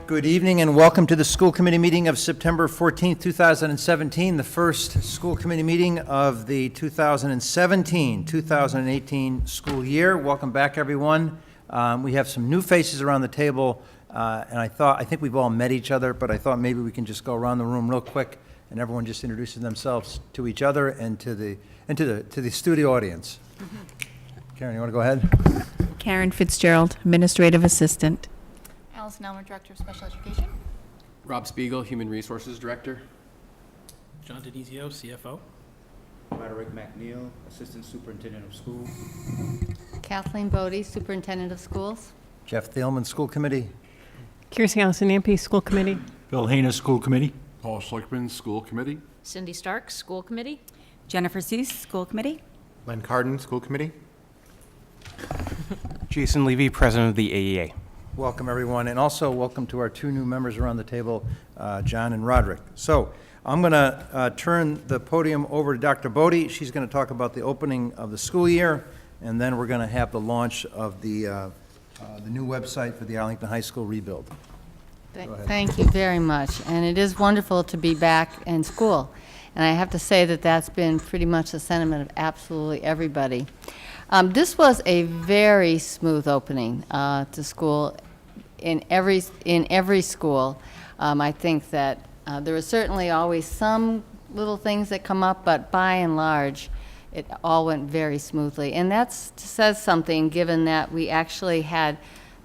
Good evening and welcome to the school committee meeting of September 14th, 2017, the first school committee meeting of the 2017-2018 school year. Welcome back, everyone. We have some new faces around the table, and I think we've all met each other, but I thought maybe we can just go around the room real quick and everyone just introduces themselves to each other and to the studio audience. Karen, you want to go ahead? Karen Fitzgerald, Administrative Assistant. Allison Elmer, Director of Special Education. Rob Spiegel, Human Resources Director. John Denizio, CFO. Roderick McNeil, Assistant Superintendent of Schools. Kathleen Bodie, Superintendent of Schools. Jeff Thielman, School Committee. Kirsten Allison-Ampe, School Committee. Bill Haynes, School Committee. Paul Schlickman, School Committee. Cindy Stark, School Committee. Jennifer Cease, School Committee. Len Carden, School Committee. Jason Levy, President of the AEA. Welcome, everyone, and also welcome to our two new members around the table, John and Roderick. So I'm going to turn the podium over to Dr. Bodie. She's going to talk about the opening of the school year, and then we're going to have the launch of the new website for the Arlington High School rebuild. Thank you very much. And it is wonderful to be back in school. And I have to say that that's been pretty much the sentiment of absolutely everybody. This was a very smooth opening to school in every school. I think that there are certainly always some little things that come up, but by and large, it all went very smoothly. And that says something, given that we actually had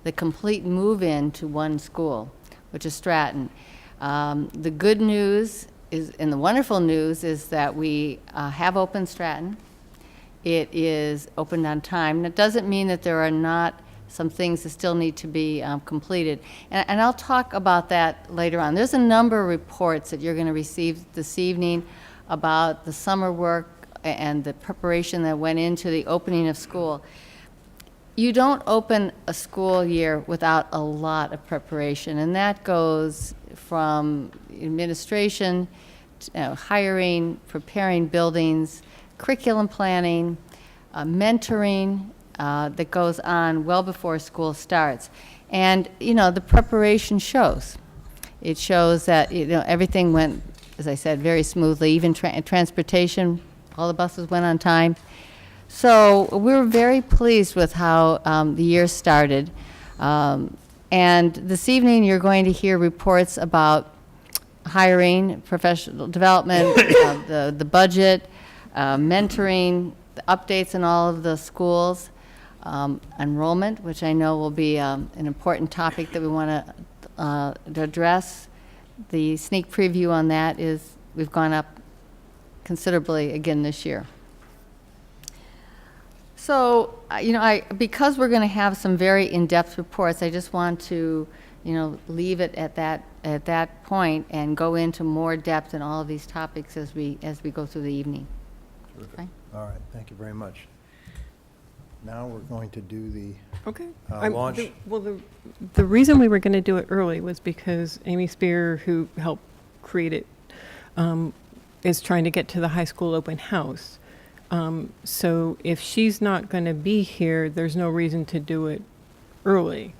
the complete move-in to one school, which is Stratton. The good news is, and the wonderful news is that we have opened Stratton. It is opened on time. That doesn't mean that there are not some things that still need to be completed. And I'll talk about that later on. There's a number of reports that you're going to receive this evening about the summer work and the preparation that went into the opening of school. You don't open a school year without a lot of preparation, and that goes from administration, hiring, preparing buildings, curriculum planning, mentoring, that goes on well before school starts. And, the preparation shows. It shows that, everything went, as I said, very smoothly. Even transportation, all the buses went on time. So we're very pleased with how the year started. And this evening, you're going to hear reports about hiring, professional development, the budget, mentoring, the updates in all of the schools, enrollment, which I know will be an important topic that we want to address. The sneak preview on that is we've gone up considerably again this year. So, because we're going to have some very in-depth reports, I just want to, leave it at that point and go into more depth in all of these topics as we go through the evening. Okay? All right, thank you very much. Now we're going to do the launch. The reason we were going to do it early was because Amy Spear, who helped create it, is trying to get to the high school open house. So if she's not going to be here, there's no reason to do it early.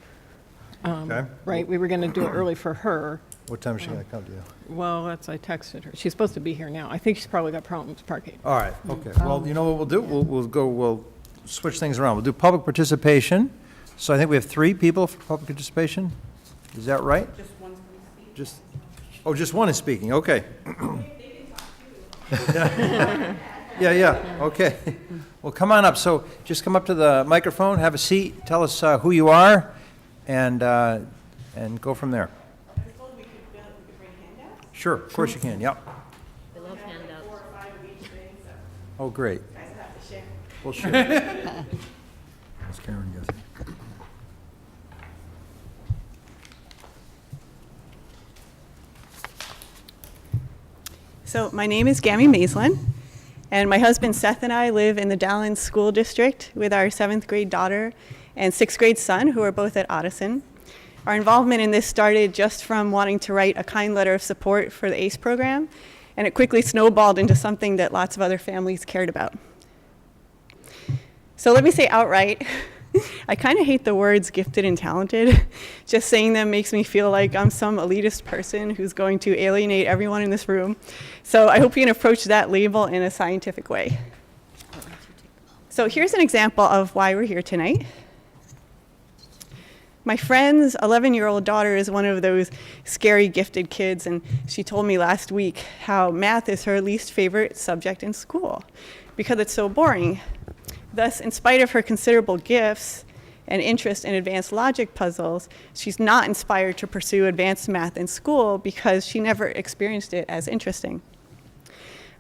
Okay. Right? We were going to do it early for her. What time is she going to come to you? Well, I texted her. She's supposed to be here now. I think she's probably got problems parking. All right, okay. Well, you know what we'll do? We'll switch things around. We'll do public participation. So I think we have 3 people for public participation. Is that right? Just one's going to speak. Just one is speaking. Okay. Yeah, okay. Well, come on up. So just come up to the microphone, have a seat, tell us who you are, and go from there. We could bring handouts? Sure, of course you can, yep. I love handouts. 4 or 5 of each thing, so Oh, great. you guys have to share. We'll share. That's Karen, yes. So my name is Gammy Maislin, and my husband Seth and I live in the Dallin School District with our 7th grade daughter and 6th grade son, who are both at Ottoson. Our involvement in this started just from wanting to write a kind letter of support for the ACE program, and it quickly snowballed into something that lots of other families cared about. So let me say outright I kind of hate the words gifted and talented. Just saying them makes me feel like I'm some elitist person who's going to alienate everyone in this room. So I hope you can approach that label in a scientific way. So here's an example of why we're here tonight. My friend's 11-year-old daughter is one of those scary gifted kids, and she told me last week how math is her least favorite subject in school because it's so boring. Thus, in spite of her considerable gifts and interest in advanced logic puzzles, she's not inspired to pursue advanced math in school because she never experienced it as interesting.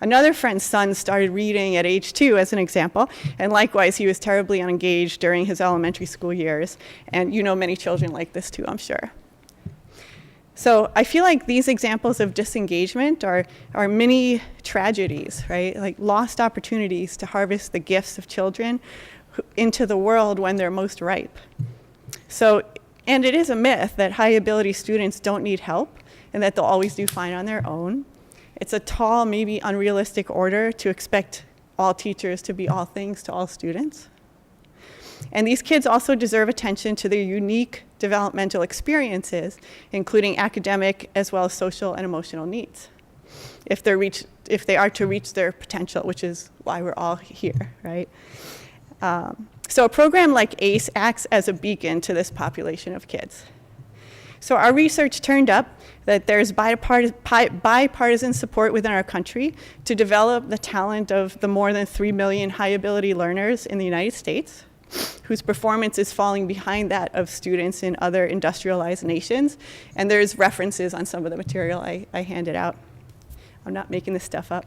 Another friend's son started reading at age 2, as an example, and likewise, he was terribly unengaged during his elementary school years. And you know many children like this too, I'm sure. So I feel like these examples of disengagement are mini tragedies, right? Like lost opportunities to harvest the gifts of children into the world when they're most ripe. So, and it is a myth that high ability students don't need help and that they'll always do fine on their own. It's a tall, maybe unrealistic order to expect all teachers to be all things to all students. And these kids also deserve attention to their unique developmental experiences, including academic as well as social and emotional needs, if they are to reach their potential, which is why we're all here, right? So a program like ACE acts as a beacon to this population of kids. So our research turned up that there's bipartisan support within our country to develop the talent of the more than 3 million high ability learners in the United States, whose performance is falling behind that of students in other industrialized nations. And there's references on some of the material I handed out. I'm not making this stuff up.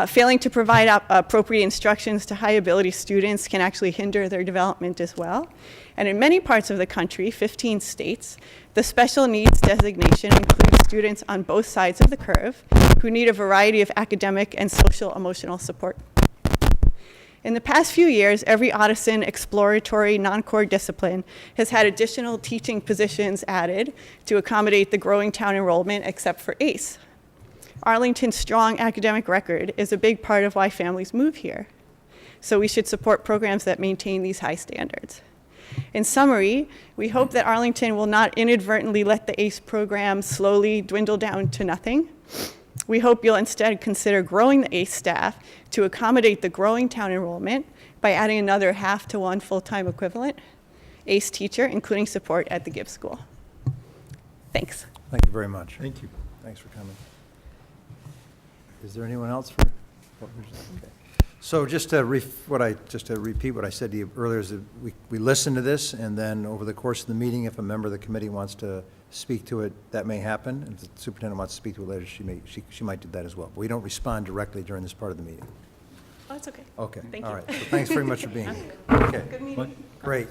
Failing to provide appropriate instructions to high ability students can actually hinder their development as well. And in many parts of the country, 15 states, the special needs designation includes students on both sides of the curve who need a variety of academic and social emotional support. In the past few years, every Ottoson exploratory non-core discipline has had additional teaching positions added to accommodate the growing town enrollment except for ACE. Arlington's strong academic record is a big part of why families move here. So we should support programs that maintain these high standards. In summary, we hope that Arlington will not inadvertently let the ACE program slowly dwindle down to nothing. We hope you'll instead consider growing the ACE staff to accommodate the growing town enrollment by adding another half to one full-time equivalent ACE teacher, including support at the Gibbs School. Thanks. Thank you very much. Thank you. Thanks for coming. Is there anyone else for? Okay. So just to repeat what I said to you earlier is that we listen to this, and then over the course of the meeting, if a member of the committee wants to speak to it, that may happen. If the superintendent wants to speak to it later, she might do that as well. But we don't respond directly during this part of the meeting. Oh, it's okay. Okay. Thank All you. right. So thanks very much for being here. Okay. Good meeting. Great.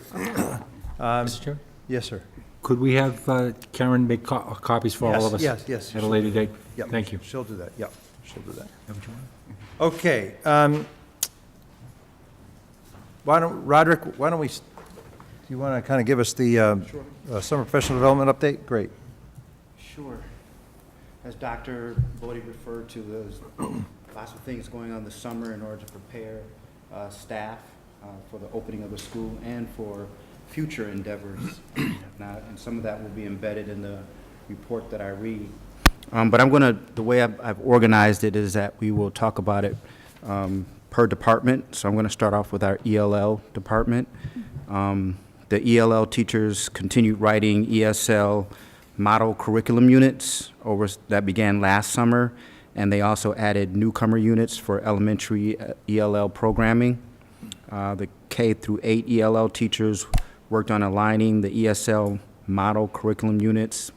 Mr. Chair? Yes, sir. Could we have Karen make copies for all of us? Yes. At a later date? Yep. Thank you. She'll do that. Yep. She'll do that. Have what you want? Okay. Roderick, why don't we, do you want to kind of give us the summer professional development update? Great. Sure. As Dr. Bodie referred to, there's lots of things going on this summer in order to prepare staff for the opening of the school and for future endeavors. Now, and some of that will be embedded in the report that I read. But the way I've organized it is that we will talk about it per department. So I'm going to start off with our ELL department. The ELL teachers continued writing ESL model curriculum units that began last summer, and they also added newcomer units for elementary ELL programming. The K through 8 ELL teachers worked on aligning the ESL model curriculum units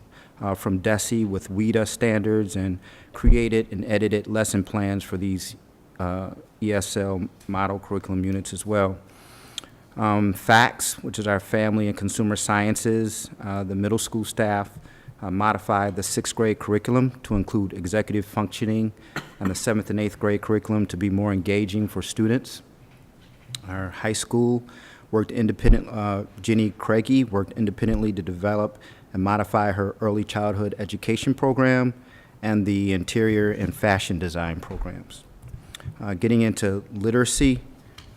from DESE with WIDA standards and created and edited lesson plans for these ESL model curriculum units as well. FACS, which is our Family and Consumer Sciences, the middle school staff modified the 6th grade curriculum to include executive functioning and the 7th and 8th grade curriculum to be more engaging for students. Our high school Jenny Craigie worked independently to develop and modify her early childhood education program and the interior and fashion design programs. Getting into literacy,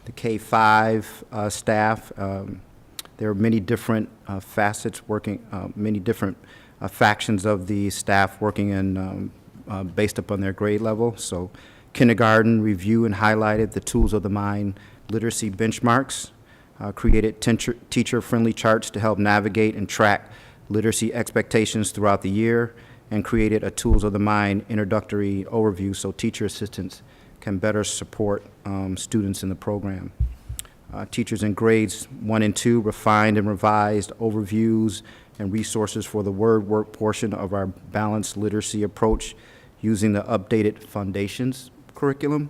the K-5 staff. There are many different facets working, many different factions of the staff working in, based upon their grade level. So kindergarten review and highlighted the tools of the mind literacy benchmarks, created teacher-friendly charts to help navigate and track literacy expectations throughout the year, and created a tools of the mind introductory overview so teacher assistants can better support students in the program. Teachers in grades 1 and 2 refined and revised overviews and resources for the word work portion of our balanced literacy approach using the updated Foundations curriculum.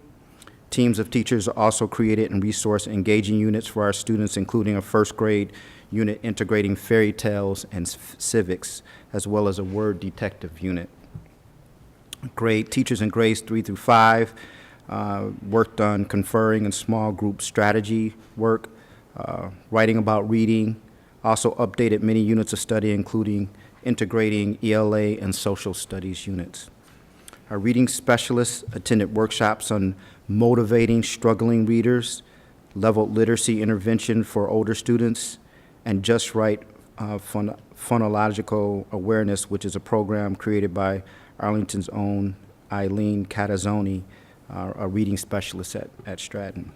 Teams of teachers also created and resourced engaging units for our students, including a first grade unit integrating fairy tales and civics, as well as a word detective unit. Teachers in grades 3 through 5 worked on conferring and small group strategy work, writing about reading, also updated many units of study, including integrating ELA and social studies units. Our reading specialists attended workshops on motivating struggling readers, leveled literacy intervention for older students, and Just Right Phonological Awareness, which is a program created by Arlington's own Eileen Catazzoni, a reading specialist at Stratton.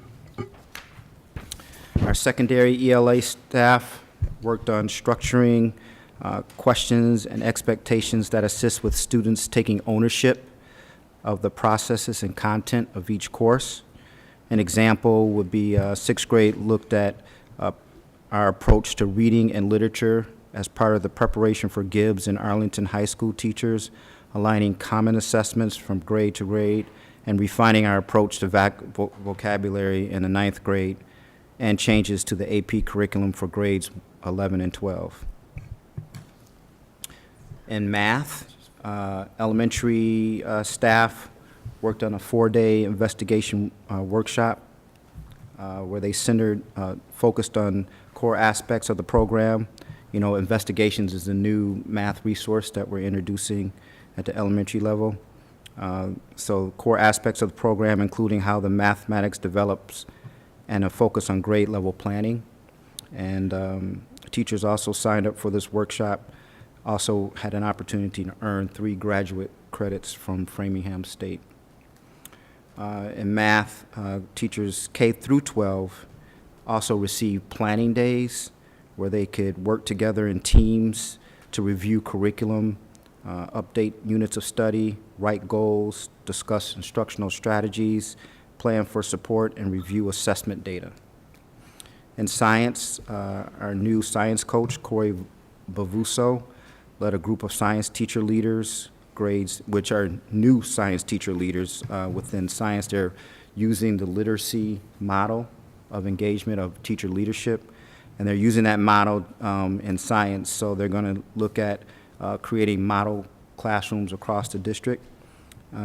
Our secondary ELA staff worked on structuring questions and expectations that assist with students taking ownership of the processes and content of each course. An example would be 6th grade looked at our approach to reading and literature as part of the preparation for Gibbs and Arlington High School teachers, aligning common assessments from grade to grade, and refining our approach to vocabulary in the 9th grade, and changes to the AP curriculum for grades 11 and 12. In math, elementary staff worked on a 4-day investigation workshop where they focused on core aspects of the program. You know, investigations is a new math resource that we're introducing at the elementary level. So core aspects of the program, including how the mathematics develops and a focus on grade level planning. And teachers also signed up for this workshop, also had an opportunity to earn 3 graduate credits from Framingham State. In math, teachers K through 12 also received planning days where they could work together in teams to review curriculum, update units of study, write goals, discuss instructional strategies, plan for support, and review assessment data. In science, our new science coach, Corey Bavuso, led a group of science teacher leaders, which are new science teacher leaders within science. They're using the literacy model of engagement of teacher leadership, and they're using that model in science. So they're going to look at creating model classrooms across the district.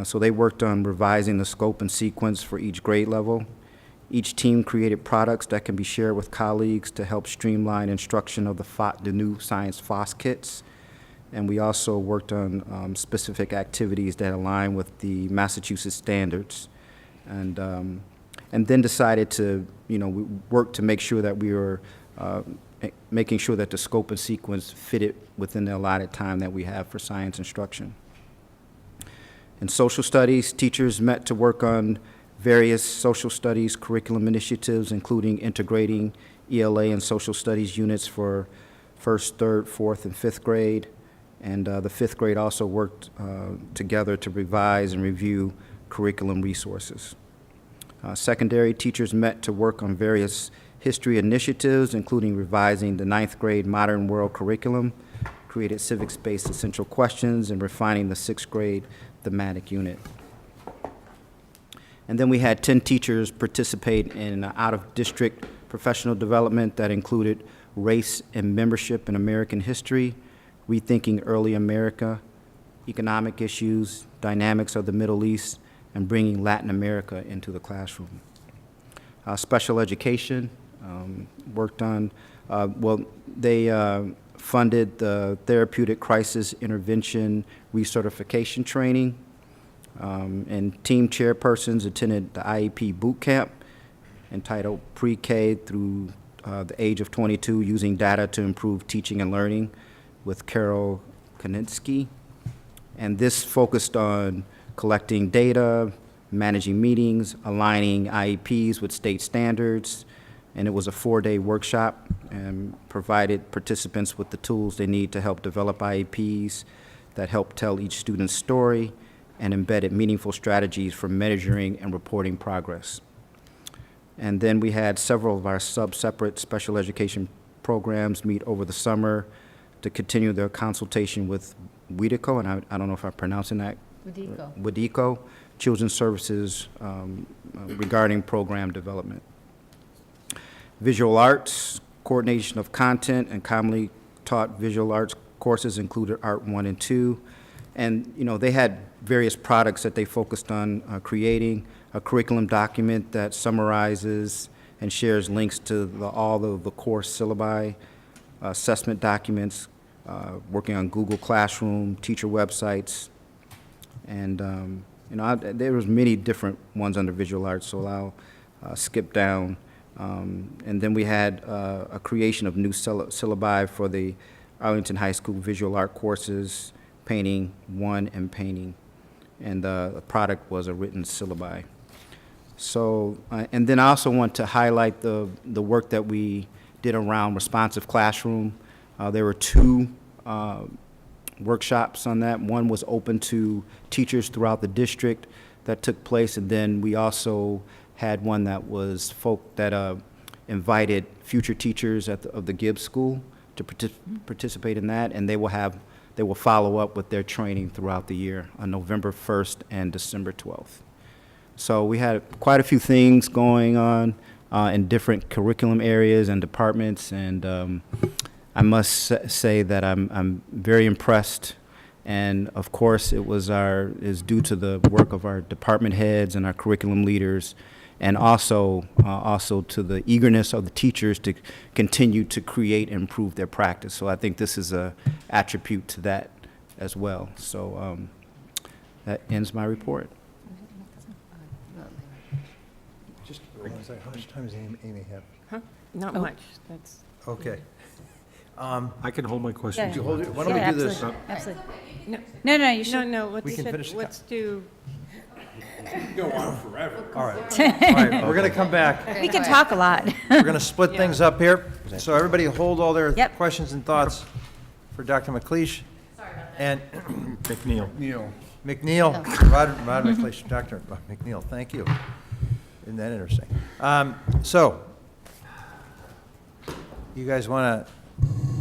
So they worked on revising the scope and sequence for each grade level. Each team created products that can be shared with colleagues to help streamline instruction of the new science FOSS kits. And we also worked on specific activities that align with the Massachusetts standards. And then decided to, we worked to make sure that we were making sure that the scope and sequence fitted within the allotted time that we have for science instruction. In social studies, teachers met to work on various social studies curriculum initiatives, including integrating ELA and social studies units for 1st, 3rd, 4th, and 5th grade. And the 5th grade also worked together to revise and review curriculum resources. Secondary teachers met to work on various history initiatives, including revising the 9th grade modern world curriculum, created civics-based essential questions, and refining the 6th grade thematic unit. And then we had 10 teachers participate in out-of-district professional development that included race and membership in American history, rethinking early America, economic issues, dynamics of the Middle East, and bringing Latin America into the classroom. Special education worked on, they funded the therapeutic crisis intervention recertification training, and team chairpersons attended the IEP boot camp entitled Pre-K through the age of 22, Using Data to Improve Teaching and Learning with Carol Kaninsky. And this focused on collecting data, managing meetings, aligning IEPs with state standards, and it was a 4-day workshop and provided participants with the tools they need to help develop IEPs that help tell each student's story and embedded meaningful strategies for measuring and reporting progress. And then we had several of our separate special education programs meet over the summer to continue their consultation with WIDICO, and I don't know if I'm pronouncing that. WIDICO, Children's Services regarding program development. Visual arts, coordination of content and commonly taught visual arts courses included Art 1 and 2. And, you know, they had various products that they focused on creating, a curriculum document that summarizes and shares links to all of the course syllabi, assessment documents, working on Google Classroom, teacher websites, and you know, there was many different ones under visual arts, so I'll skip down. And then we had a creation of new syllabi for the Arlington High School visual art courses, Painting 1 and Painting, and the product was a written syllabi. So, and then I also want to highlight the work that we did around responsive classroom. There were 2 workshops on that. One was open to teachers throughout the district that took place, and then we also had one that was invited future teachers of the Gibbs School to participate in that, and they will follow up with their training throughout the year on November 1st and December 12th. So we had quite a few things going on in different curriculum areas and departments, and I must say that I'm very impressed, and of course it is due to the work of our department heads and our curriculum leaders, and also to the eagerness of the teachers to continue to create and improve their practice. So I think this is an attribute to that as well. So that ends my report. Just, how much time does Amy have? Huh? Not much. That's Okay. I can hold my question. Would you hold it? Why don't we do this? Absolutely. no, No, you should. no. Let's We can finish the let's do. Go on forever. All right. All right, we're going to come back. We can talk a lot. We're going to split things up here. So everybody hold all their Yep. questions and thoughts for Dr. McLeish. Sorry about that. And McNeil. Neil. McNeil, Rod McLeish, Dr. McNeil, thank you. Isn't that interesting? So, you guys want to,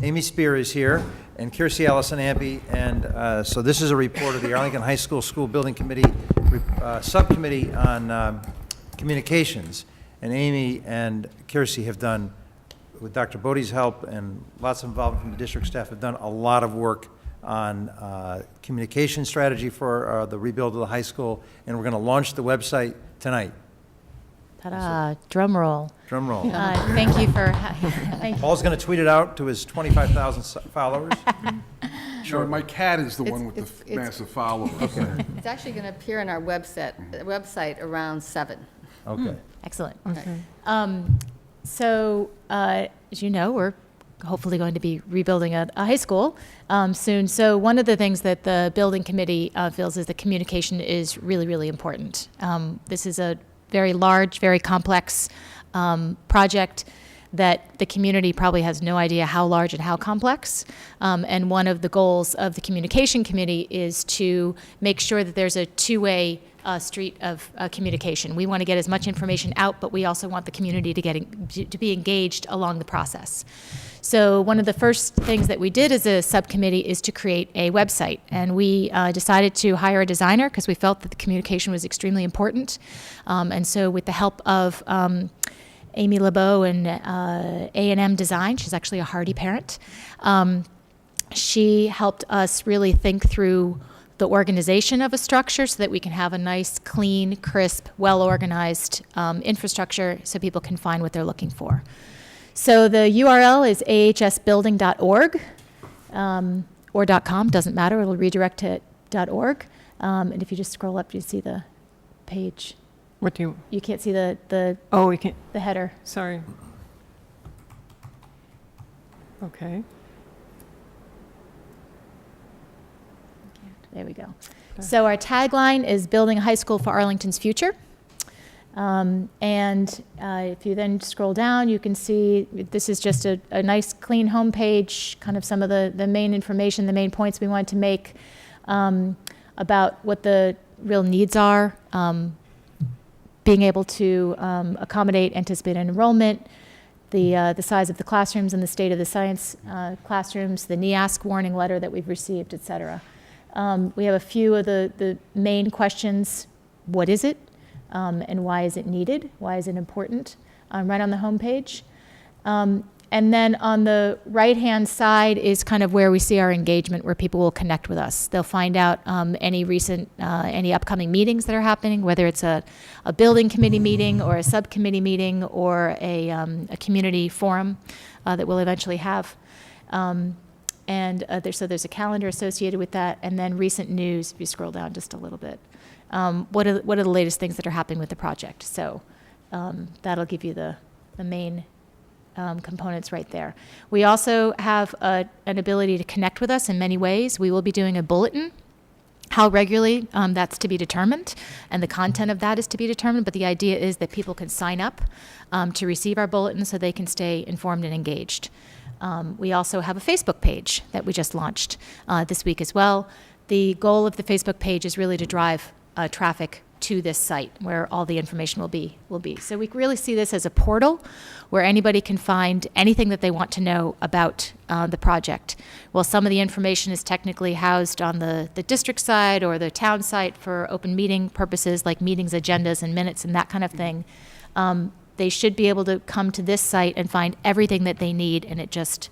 Amy Spear is here, and Kiersey Allison-Ampe, and so this is a report of the Arlington High School School Building Committee Subcommittee on Communications. And Amy and Kiersey have done, with Dr. Bodie's help and lots of involvement from the district staff, have done a lot of work on communication strategy for the rebuild of the high school, and we're going to launch the website tonight. Ta-da, drum roll. Drum roll. Thank you for, thank you. Paul's going to tweet it out to his 25,000 followers. Sure, my cat is the one with It's- the massive followers. It's actually going to appear on our website around 7. Okay. Excellent. Okay. So, as you know, we're hopefully going to be rebuilding a high school soon. So one of the things that the building committee feels is that communication is really, really important. This is a very large, very complex project that the community probably has no idea how large and how complex. And one of the goals of the communication committee is to make sure that there's a two-way street of communication. We want to get as much information out, but we also want the community to be engaged along the process. So one of the first things that we did as a subcommittee is to create a website. And we decided to hire a designer because we felt that the communication was extremely important. And so with the help of Amy LeBeau and A&M Design, she's actually a Hardy parent, she helped us really think through the organization of a structure so that we can have a nice, clean, crisp, well-organized infrastructure so people can find what they're looking for. So the URL is ahsbuilding.org or .com, doesn't matter, it'll redirect to .org. And if you just scroll up, you see the page What do you, You can't see the oh, we can't, header. sorry. Okay. There we go. So our tagline is Building a High School for Arlington's Future. If you then scroll down, you can see this is just a nice clean homepage, kind of some of the main information, the main points we wanted to make about what the real needs are, being able to accommodate anticipated enrollment, the size of the classrooms and the state of the science classrooms, the NEASC warning letter that we've received, et cetera. We have a few of the main questions. What is it? And why is it needed? Why is it important? Right on the homepage. And then on the right-hand side is kind of where we see our engagement, where people will connect with us. They'll find out any upcoming meetings that are happening, whether it's a building committee meeting or a subcommittee meeting or a community forum that we'll eventually have. So there's a calendar associated with that, and then recent news, if you scroll down just a little bit. What are the latest things that are happening with the project? So that'll give you the main components right there. We also have an ability to connect with us in many ways. We will be doing a bulletin. How regularly, that's to be determined, and the content of that is to be determined, but the idea is that people can sign up to receive our bulletin so they can stay informed and engaged. We also have a Facebook page that we just launched this week as well. The goal of the Facebook page is really to drive traffic to this site where all the information will be. So we really see this as a portal where anybody can find anything that they want to know about the project. While some of the information is technically housed on the district side or the town site for open meeting purposes, like meetings, agendas, and minutes, and that kind of thing, they should be able to come to this site and find everything that they need, and it just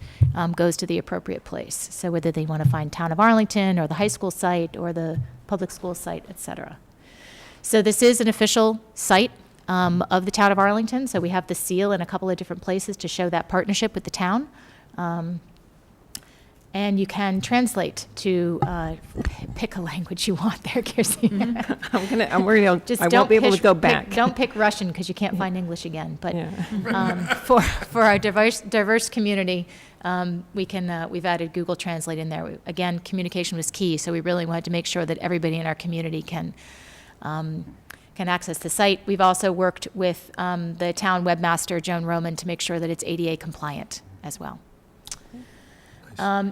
goes to the appropriate place. So whether they want to find Town of Arlington or the high school site or the public school site, et cetera. So this is an official site of the Town of Arlington. So we have the seal in a couple of different places to show that partnership with the town. And you can translate to pick a language you want there, Kirsty. I'm worried I won't be able to go back. Don't pick Russian because you can't find English again. But for our diverse community, we've added Google Translate in there. Again, communication was key, so we really wanted to make sure that everybody in our community can access the site. We've also worked with the town webmaster, Joan Roman, to make sure that it's ADA compliant as well.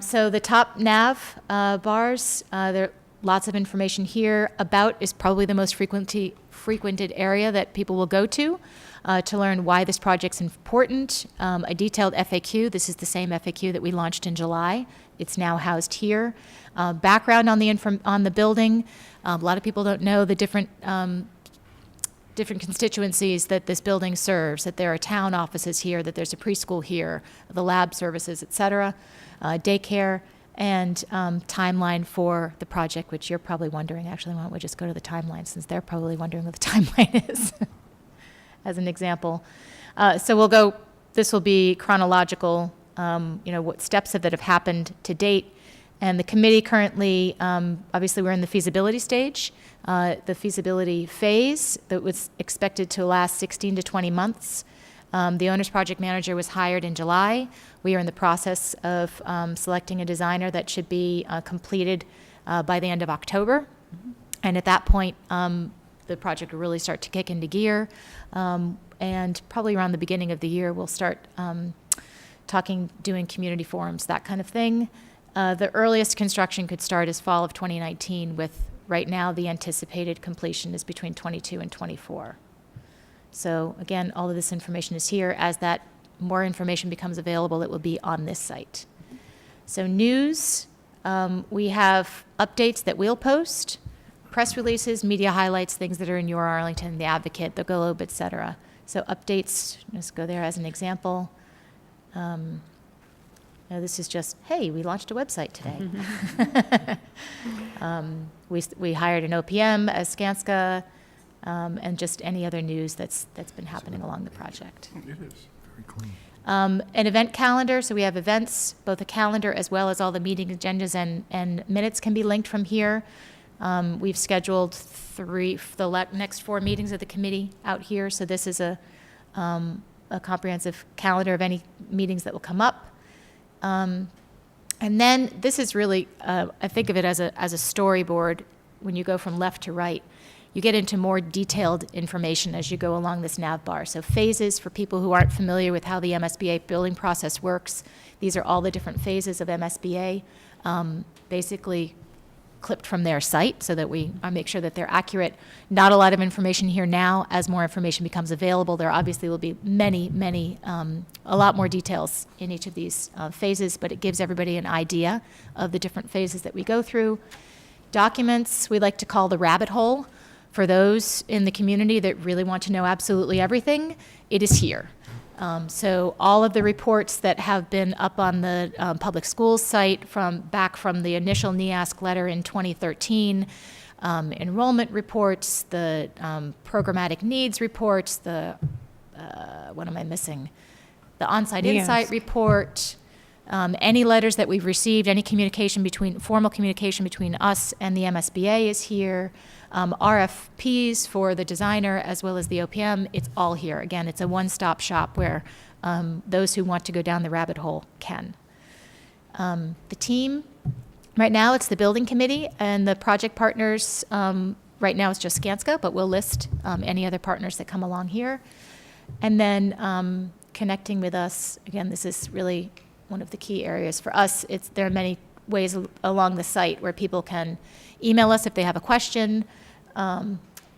So the top nav bars, there are lots of information here. About is probably the most frequented area that people will go to learn why this project's important. A detailed FAQ. This is the same FAQ that we launched in July. It's now housed here. Background on the building. A lot of people don't know the different constituencies that this building serves, that there are town offices here, that there's a preschool here, the lab services, et cetera, daycare, and timeline for the project, which you're probably wondering. Actually, why don't we just go to the timeline, since they're probably wondering what the timeline is, as an example. So this will be chronological, what steps that have happened to date. And the committee currently, obviously we're in the feasibility stage, the feasibility phase that was expected to last 16 to 20 months. The owner's project manager was hired in July. We are in the process of selecting a designer that should be completed by the end of October. And at that point, the project will really start to kick into gear. And probably around the beginning of the year, we'll start doing community forums, that kind of thing. The earliest construction could start is fall of 2019, with right now the anticipated completion is between 22 and 24. So again, all of this information is here. As that more information becomes available, it will be on this site. So news, we have updates that we'll post, press releases, media highlights, things that are in Your Arlington, The Advocate, The Globe, et cetera. So updates, let's go there as an example. This is just, hey, we launched a website today. We hired an OPM as Skanska, and just any other news that's been happening along the project. It is very clean. An event calendar, so we have events, both a calendar as well as all the meeting agendas and minutes can be linked from here. We've scheduled the next 4 meetings of the committee out here, so this is a comprehensive calendar of any meetings that will come up. And then this is really, I think of it as a storyboard when you go from left to right. You get into more detailed information as you go along this nav bar. So phases, for people who aren't familiar with how the MSBA building process works, these are all the different phases of MSBA, basically clipped from their site so that we make sure that they're accurate. Not a lot of information here now. As more information becomes available, there obviously will be a lot more details in each of these phases, but it gives everybody an idea of the different phases that we go through. Documents we like to call the rabbit hole. For those in the community that really want to know absolutely everything, it is here. So all of the reports that have been up on the public schools site back from the initial NEASC letter in 2013, enrollment reports, the programmatic needs reports, what am I missing? The on-site insight report, any letters that we've received, any formal communication between us and the MSBA is here. RFPs for the designer as well as the OPM, it's all here. Again, it's a one-stop shop where those who want to go down the rabbit hole can. The team, right now it's the building committee, and the project partners, right now it's just Skanska, but we'll list any other partners that come along here. And then connecting with us, again, this is really one of the key areas for us. There are many ways along the site where people can email us if they have a question.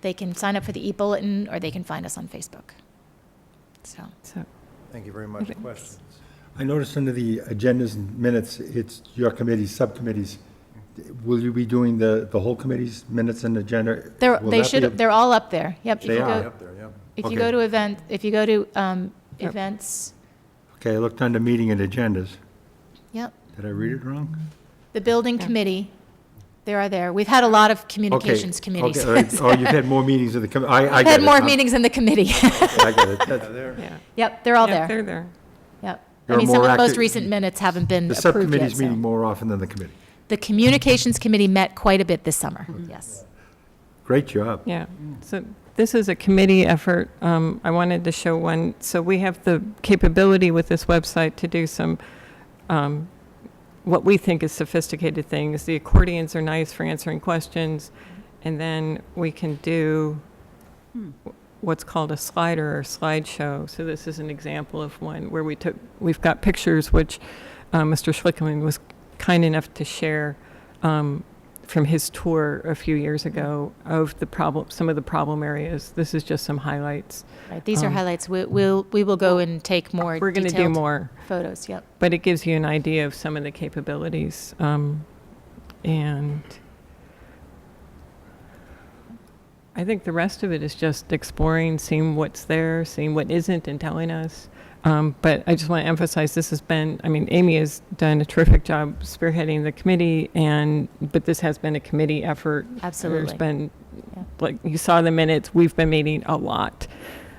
They can sign up for the e-bulletin, or they can find us on Facebook. So. Thank you very much. Questions? I noticed under the agendas and minutes, it's your committees, subcommittees. Will you be doing the whole committee's minutes and agenda? They're all up there. Yep. They are Up there, yeah. If you go to events. Okay, I looked under meeting and agendas. Yep. Did I read it wrong? The building committee, they are there. We've had a lot of communications committees. Okay, all right. Oh, you've had more meetings of the committee. I We've got had it. more meetings in the committee. I got it. Yeah. Yep, they're all Yep, there. they're there. Yep. You're Some more of the most active- recent minutes haven't been The approved yet. subcommittee's so. meeting more often than the committee. The communications committee met quite a bit this summer. Yes. Great job. Yeah, so this is a committee effort. I wanted to show one. So we have the capability with this website to do some, what we think is sophisticated things. The accordions are nice for answering questions. And then we can do what's called a slider or slideshow. So this is an example of one where we've got pictures which Mr. Schlickman was kind enough to share from his tour a few years ago of some of the problem areas. This is just some highlights. Right. These are highlights. We will go and take more. We're going to do more photos. Yep. But it gives you an idea of some of the capabilities, and I think the rest of it is just exploring, seeing what's there, seeing what isn't, and telling us. But I just want to emphasize this has been, Amy has done a terrific job spearheading the committee, but this has been a committee effort. Absolutely. There's been, like you saw the minutes, we've been meeting a lot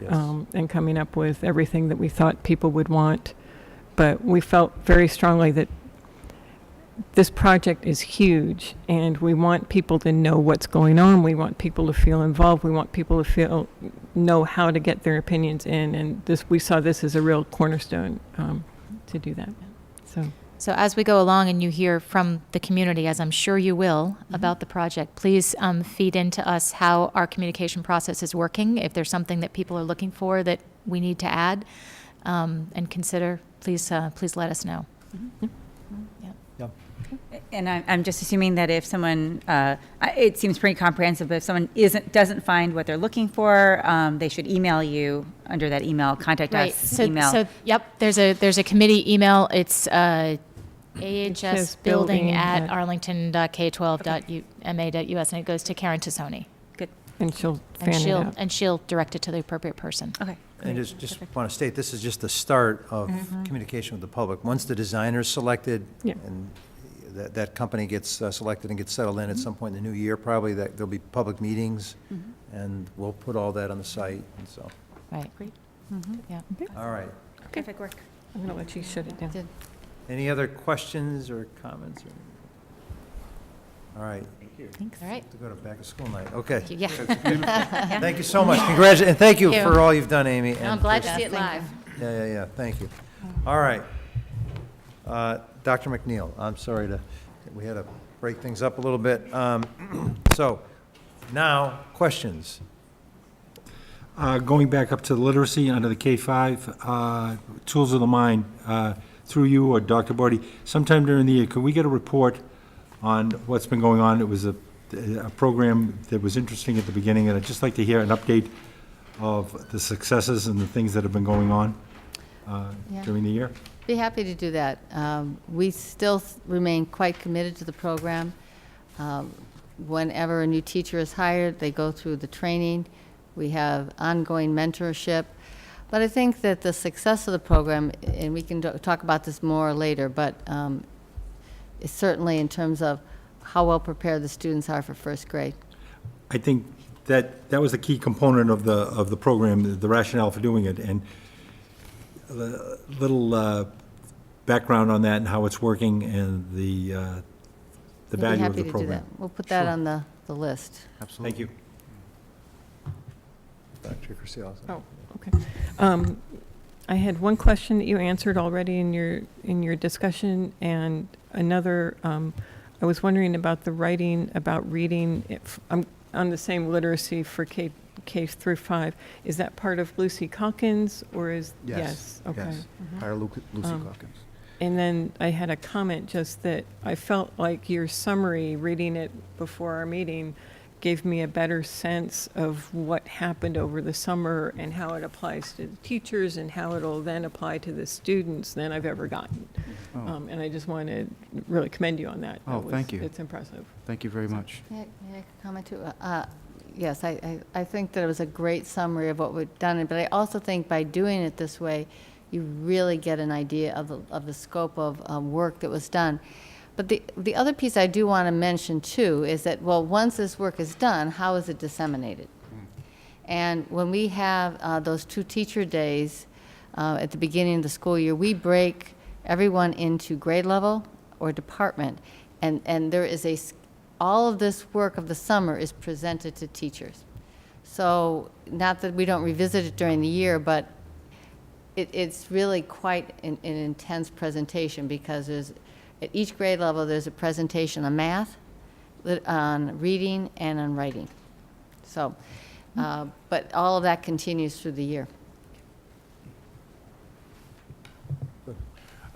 Yes. and coming up with everything that we thought people would want. But we felt very strongly that this project is huge, and we want people to know what's going on. We want people to feel involved. We want people to know how to get their opinions in, and we saw this as a real cornerstone to do that. So as we go along and you hear from the community, as I'm sure you will, about the project, please feed into us how our communication process is working. If there's something that people are looking for that we need to add and consider, please let us know. And I'm just assuming that if someone, it seems pretty comprehensive, but if someone doesn't find what they're looking for, they should email you under that email, contact us email. So yep, there's a committee email. It's ahsbuilding@arlington.k12.ma.us, and it goes to Karen Tassoni. Good. And she'll fan it out. And she'll direct it to the appropriate person. Okay. And just want to state, this is just the start of communication with the public. Once the designer's selected, Yeah. and that company gets selected and gets settled in at some point in the new year, probably, there'll be public meetings, and we'll put all that on the site, and so. Right. Great. Yeah. All right. Perfect work. I'm going to let you shut it down. Any other questions or comments? All right, Thanks. All right. to go to back to school night. Okay. Yeah. Thank you so much. Congratulations, and thank you Thank you. for all you've done, Amy. I'm and glad for- to see it live. Yeah. Thank you. All right. Dr. McNeil, I'm sorry we had to break things up a little bit. So, now, questions. Going back up to literacy under the K-5, Tools of the Mind, through you or Dr. Bodie, sometime during the year, could we get a report on what's been going on? It was a program that was interesting at the beginning, and I'd just like to hear an update of the successes and the things that have been going on Yeah. during the year. Be happy to do that. We still remain quite committed to the program. Whenever a new teacher is hired, they go through the training. We have ongoing mentorship. But I think that the success of the program, and we can talk about this more later, but is certainly in terms of how well prepared the students are for first grade. I think that was the key component of the program, the rationale for doing it, and a little background on that and how it's working and the We'd be value of happy the to do program. that. We'll put that on the list. Thank you. Dr. Christiansen. Oh, okay. I had one question that you answered already in your discussion, and another, I was wondering about the writing about reading. I'm on the same literacy for K through 5. Is that part of Lucy Calkins, or is? Yes. Okay. Yes. Hire Lucy Calkins. And then I had a comment just that I felt like your summary, reading it before our meeting, gave me a better sense of what happened over the summer and how it applies to the teachers and how it'll then apply to the students than I've ever gotten. Oh. And I just want to really commend you on that. Oh, That thank was- you. It's impressive. Thank you very much. May I comment too? Yes, I think that it was a great summary of what we've done, but I also think by doing it this way, you really get an idea of the scope of work that was done. But the other piece I do want to mention too is that, well, once this work is done, how is it disseminated? And when we have those 2 teacher days at the beginning of the school year, we break everyone into grade level or department, and there is all of this work of the summer is presented to teachers. So not that we don't revisit it during the year, but it's really quite an intense presentation, because at each grade level, there's a presentation on math, on reading, and on writing. So, but all of that continues through the year.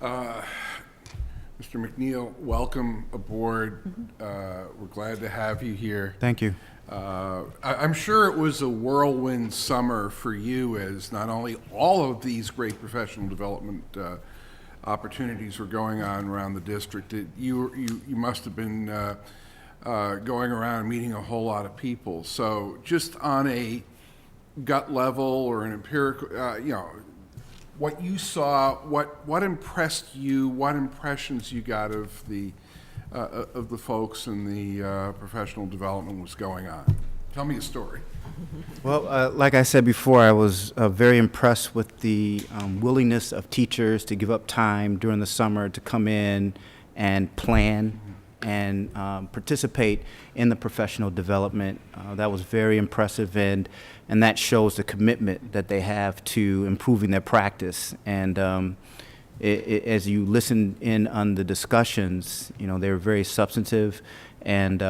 Mr. McNeil, welcome aboard. We're glad to have you here. Thank you. I'm sure it was a whirlwind summer for you, as not only all of these great professional development opportunities were going on around the district. You must have been going around and meeting a whole lot of people. So just on a gut level or an empirical, what you saw, what impressed you, what impressions you got of the folks and the professional development was going on. Tell me a story. Well, like I said before, I was very impressed with the willingness of teachers to give up time during the summer to come in and plan and participate in the professional development. That was very impressive, and that shows the commitment that they have to improving their practice. And as you listen in on the discussions, they were very substantive, and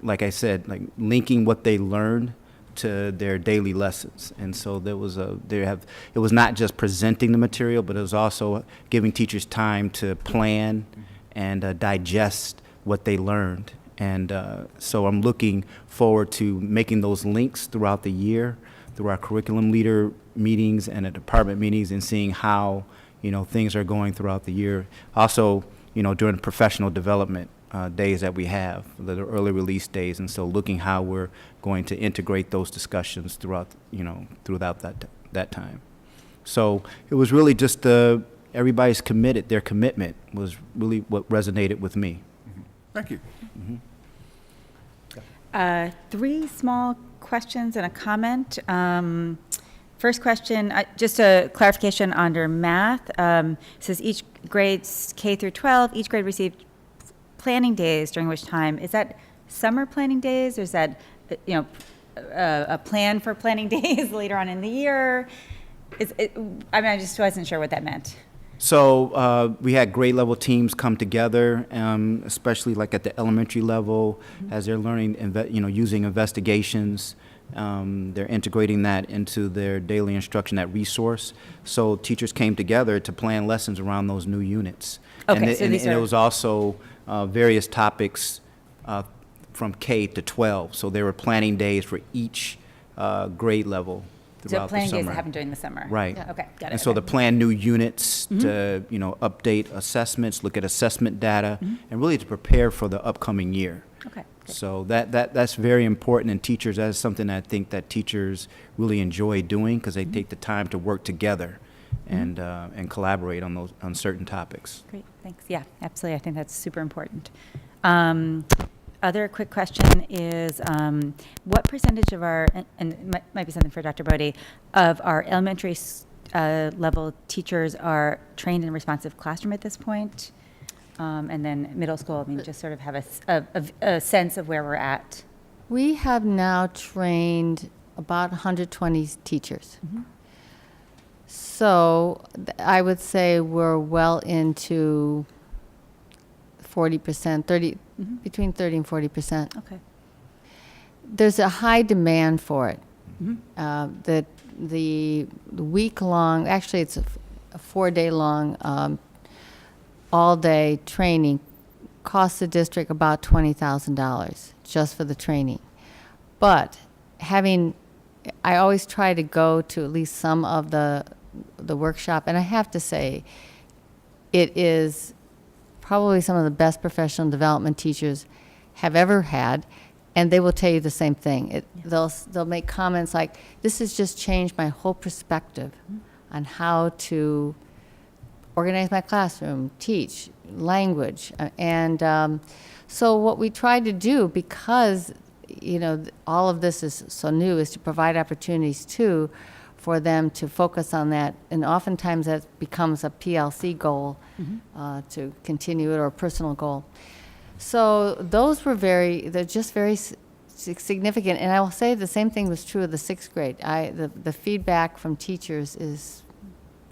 like I said, like linking what they learned to their daily lessons. And so it was not just presenting the material, but it was also giving teachers time to plan and digest what they learned. And so I'm looking forward to making those links throughout the year, through our curriculum leader meetings and at department meetings, and seeing how things are going throughout the year. Also, during the professional development days that we have, the early release days, and so looking how we're going to integrate those discussions throughout that time. So it was really just everybody's committed. Their commitment was really what resonated with me. Thank you. 3 small questions and a comment. First question, just a clarification under math. It says each grades K through 12, each grade received planning days, during which time, is that summer planning days, or is that, a plan for planning days later on in the year? I just wasn't sure what that meant. So we had grade level teams come together, especially like at the elementary level, as they're learning, using investigations. They're integrating that into their daily instruction, that resource. So teachers came together to plan lessons around those new units. Okay, and it was also various topics from K to 12. So there were planning days for each grade level throughout the summer. So planning days that happen during the summer. Right. Yeah. Okay, got it. And so to plan new units, to update assessments, look at assessment data, and really to prepare for the upcoming year. Okay. Good. So that's very important, and teachers, that's something I think that teachers really enjoy doing, because they take the time to work together and collaborate on certain topics. Great, thanks. Yeah, absolutely. I think that's super important. Other quick question is, what percentage of our, and it might be something for Dr. Bodie, of our elementary level teachers are trained in responsive classroom at this point? And then middle school, just sort of have a sense of where we're at. We have now trained about 120 teachers. So I would say we're well into 40%, 30, between 30 and 40%. Okay. There's a high demand for it. The week-long, actually it's a 4-day long all-day training costs the district about $20,000 just for the training. But I always try to go to at least some of the workshop, and I have to say, it is probably some of the best professional development teachers have ever had, and they will tell you the same thing. They'll make comments like, "This has just changed my whole perspective on how to organize my classroom, teach, language." So what we try to do, because all of this is so new, is to provide opportunities too for them to focus on that. And oftentimes that becomes a PLC goal to continue it, or a personal goal. So those were they're just very significant. And I will say the same thing was true of the 6th grade. The feedback from teachers is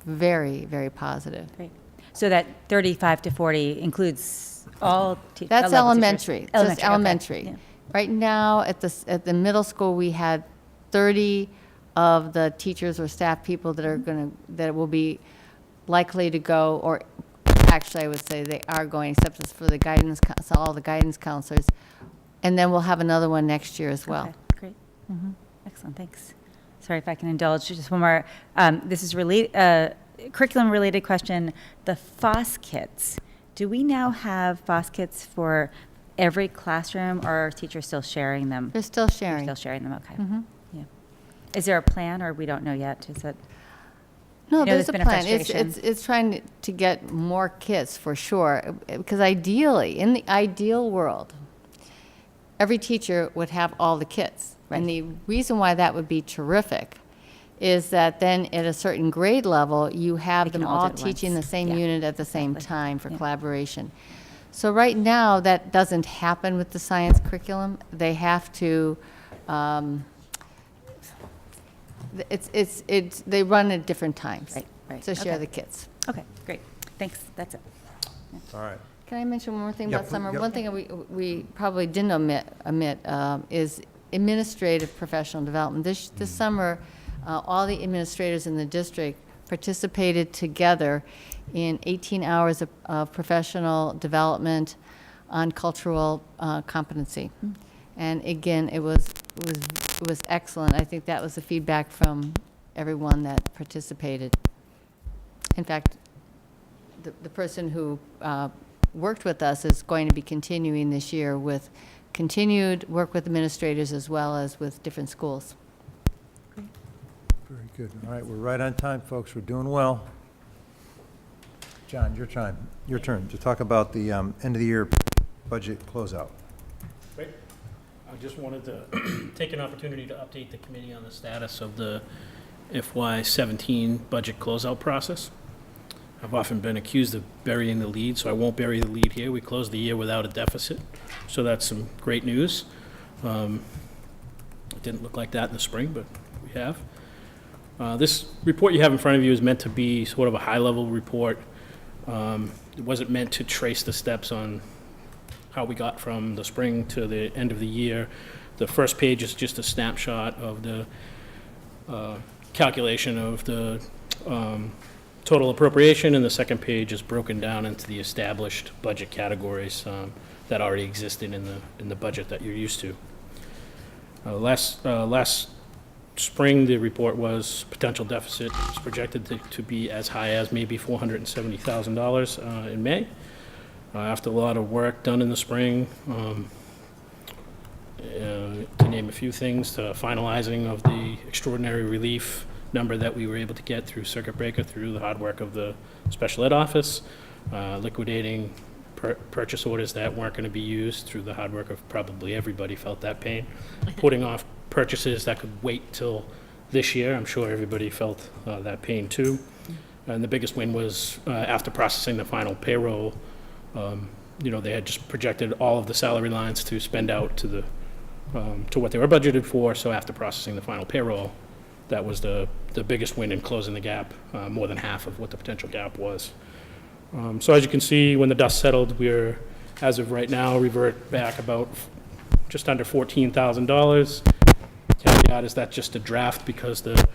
very, very positive. Great. So that 35 to 40 includes all teachers? That's elementary. Just elementary. Okay. Yeah. Right now, at the middle school, we had 30 of the teachers or staff people that will be likely to go, or actually I would say they are going, except for the guidance, all the guidance counselors. And then we'll have another one next year as well. Okay, great. Excellent, thanks. Sorry if I can indulge just one more. This is curriculum-related question. The FOSS kits. Do we now have FOSS kits for every classroom, or are teachers still sharing them? They're still sharing. They're still sharing them, okay. Yeah. Is there a plan, or we don't know yet? Is it? No, there's there's a been a plan. frustration. It's trying to get more kits for sure, because ideally, in the ideal world, every teacher would have all the kits. Right. And the reason why that would be terrific is that then at a certain grade level, you have They can them all do all it at teaching once. the same Yeah, unit at the same exactly. time for Yeah. collaboration. So right now, that doesn't happen with the science curriculum. They have to, they run at different times. Right. To share Okay. the kits. Okay, great. Thanks, that's it. All right. Can I mention one more thing Yeah, about summer? yep. One thing we probably didn't omit is administrative professional development. This summer, all the administrators in the district participated together in 18 hours of professional development on cultural competency. And again, it was excellent. I think that was the feedback from everyone that participated. In fact, the person who worked with us is going to be continuing this year with continued work with administrators as well as with different schools. Very good. All right, we're right on time, folks. We're doing well. John, your turn to talk about the end of the year budget closeout. Great. I just wanted to take an opportunity to update the committee on the status of the FY17 budget closeout process. I've often been accused of burying the lead, so I won't bury the lead here. We closed the year without a deficit, so that's some great news. It didn't look like that in the spring, but we have. This report you have in front of you is meant to be sort of a high-level report. It wasn't meant to trace the steps on how we got from the spring to the end of the year. The first page is just a snapshot of the calculation of the total appropriation, and the second page is broken down into the established budget categories that already existed in the budget that you're used to. Last spring, the report was potential deficit was projected to be as high as maybe $470,000 in May. After a lot of work done in the spring, to name a few things, to finalizing of the extraordinary relief number that we were able to get through circuit breaker through the hard work of the special ed office, liquidating purchase orders that weren't going to be used through the hard work of probably everybody felt that pain, putting off purchases that could wait till this year. I'm sure everybody felt that pain too. And the biggest win was after processing the final payroll, they had just projected all of the salary lines to spend out to what they were budgeted for. So after processing the final payroll, that was the biggest win in closing the gap, more than half of what the potential gap was. So as you can see, when the dust settled, we're, as of right now, revert back about just under $14,000. Caveat is that just a draft because the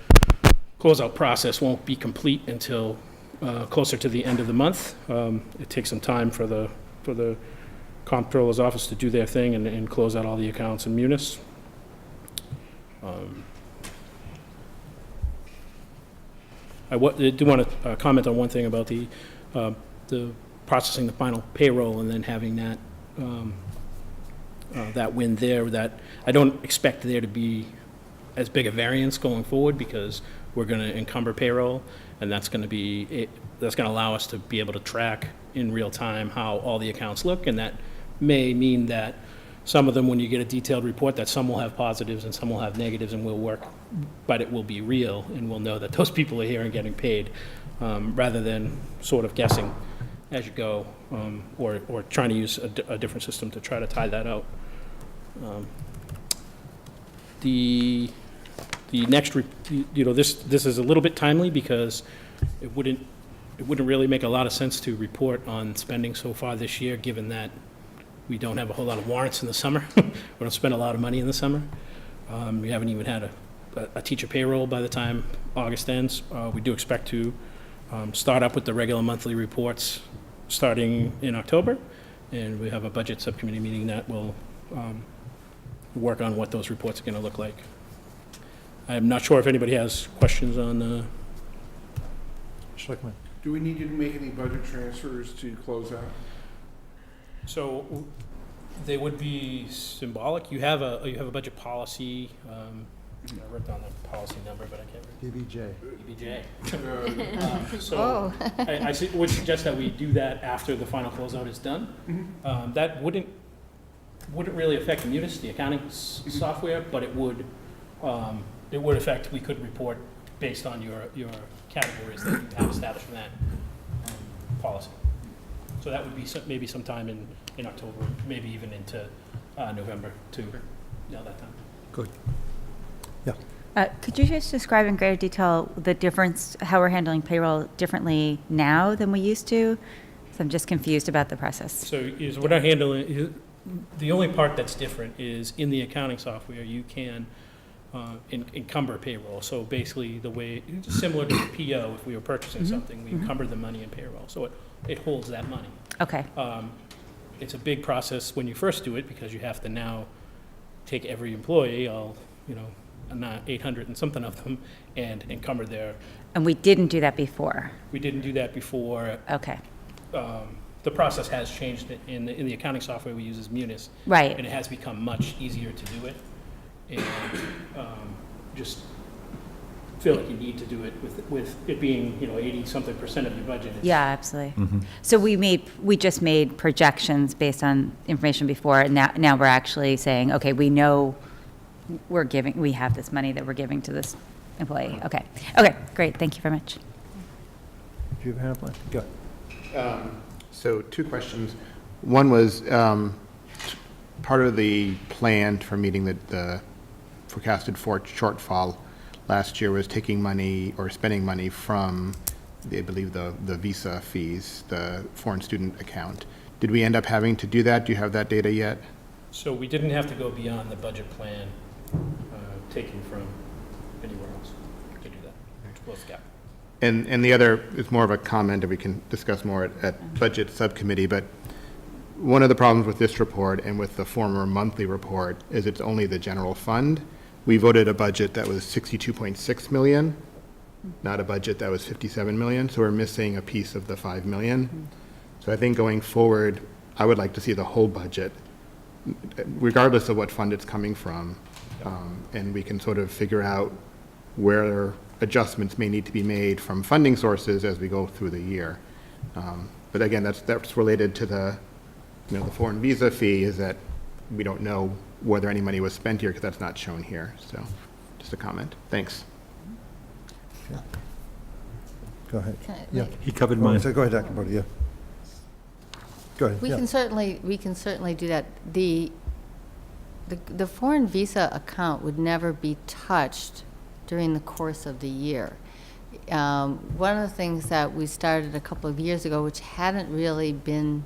closeout process won't be complete until closer to the end of the month. It takes some time for the comptroller's office to do their thing and close out all the accounts in Munis. I do want to comment on one thing about the processing the final payroll and then having that that win there. That I don't expect there to be as big a variance going forward because we're going to encumber payroll, and that's going to allow us to be able to track in real time how all the accounts look, and that may mean that some of them, when you get a detailed report, that some will have positives and some will have negatives and will work, but it will be real, and we'll know that those people are here and getting paid, rather than sort of guessing as you go, or trying to use a different system to try to tie that out. The next, this is a little bit timely because it wouldn't really make a lot of sense to report on spending so far this year, given that we don't have a whole lot of warrants in the summer. We don't spend a lot of money in the summer. We haven't even had a teacher payroll by the time August ends. We do expect to start up with the regular monthly reports starting in October, and we have a budget subcommittee meeting that will work on what those reports are going to look like. I'm not sure if anybody has questions on Schlickman. Do we need you to make any budget transfers to close out? So they would be symbolic. You have a budget policy. I wrote down the policy number, but I can't remember. BBJ. So I would suggest that we do that after the final closeout is done. That wouldn't really affect Munis, the accounting software, but it would affect. We could report based on your categories that you have established in that policy. So that would be maybe sometime in October, maybe even into November to nail that time. Good. Yeah. Could you just describe in greater detail the difference, how we're handling payroll differently now than we used to? So I'm just confused about the process. So we're not handling, the only part that's different is in the accounting software, you can encumber payroll. So basically the way, similar to the PO, if we were purchasing something, we encumber the money in payroll. So it holds that money. Okay. It's a big process when you first do it because you have to now take every employee, 800 and something of them, and encumber their. And we didn't do that before? We didn't do that before. Okay. The process has changed in the accounting software we use as Munis. Right. And it has become much easier to do it. And just feel like you need to do it with it being 80-something% of your budget. Yeah, absolutely. So we just made projections based on information before, and now we're actually saying, okay, we know we have this money that we're giving to this employee. Okay, great, thank you very much. Do you have a hand up, Len? Go ahead. So 2 questions. One was part of the plan for meeting the forecasted shortfall last year was taking money or spending money from, I believe, the visa fees, the foreign student account. Did we end up having to do that? Do you have that data yet? So we didn't have to go beyond the budget plan, taken from anywhere else to do that, to close the gap. And the other is more of a comment that we can discuss more at budget subcommittee, but one of the problems with this report and with the former monthly report is it's only the general fund. We voted a budget that was 62.6 million, not a budget that was 57 million, so we're missing a piece of the 5 million. So I think going forward, I would like to see the whole budget, regardless of what fund it's coming from, and we can sort of figure out where adjustments may need to be made from funding sources as we go through the year. But again, that's related to the foreign visa fee, is that we don't know whether any money was spent here because that's not shown here. So just a comment. Thanks. Go ahead. Yeah. He covered mine. So go ahead, Dr. Bodie, yeah. Go ahead. We yeah. can certainly do that. The foreign visa account would never be touched during the course of the year. One of the things that we started a couple of years ago, which hadn't really been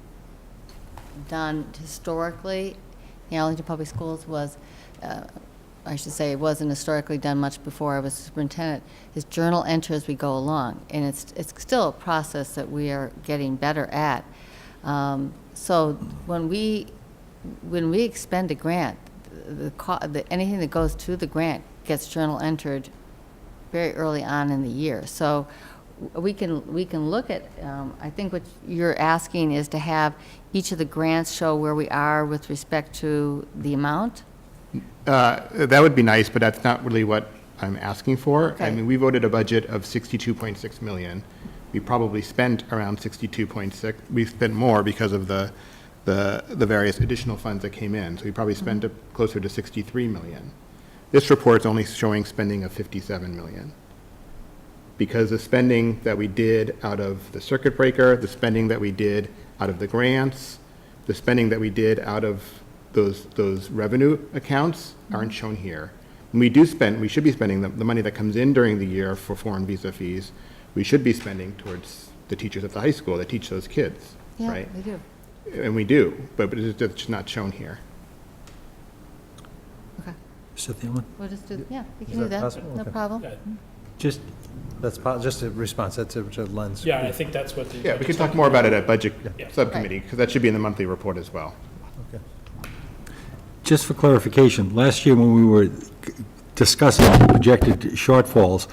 done historically in Arlington Public Schools, was, I should say, it wasn't historically done much before I was superintendent, is journal entry as we go along. And it's still a process that we are getting better at. So when we expend a grant, anything that goes to the grant gets journal entered very early on in the year. So we can look at, I think what you're asking is to have each of the grants show where we are with respect to the amount? That would be nice, but that's not really what I'm asking for. Okay. I mean, we voted a budget of 62.6 million. We probably spent around 62.6. We spent more because of the various additional funds that came in. So we probably spent closer to 63 million. This report's only showing spending of 57 million. Because the spending that we did out of the circuit breaker, the spending that we did out of the grants, the spending that we did out of those revenue accounts aren't shown here. When we do spend, we should be spending the money that comes in during the year for foreign visa fees, we should be spending towards the teachers at the high school that teach those kids, Yeah, right? we do. And we do, but it's just not shown here. Okay. Is that the only one? We'll just do, yeah, we Is can do that that. possible? No Okay. problem. Yeah. Just, That's just a response, that's a lens. Yeah, I think that's what the. Yeah, we can talk more about it at budget Yeah. subcommittee, because that should be in the monthly report as well. Okay. just for clarification, last year when we were discussing projected shortfalls,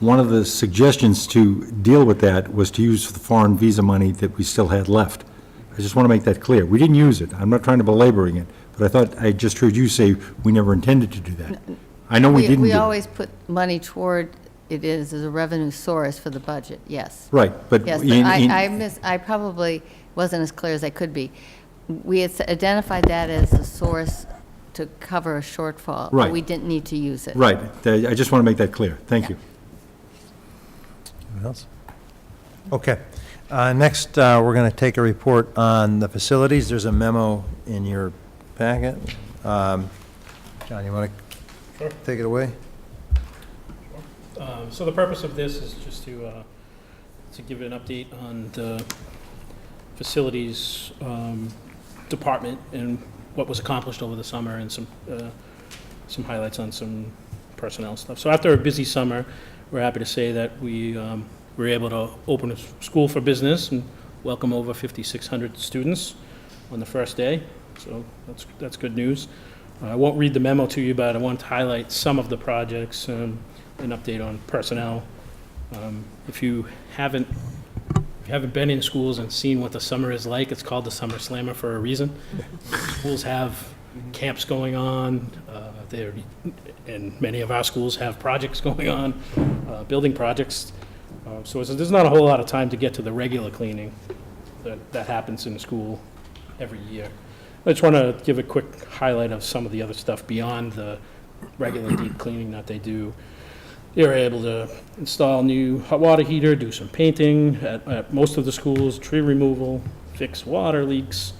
one of the suggestions to deal with that was to use the foreign visa money that we still had left. I just want to make that clear. We didn't use it. I'm not trying to belaboring it, but I thought, I just heard you say we never intended to do that. I know we didn't do We it. always put money toward it as a revenue source for the budget, yes. Right, but Yes, but I probably wasn't as clear as I could be. We had identified that as a source to cover a shortfall. Right. But we didn't need to use it. Right, I just want to make that clear. Thank you. Anyone else? Okay. Next, we're going to take a report on the facilities. There's a memo in your packet. John, you want Sure. to take it away? So the purpose of this is just to give an update on the facilities department and what was accomplished over the summer, and some highlights on some personnel stuff. So after a busy summer, we're happy to say that we were able to open a school for business and welcome over 5,600 students on the first day. So that's good news. I won't read the memo to you, but I want to highlight some of the projects, an update on personnel. If you haven't been in schools and seen what the summer is like, it's called the Summer Slammer for a reason. Schools have camps going on, and many of our schools have projects going on, building projects. So there's not a whole lot of time to get to the regular cleaning that happens in the school every year. I just want to give a quick highlight of some of the other stuff beyond the regular deep cleaning that they do. They were able to install new hot water heater, do some painting at most of the schools, tree removal, fix water leaks,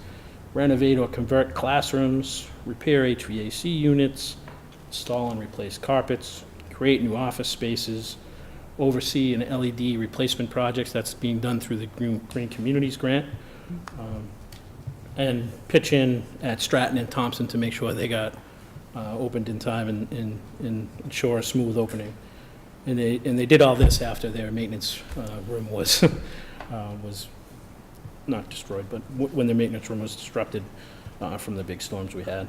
renovate or convert classrooms, repair HVAC units, install and replace carpets, create new office spaces, oversee an LED replacement projects that's being done through the Green Communities Grant, and pitch in at Stratton and Thompson to make sure they got opened in time and ensure a smooth opening. And they did all this after their maintenance room was not destroyed, but when their maintenance room was disrupted from the big storms we had.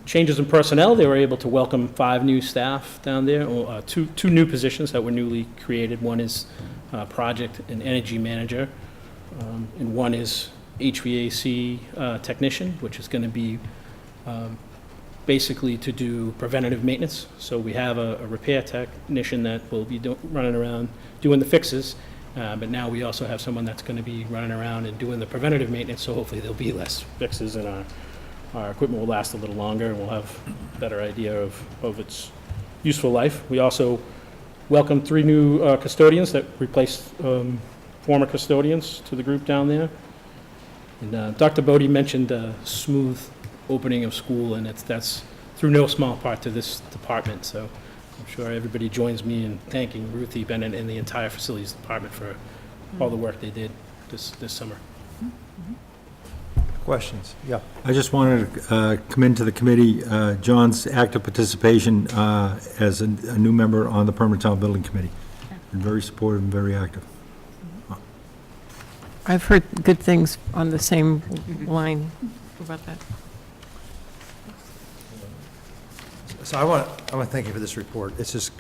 Changes in personnel, they were able to welcome 5 new staff down there, or two new positions that were newly created. One is project and energy manager, and one is HVAC technician, which is going to be basically to do preventative maintenance. So we have a repair technician that will be running around doing the fixes, but now we also have someone that's going to be running around and doing the preventative maintenance, so hopefully there'll be less fixes and our equipment will last a little longer and we'll have a better idea of its useful life. We also welcomed 3 new custodians that replaced former custodians to the group down there. And Dr. Bodie mentioned a smooth opening of school, and that's through no small part to this department. So I'm sure everybody joins me in thanking Ruthie Bennett and the entire facilities department for all the work they did this summer. Questions? Yeah. I just wanted to commend to the committee John's active participation as a new member on the Permanent Town Building Committee. And very supportive and very active. I've heard good things on the same line about that. So I want to thank you for this report. It's just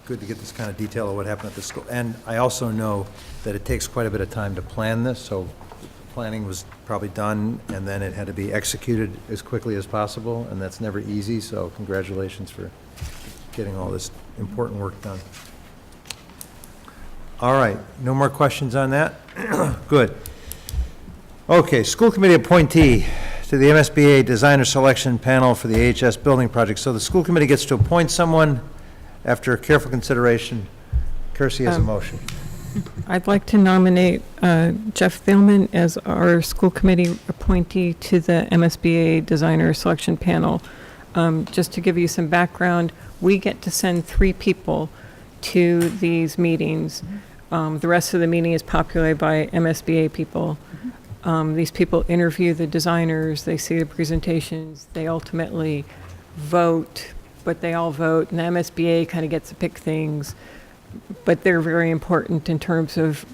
good to get this kind of detail of what happened at the school. And I also know that it takes quite a bit of time to plan this, so planning was probably done, and then it had to be executed as quickly as possible, and that's never easy, so congratulations for getting all this important work done. All right, no more questions on that? Good. Okay, school committee appointee to the MSBA Designer Selection Panel for the AHS Building Project. So the school committee gets to appoint someone after careful consideration. Kirsty has a motion. I'd like to nominate Jeff Thielman as our school committee appointee to the MSBA Designer Selection Panel. Just to give you some background, we get to send 3 people to these meetings. The rest of the meeting is populated by MSBA people. These people interview the designers, they see the presentations, they ultimately vote, but they all vote, and the MSBA kind of gets to pick things. But they're very important in terms of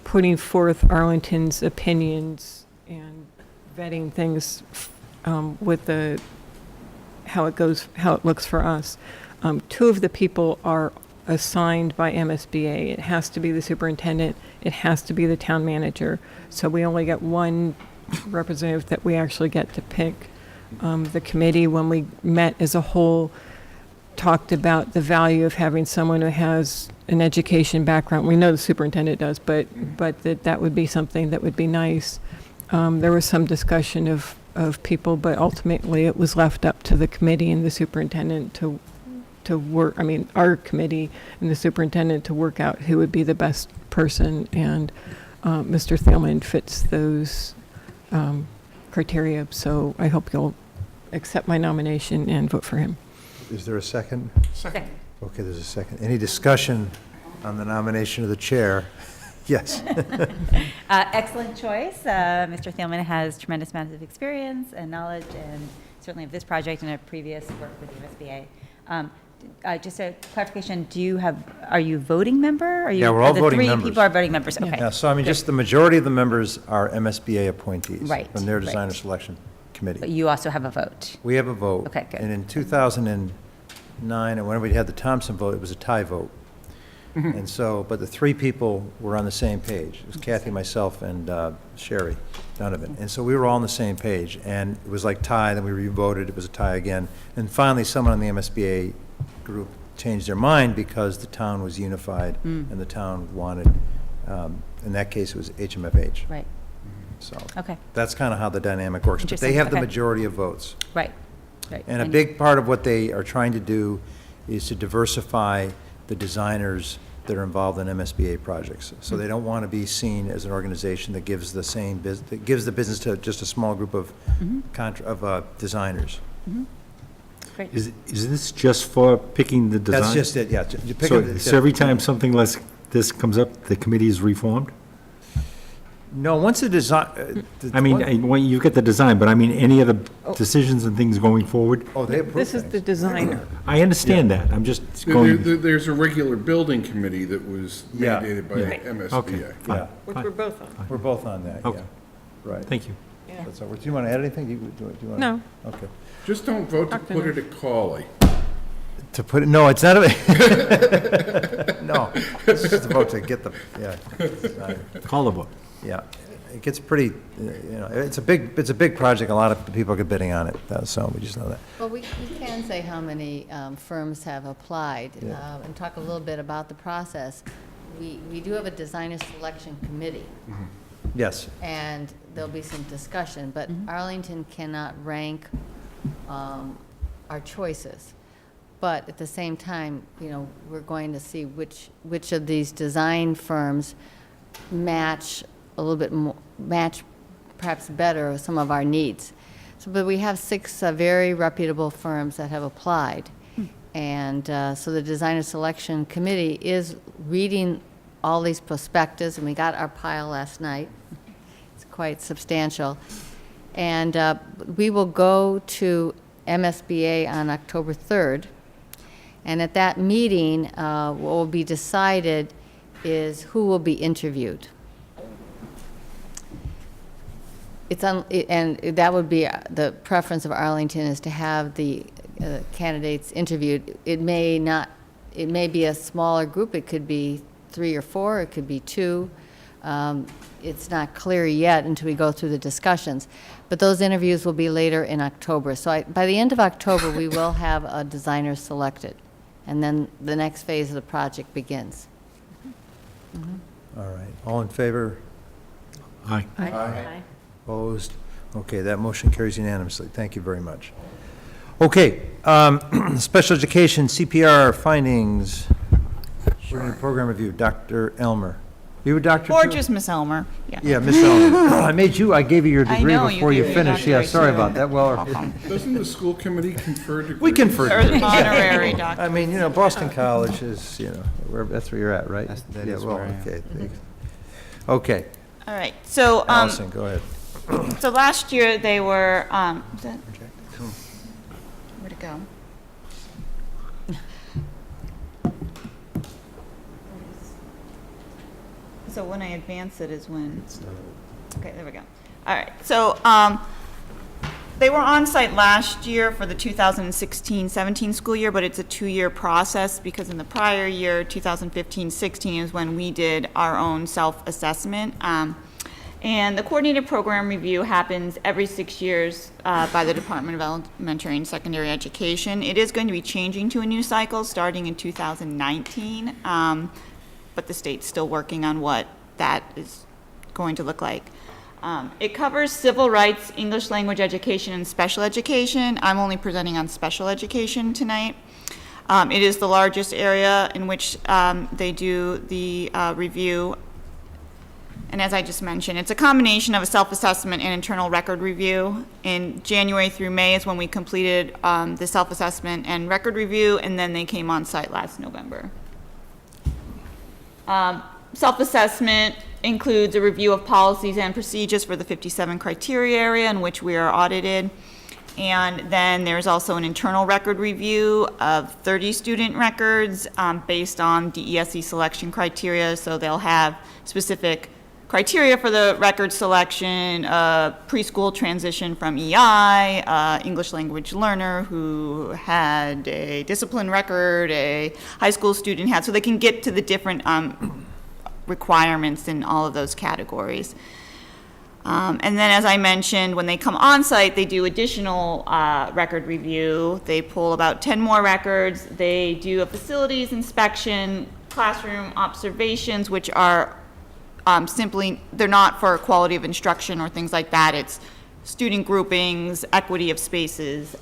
putting forth Arlington's opinions and vetting things with how it looks for us. 2 of the people are assigned by MSBA. It has to be the superintendent. It has to be the town manager. So we only get 1 representative that we actually get to pick. The committee, when we met as a whole, talked about the value of having someone who has an education background. We know the superintendent does, but that would be something that would be nice. There was some discussion of people, but ultimately it was left up to the committee and the superintendent to work, our committee and the superintendent to work out who would be the best person, and Mr. Thielman fits those criteria, so I hope you'll accept my nomination and vote for him. Is there a second? Second. Okay, there's a second. Any discussion on the nomination of the chair? Yes. Excellent choice. Mr. Thielman has tremendous amounts of experience and knowledge, and certainly of this project and a previous work with the MSBA. Just a clarification, are you voting member? Yeah, we're all voting The 3 members. people are voting members, okay. Yeah, so just the majority of the members are MSBA appointees. Right, From their right. designer selection committee. But you also have a vote. We have a vote. Okay, good. And in 2009, and when we had the Thompson vote, it was a tie vote. And so, but the 3 people were on the same page. It was Kathy, myself, and Sherry Donovan. And so we were all on the same page, and it was like tie, then we re-voted, it was a tie again. And finally, someone on the MSBA group changed their mind because the town was unified and the town wanted, in that case, it was HMFH. Right. So Okay. that's kind of how the dynamic works. But they Interesting, have the okay. majority of votes. Right. Right. And a big part of what they are trying to do is to diversify the designers that are involved in MSBA projects. So they don't want to be seen as an organization that gives the same that gives the business to just a small group of designers. Great. Is this just for picking the design? That's just it, yeah. You pick So every time something less this comes up, the committee is reformed? No, once the design. When you get the design, but I mean, any of the decisions and things going forward? Oh, they approve This is things. the designer. I understand that, I'm just going, There's a regular building committee that was Yeah. mandated by Right. MSBA. okay, Yeah, fine. Which we're both on. we're both on that, yeah. Okay. Right. Thank you. That's all. Do you want to add anything? Do you want? No. Okay. Just don't vote to Dr. put it at Cawley. To put it, no, it's not a, no, it's just a vote to get the, yeah. Call the vote. Yeah, it gets pretty, it's a big project, a lot of people are bidding on it, so we just know that. Well, we can say how many firms have applied and talk a little bit about the process. We do have a designer selection committee, Yes, and there'll be some discussion, but Arlington cannot rank our choices. But at the same time, we're going to see which of these design firms match a little bit more, match perhaps better some of our needs. So, but we have 6 very reputable firms that have applied. And so the designer selection committee is reading all these prospectus, and we got our pile last night. It's quite substantial. And we will go to MSBA on October 3rd. And at that meeting, what will be decided is who will be interviewed. And that would be the preference of Arlington, is to have the candidates interviewed. It may be a smaller group. It could be 3 or 4. It could be 2. It's not clear yet until we go through the discussions. But those interviews will be later in October. So by the end of October, we will have a designer selected. And then the next phase of the project begins. all right, all in favor? Aye. Aye. Opposed? Okay, that motion carries unanimously. Thank you very much. Okay, special education CPR findings. We're in a program review. Dr. Elmer. You were Dr. Or too? just Miss Elmer. Yeah, Miss Elmer. I gave you your I degree know, you before you gave me finished. Yeah, doctorate sorry too. about that. Well, Doesn't the school committee confer degrees? we conferred. Or honorary doctor. I mean, Boston College is, that's where you're at, right? That Yeah, is well, where I am. okay. Okay, All right, so, Allison, go ahead. so last year they were, is that, where'd it go? So when I advance it is when, okay, there we go. All right, so, they were on site last year for the 2016-17 school year, but it's a 2-year process because in the prior year, 2015-16, is when we did our own self-assessment. And the coordinated program review happens every 6 years by the Department of Elementary and Secondary Education. It is going to be changing to a new cycle starting in 2019, but the state's still working on what that is going to look like. It covers civil rights, English language education, and special education. I'm only presenting on special education tonight. It is the largest area in which they do the review. And as I just mentioned, it's a combination of a self-assessment and internal record review. In January through May is when we completed the self-assessment and record review, and then they came on site last November. Self-assessment includes a review of policies and procedures for the 57 criteria area in which we are audited. And then there's also an internal record review of 30 student records based on DESE selection criteria. So they'll have specific criteria for the record selection, preschool transition from EI, English language learner who had a discipline record, a high school student had, so they can get to the different requirements in all of those categories. And then, as I mentioned, when they come on site, they do additional record review. They pull about 10 more records. They do a facilities inspection, classroom observations, which are simply, they're not for quality of instruction or things like that. It's student groupings, equity of spaces,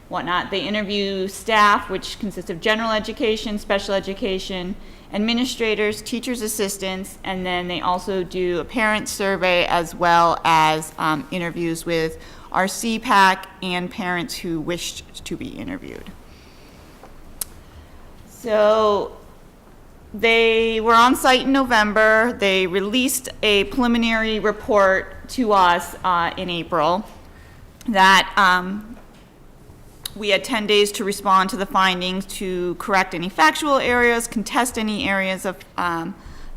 whatnot. They interview staff, which consists of general education, special education, administrators, teachers' assistants, and then they also do a parent survey as well as interviews with our CPAC and parents who wished to be interviewed. So they were on site in November. They released a preliminary report to us in April that we had 10 days to respond to the findings, to correct any factual areas, contest any areas of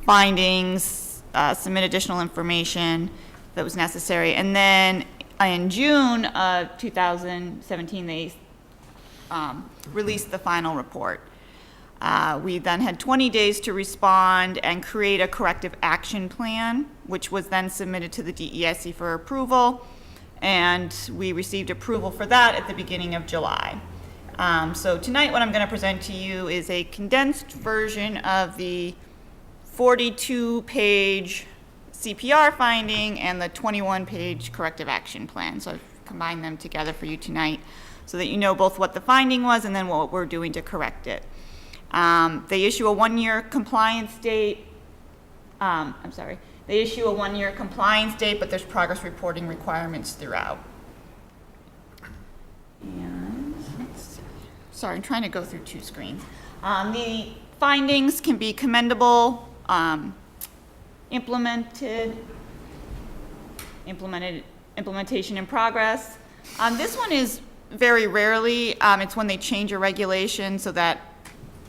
findings, submit additional information that was necessary. And then in June of 2017, they released the final report. We then had 20 days to respond and create a corrective action plan, which was then submitted to the DESE for approval. And we received approval for that at the beginning of July. So tonight what I'm going to present to you is a condensed version of the 42-page CPR finding and the 21-page corrective action plan. So I've combined them together for you tonight so that you know both what the finding was and then what we're doing to correct it. They issue a one-year compliance date. They issue a one-year compliance date, but there's progress reporting requirements throughout. And sorry, I'm trying to go through two screens. The findings can be commendable, implementation in progress. This one is very rarely. It's when they change a regulation so that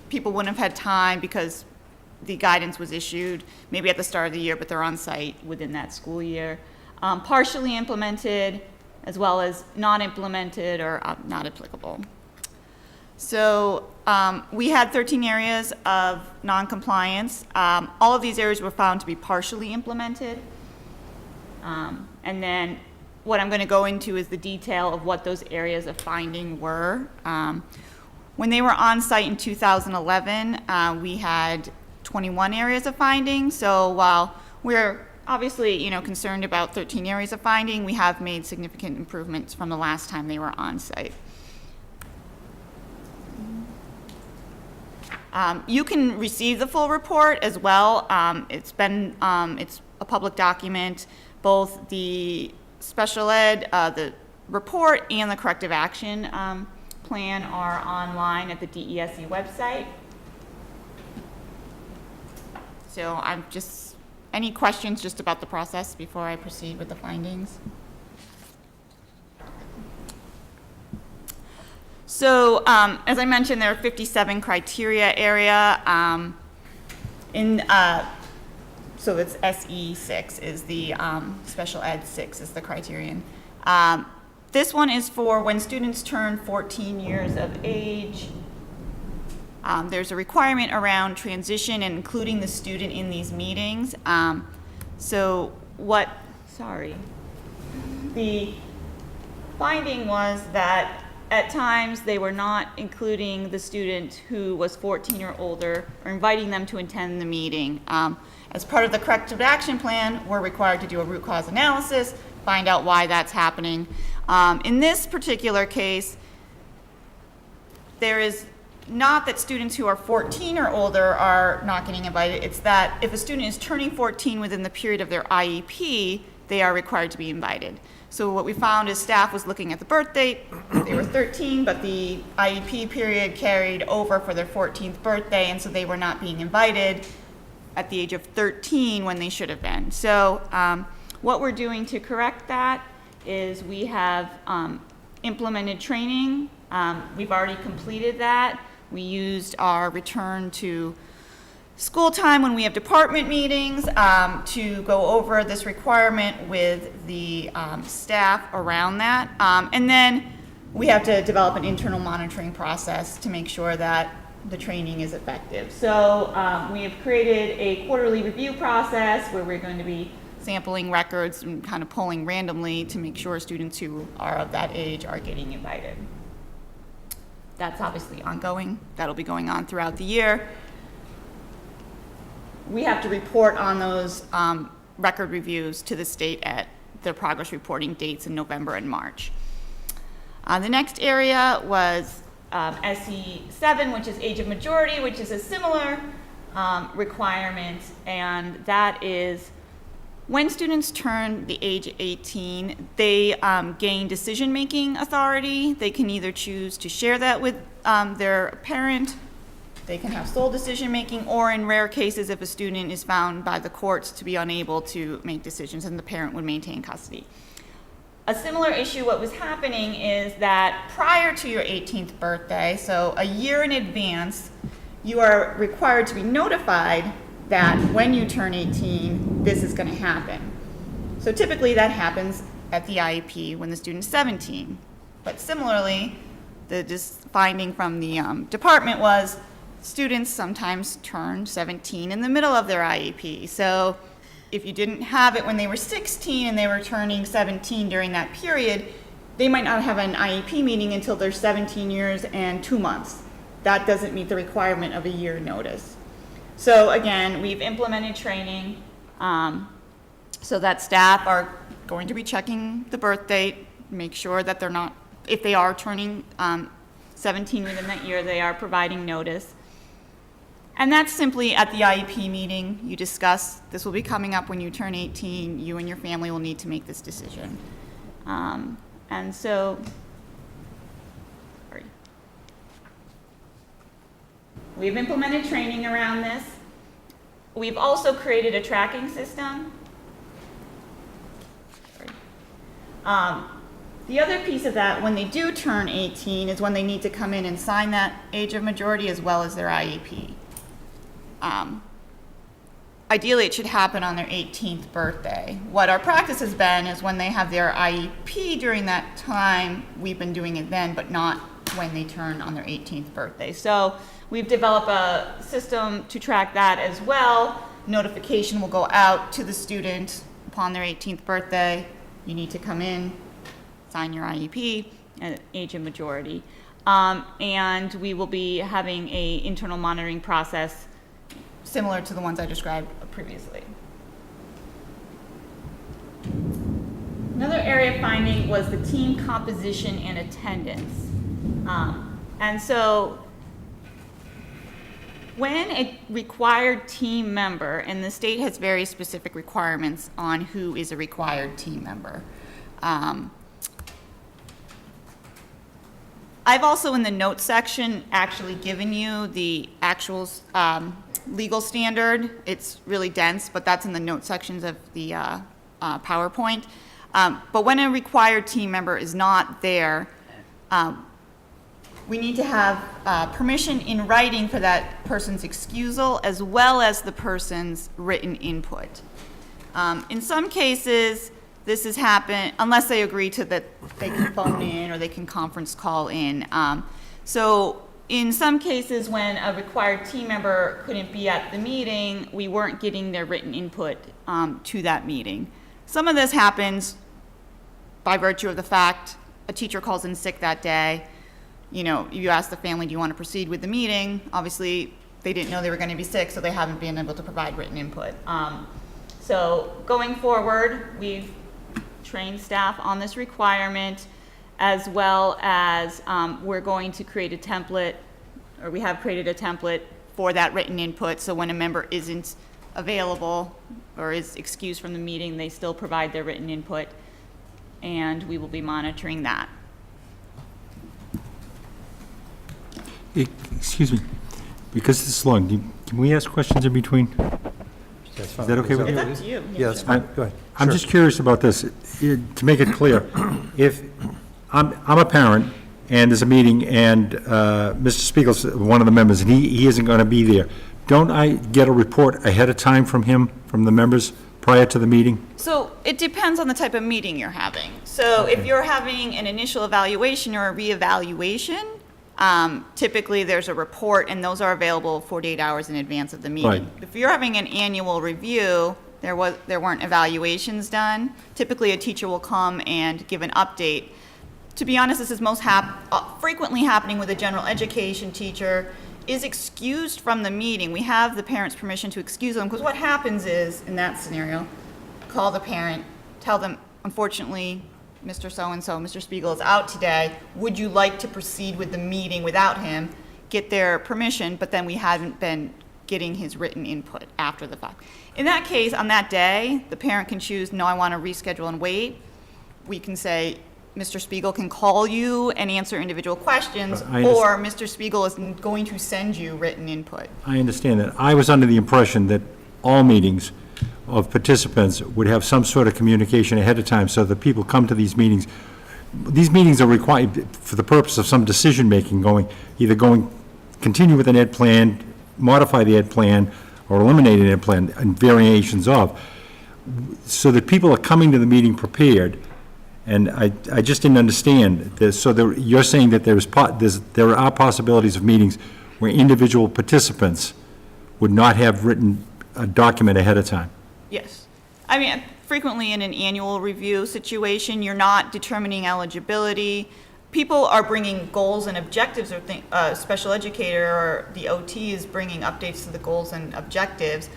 people wouldn't have had time because the guidance was issued maybe at the start of the year, but they're on site within that school year. Partially implemented, as well as not implemented or not applicable. So we had 13 areas of non-compliance. All of these areas were found to be partially implemented. And then what I'm going to go into is the detail of what those areas of finding were. When they were on site in 2011, we had 21 areas of finding. So while we're obviously, concerned about 13 areas of finding, we have made significant improvements from the last time they were on site. You can receive the full report as well. It's a public document. Both the special ed, the report and the corrective action plan are online at the DESE website. So any questions just about the process before I proceed with the findings? So as I mentioned, there are 57 criteria area. So it's SE6 is the special ed 6 is the criterion. This one is for when students turn 14 years of age. There's a requirement around transition and including the student in these meetings. The finding was that at times they were not including the student who was 14 or older or inviting them to attend the meeting. As part of the corrective action plan, we're required to do a root cause analysis, find out why that's happening. In this particular case, there is not that students who are 14 or older are not getting invited. It's that if a student is turning 14 within the period of their IEP, they are required to be invited. So what we found is staff was looking at the birth date. They were 13, but the IEP period carried over for their 14th birthday, and so they were not being invited at the age of 13 when they should have been. So what we're doing to correct that is we have implemented training. We've already completed that. We used our return to school time when we have department meetings to go over this requirement with the staff around that. And then we have to develop an internal monitoring process to make sure that the training is effective. So we have created a quarterly review process where we're going to be sampling records and kind of pulling randomly to make sure students who are of that age are getting invited. That's obviously ongoing. That'll be going on throughout the year. We have to report on those record reviews to the state at their progress reporting dates in November and March. The next area was SE7, which is age of majority, which is a similar requirement, and that is when students turn the age of 18, they gain decision-making authority. They can either choose to share that with their parent, they can have sole decision-making, or in rare cases, if a student is found by the courts to be unable to make decisions, then the parent would maintain custody. A similar issue, what was happening is that prior to your 18th birthday, so a year in advance, you are required to be notified that when you turn 18, this is going to happen. So typically that happens at the IEP when the student's 17. But similarly, the finding from the department was students sometimes turn 17 in the middle of their IEP. So if you didn't have it when they were 16 and they were turning 17 during that period, they might not have an IEP meeting until they're 17 years and 2 months. That doesn't meet the requirement of a year notice. So again, we've implemented training so that staff are going to be checking the birth date, make sure that they're not, if they are turning 17 within that year, they are providing notice. And that's simply at the IEP meeting, you discuss, this will be coming up when you turn 18, you and your family will need to make this decision. And so, we've implemented training around this. We've also created a tracking system. The other piece of that, when they do turn 18, is when they need to come in and sign that age of majority as well as their IEP. Ideally, it should happen on their 18th birthday. What our practice has been is when they have their IEP during that time, we've been doing it then, but not when they turn on their 18th birthday. So we've developed a system to track that as well. Notification will go out to the student upon their 18th birthday. You need to come in, sign your IEP at age of majority. And we will be having an internal monitoring process similar to the ones I described previously. Another area of finding was the team composition and attendance. And so when a required team member, and the state has very specific requirements on who is a required team member. I've also in the notes section actually given you the actual legal standard. It's really dense, but that's in the note sections of the PowerPoint. But when a required team member is not there, we need to have permission in writing for that person's excusal as well as the person's written input. In some cases, this has happened unless they agree to that they can phone in or they can conference call in. So in some cases when a required team member couldn't be at the meeting, we weren't getting their written input to that meeting. Some of this happens by virtue of the fact a teacher calls in sick that day. You know, you ask the family, do you want to proceed with the meeting? Obviously, they didn't know they were going to be sick, so they haven't been able to provide written input. So going forward, we've trained staff on this requirement, as well as we're going to create a template, or we have created a template for that written input, so when a member isn't available or is excused from the meeting, they still provide their written input, and we will be monitoring that. Excuse me, because this is long, can we ask questions in between? That's fine. Is that okay with you? It's up to you. Yes, I- go ahead. I'm Sure. just curious about this, to make it clear. If, I'm a parent, and there's a meeting, and Mr. Spiegel's one of the members, and he isn't going to be there, don't I get a report ahead of time from him, from the members, prior to the meeting? So it depends on the type of meeting you're having. So if you're having an initial evaluation or a reevaluation, typically there's a report, and those are available 48 hours in advance of the meeting. Right. If you're having an annual review, there weren't evaluations done. Typically, a teacher will come and give an update. To be honest, this is most frequently happening with a general education teacher is excused from the meeting. We have the parent's permission to excuse them, because what happens is, in that scenario, call the parent, tell them, unfortunately, Mr. So-and-so, Mr. Spiegel is out today. Would you like to proceed with the meeting without him? Get their permission, but then we haven't been getting his written input after the fact. In that case, on that day, the parent can choose, no, I want to reschedule and wait. We can say, Mr. Spiegel can call you and answer individual questions, or Mr. Spiegel is going to send you written input. I understand that. I was under the impression that all meetings of participants would have some sort of communication ahead of time so that people come to these meetings. These meetings are required for the purpose of some decision-making, continue with an ed plan, modify the ed plan, or eliminate an ed plan, and variations of, so that people are coming to the meeting prepared. And I just didn't understand this. So you're saying that there are possibilities of meetings where individual participants would not have written a document ahead of time? Yes. I mean, frequently in an annual review situation, you're not determining eligibility. People are bringing goals and objectives, or special educator or the OT is bringing updates to the goals and objectives.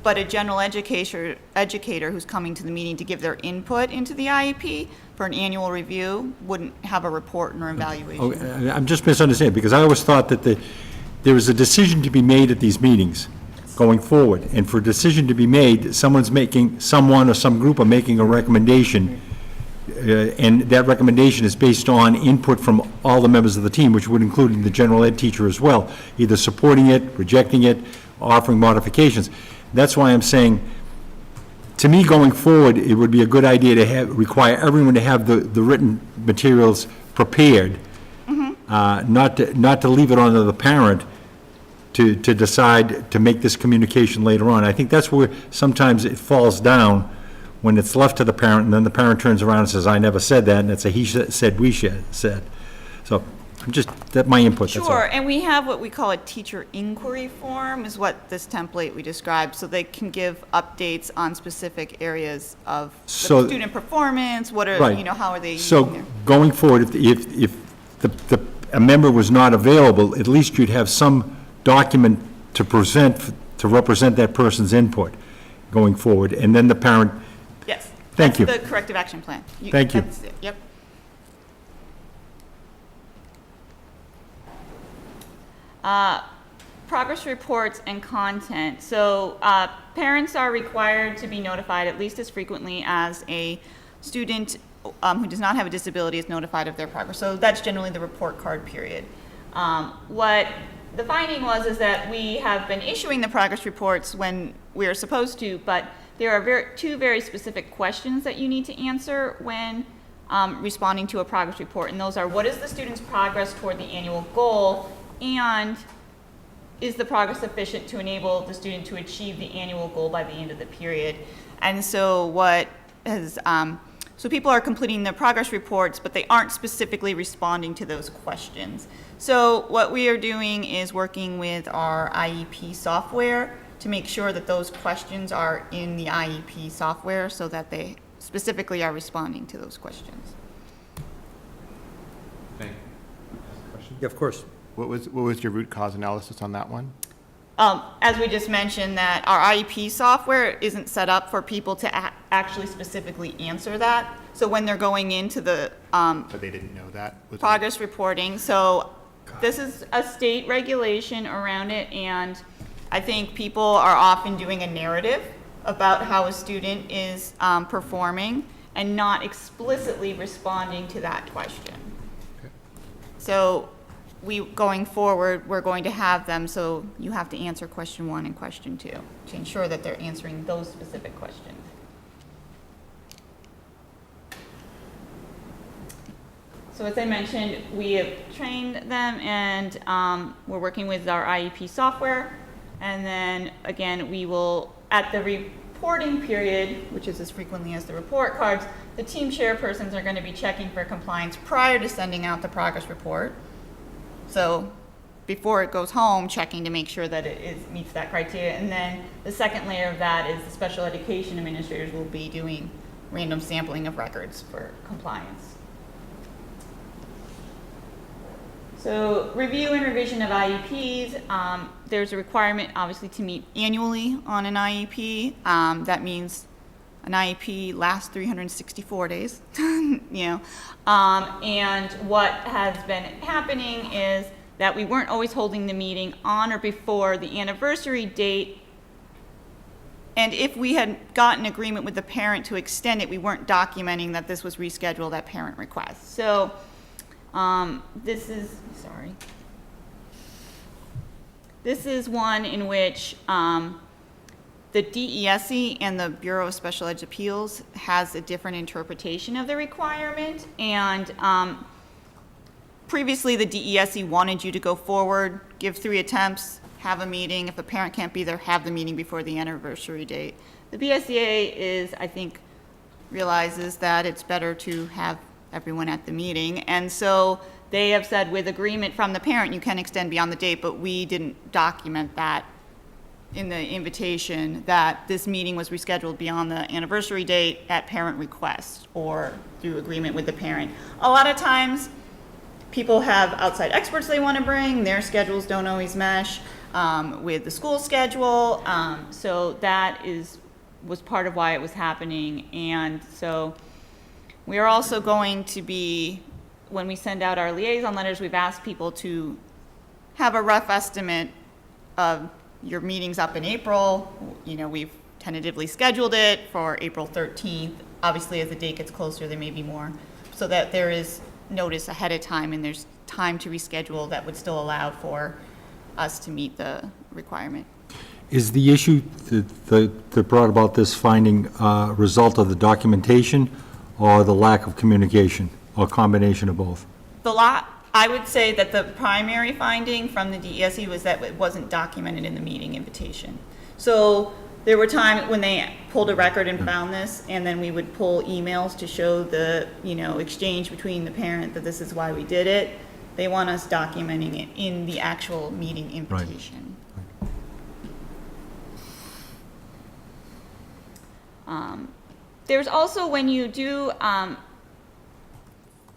But a general educator who's coming to the meeting to give their input into the IEP for an annual review wouldn't have a report or evaluation. Oh, I'm just misunderstanding, because I always thought that there is a decision to be made at these meetings going forward, and for a decision to be made, someone or some group are making a recommendation, and that recommendation is based on input from all the members of the team, which would include the general ed teacher as well, either supporting it, rejecting it, offering modifications. That's why I'm saying, to me, going forward, it would be a good idea to require everyone to have the written materials prepared, not to leave it on to the parent to decide to make this communication later on. I think that's where sometimes it falls down, when it's left to the parent, and then the parent turns around and says, I never said that, and it's a he said, we said. So that's my input, that's all. Sure, and we have what we call a teacher inquiry form, is what this template we described, so they can give updates on specific areas of the student performance, what are, Right. how are they using So their. going forward, if a member was not available, at least you'd have some document to present, to represent that person's input going forward, and then the parent. Yes. Thank you. That's the corrective action plan. Thank you. That's it, yep. Progress reports and content. So parents are required to be notified at least as frequently as a student who does not have a disability is notified of their progress. So that's generally the report card period. What the finding was is that we have been issuing the progress reports when we are supposed to, but there are two very specific questions that you need to answer when responding to a progress report, and those are, what is the student's progress toward the annual goal, and is the progress sufficient to enable the student to achieve the annual goal by the end of the period? And so so people are completing their progress reports, but they aren't specifically responding to those questions. So what we are doing is working with our IEP software to make sure that those questions are in the IEP software so that they specifically are responding to those questions. Thank you. Yeah, of course. What was your root cause analysis on that one? As we just mentioned, that our IEP software isn't set up for people to actually specifically answer that. So when they're going into the So they didn't know that? progress reporting, so this is a state regulation around it, and I think people are often doing a narrative about how a student is performing and not explicitly responding to that question. Okay. So going forward, we're going to have them, so you have to answer question 1 and question 2 to ensure that they're answering those specific questions. So as I mentioned, we have trained them, and we're working with our IEP software. And then again, we will, at the reporting period, which is as frequently as the report cards, the team chairpersons are going to be checking for compliance prior to sending out the progress report. So before it goes home, checking to make sure that it meets that criteria. And then the second layer of that is the special education administrators will be doing random sampling of records for compliance. So review and revision of IEPs. There's a requirement, obviously, to meet annually on an IEP. That means an IEP lasts 364 days, you know. And what has been happening is that we weren't always holding the meeting on or before the anniversary date. And if we had gotten agreement with the parent to extend it, we weren't documenting that this was rescheduled at parent request. So this is one in which the DESE and the Bureau of Special Ed Appeals has a different interpretation of the requirement. And previously, the DESE wanted you to go forward, give 3 attempts, have a meeting. If a parent can't be there, have the meeting before the anniversary date. The BSEA I think, realizes that it's better to have everyone at the meeting. And so they have said with agreement from the parent, you can extend beyond the date, but we didn't document that in the invitation that this meeting was rescheduled beyond the anniversary date at parent request or through agreement with the parent. A lot of times, people have outside experts they want to bring. Their schedules don't always mesh with the school schedule. So that was part of why it was happening. And so we are also going to be, when we send out our liaison letters, we've asked people to have a rough estimate of your meeting's up in April. You know, we've tentatively scheduled it for April 13th. Obviously, as the date gets closer, there may be more, so that there is notice ahead of time and there's time to reschedule that would still allow for us to meet the requirement. Is the issue that brought about this finding a result of the documentation or the lack of communication, or a combination of both? I would say that the primary finding from the DESE was that it wasn't documented in the meeting invitation. So there were times when they pulled a record and found this, and then we would pull emails to show the, you know, exchange between the parent that this is why we did it. They want us documenting it in the actual meeting invitation. Right. There's also, when you do,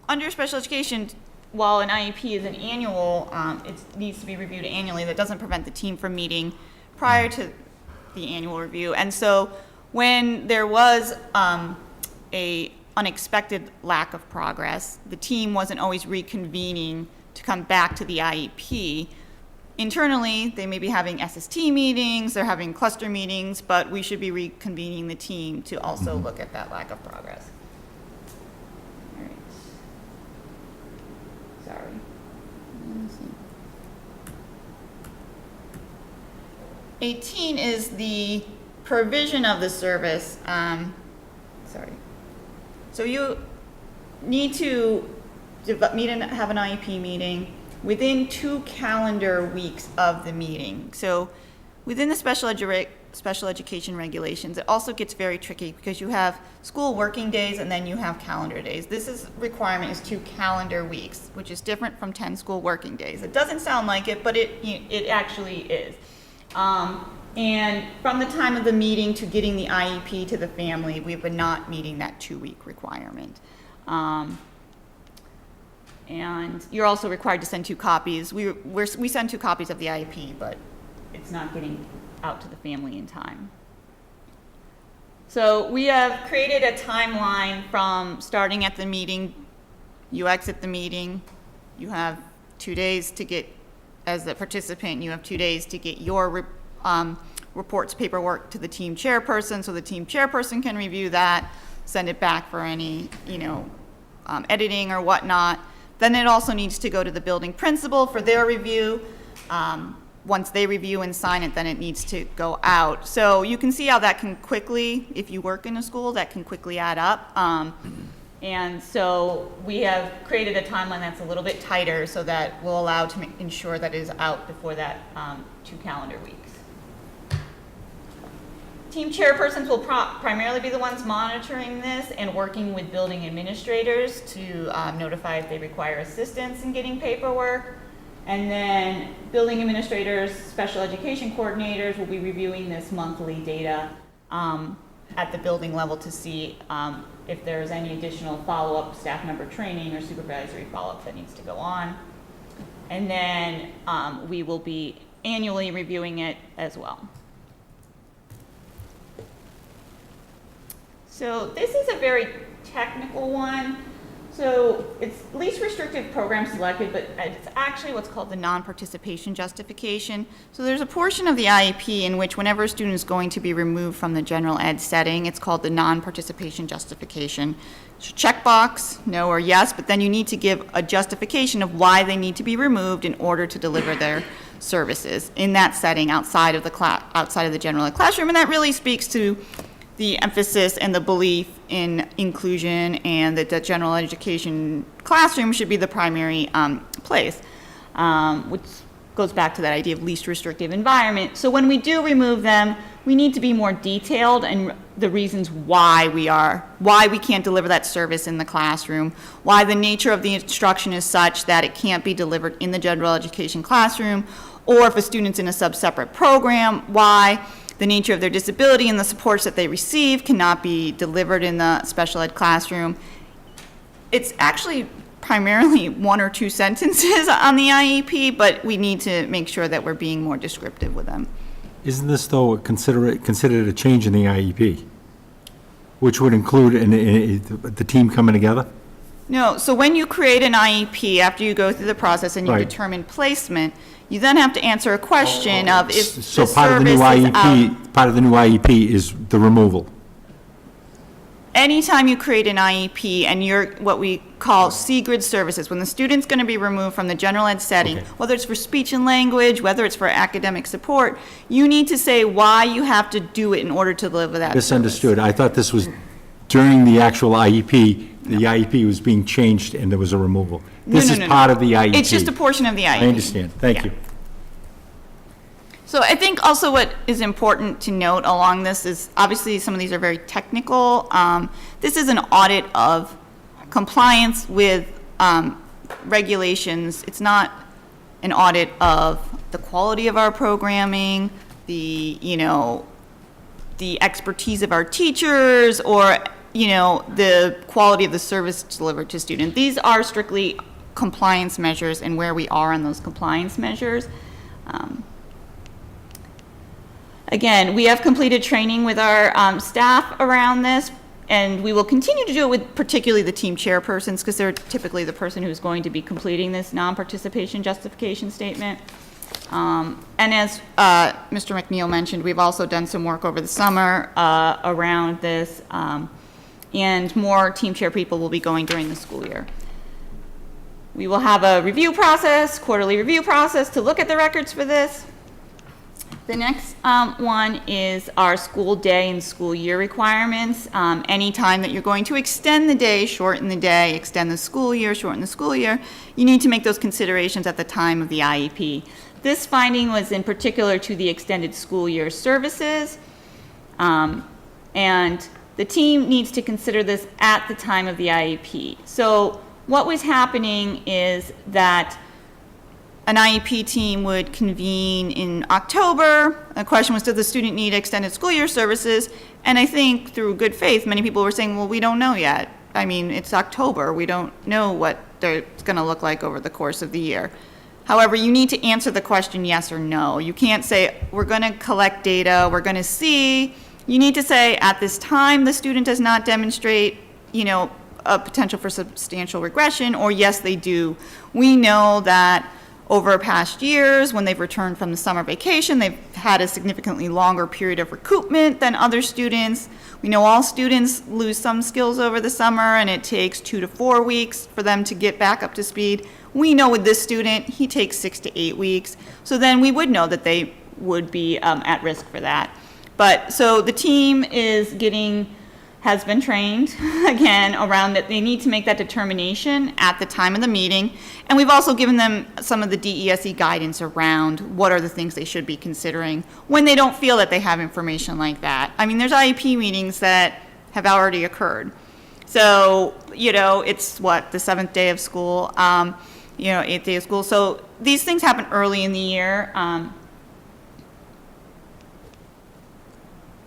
under special education, while an IEP is an annual, it needs to be reviewed annually. That doesn't prevent the team from meeting prior to the annual review. And so when there was a unexpected lack of progress, the team wasn't always reconvening to come back to the IEP. Internally, they may be having SST meetings, they're having cluster meetings, but we should be reconvening the team to also look at that lack of progress. All right. Sorry. Let me see. 18 is the provision of the service. Sorry. So you need to have an IEP meeting within 2 calendar weeks of the meeting. So within the special education regulations, it also gets very tricky because you have school working days and then you have calendar days. This requirement is 2 calendar weeks, which is different from 10 school working days. It doesn't sound like it, but it actually is. And from the time of the meeting to getting the IEP to the family, we've been not meeting that 2-week requirement. And you're also required to send 2 copies. We send 2 copies of the IEP, but it's not getting out to the family in time. So we have created a timeline from starting at the meeting. You exit the meeting. You have 2 days to get, as a participant, you have 2 days to get your reports paperwork to the team chairperson, so the team chairperson can review that, send it back for any, editing or whatnot. Then it also needs to go to the building principal for their review. Once they review and sign it, then it needs to go out. So you can see how that can quickly, if you work in a school, that can quickly add up. And so we have created a timeline that's a little bit tighter so that will allow to ensure that it is out before that 2 calendar weeks. Team chairpersons will primarily be the ones monitoring this and working with building administrators to notify if they require assistance in getting paperwork. And then building administrators, special education coordinators will be reviewing this monthly data at the building level to see if there's any additional follow-up staff member training or supervisory follow-up that needs to go on. And then we will be annually reviewing it as well. So this is a very technical one. So it's least restrictive program selected, but it's actually what's called the non-participation justification. So there's a portion of the IEP in which whenever a student is going to be removed from the general ed setting, it's called the non-participation justification. So checkbox, no or yes, but then you need to give a justification of why they need to be removed in order to deliver their services in that setting outside of the general ed classroom. And that really speaks to the emphasis and the belief in inclusion, and that the general education classroom should be the primary place, which goes back to that idea of least restrictive environment. So when we do remove them, we need to be more detailed and the reasons why we can't deliver that service in the classroom, why the nature of the instruction is such that it can't be delivered in the general education classroom, or if a student's in a sub-separate program, why the nature of their disability and the supports that they receive cannot be delivered in the special ed classroom. It's actually primarily 1 or 2 sentences on the IEP, but we need to make sure that we're being more descriptive with them. Isn't this, though, considered a change in the IEP, which would include the team coming together? No, so when you create an IEP, after you go through the process and you Right. determine placement, you then have to answer a question of if the So service part of the new is out. IEP, part of the new IEP is the removal. Anytime you create an IEP and you're what we call C-grid services, when the student's going to be removed from the general ed setting, Okay. whether it's for speech and language, whether it's for academic support, you need to say why you have to do it in order to deliver that service. Misunderstood. I thought this was during the actual IEP, the IEP was being changed and there was a removal. This is part of the IEP. It's just a portion of the IEP. I understand. Thank Yeah. you. So I think also what is important to note along this is, obviously, some of these are very technical. This is an audit of compliance with regulations. It's not an audit of the quality of our programming, the expertise of our teachers, or, the quality of the service delivered to students. These are strictly compliance measures and where we are on those compliance measures. Again, we have completed training with our staff around this, and we will continue to do it with particularly the team chairpersons, because they're typically the person who's going to be completing this non-participation justification statement. And as Mr. McNeil mentioned, we've also done some work over the summer around this, and more team chair people will be going during the school year. We will have a review process, quarterly review process, to look at the records for this. The next one is our school day and school year requirements. Any time that you're going to extend the day, shorten the day, extend the school year, shorten the school year, you need to make those considerations at the time of the IEP. This finding was in particular to the extended school year services, and the team needs to consider this at the time of the IEP. So what was happening is that an IEP team would convene in October. The question was, does the student need extended school year services? And I think through good faith, many people were saying, well, we don't know yet. I mean, it's October. We don't know what it's going to look like over the course of the year. However, you need to answer the question yes or no. You can't say, we're going to collect data, we're going to see. You need to say, at this time, the student does not demonstrate, a potential for substantial regression, or yes, they do. We know that over past years, when they've returned from the summer vacation, they've had a significantly longer period of recoupment than other students. We know all students lose some skills over the summer, and it takes 2 to 4 weeks for them to get back up to speed. We know with this student, he takes 6 to 8 weeks. So then we would know that they would be at risk for that. But so the team has been trained, again, around that they need to make that determination at the time of the meeting. And we've also given them some of the DESE guidance around what are the things they should be considering when they don't feel that they have information like that. I mean, there's IEP meetings that have already occurred. So, it's the 7th day of school, 8th day of school. So these things happen early in the year.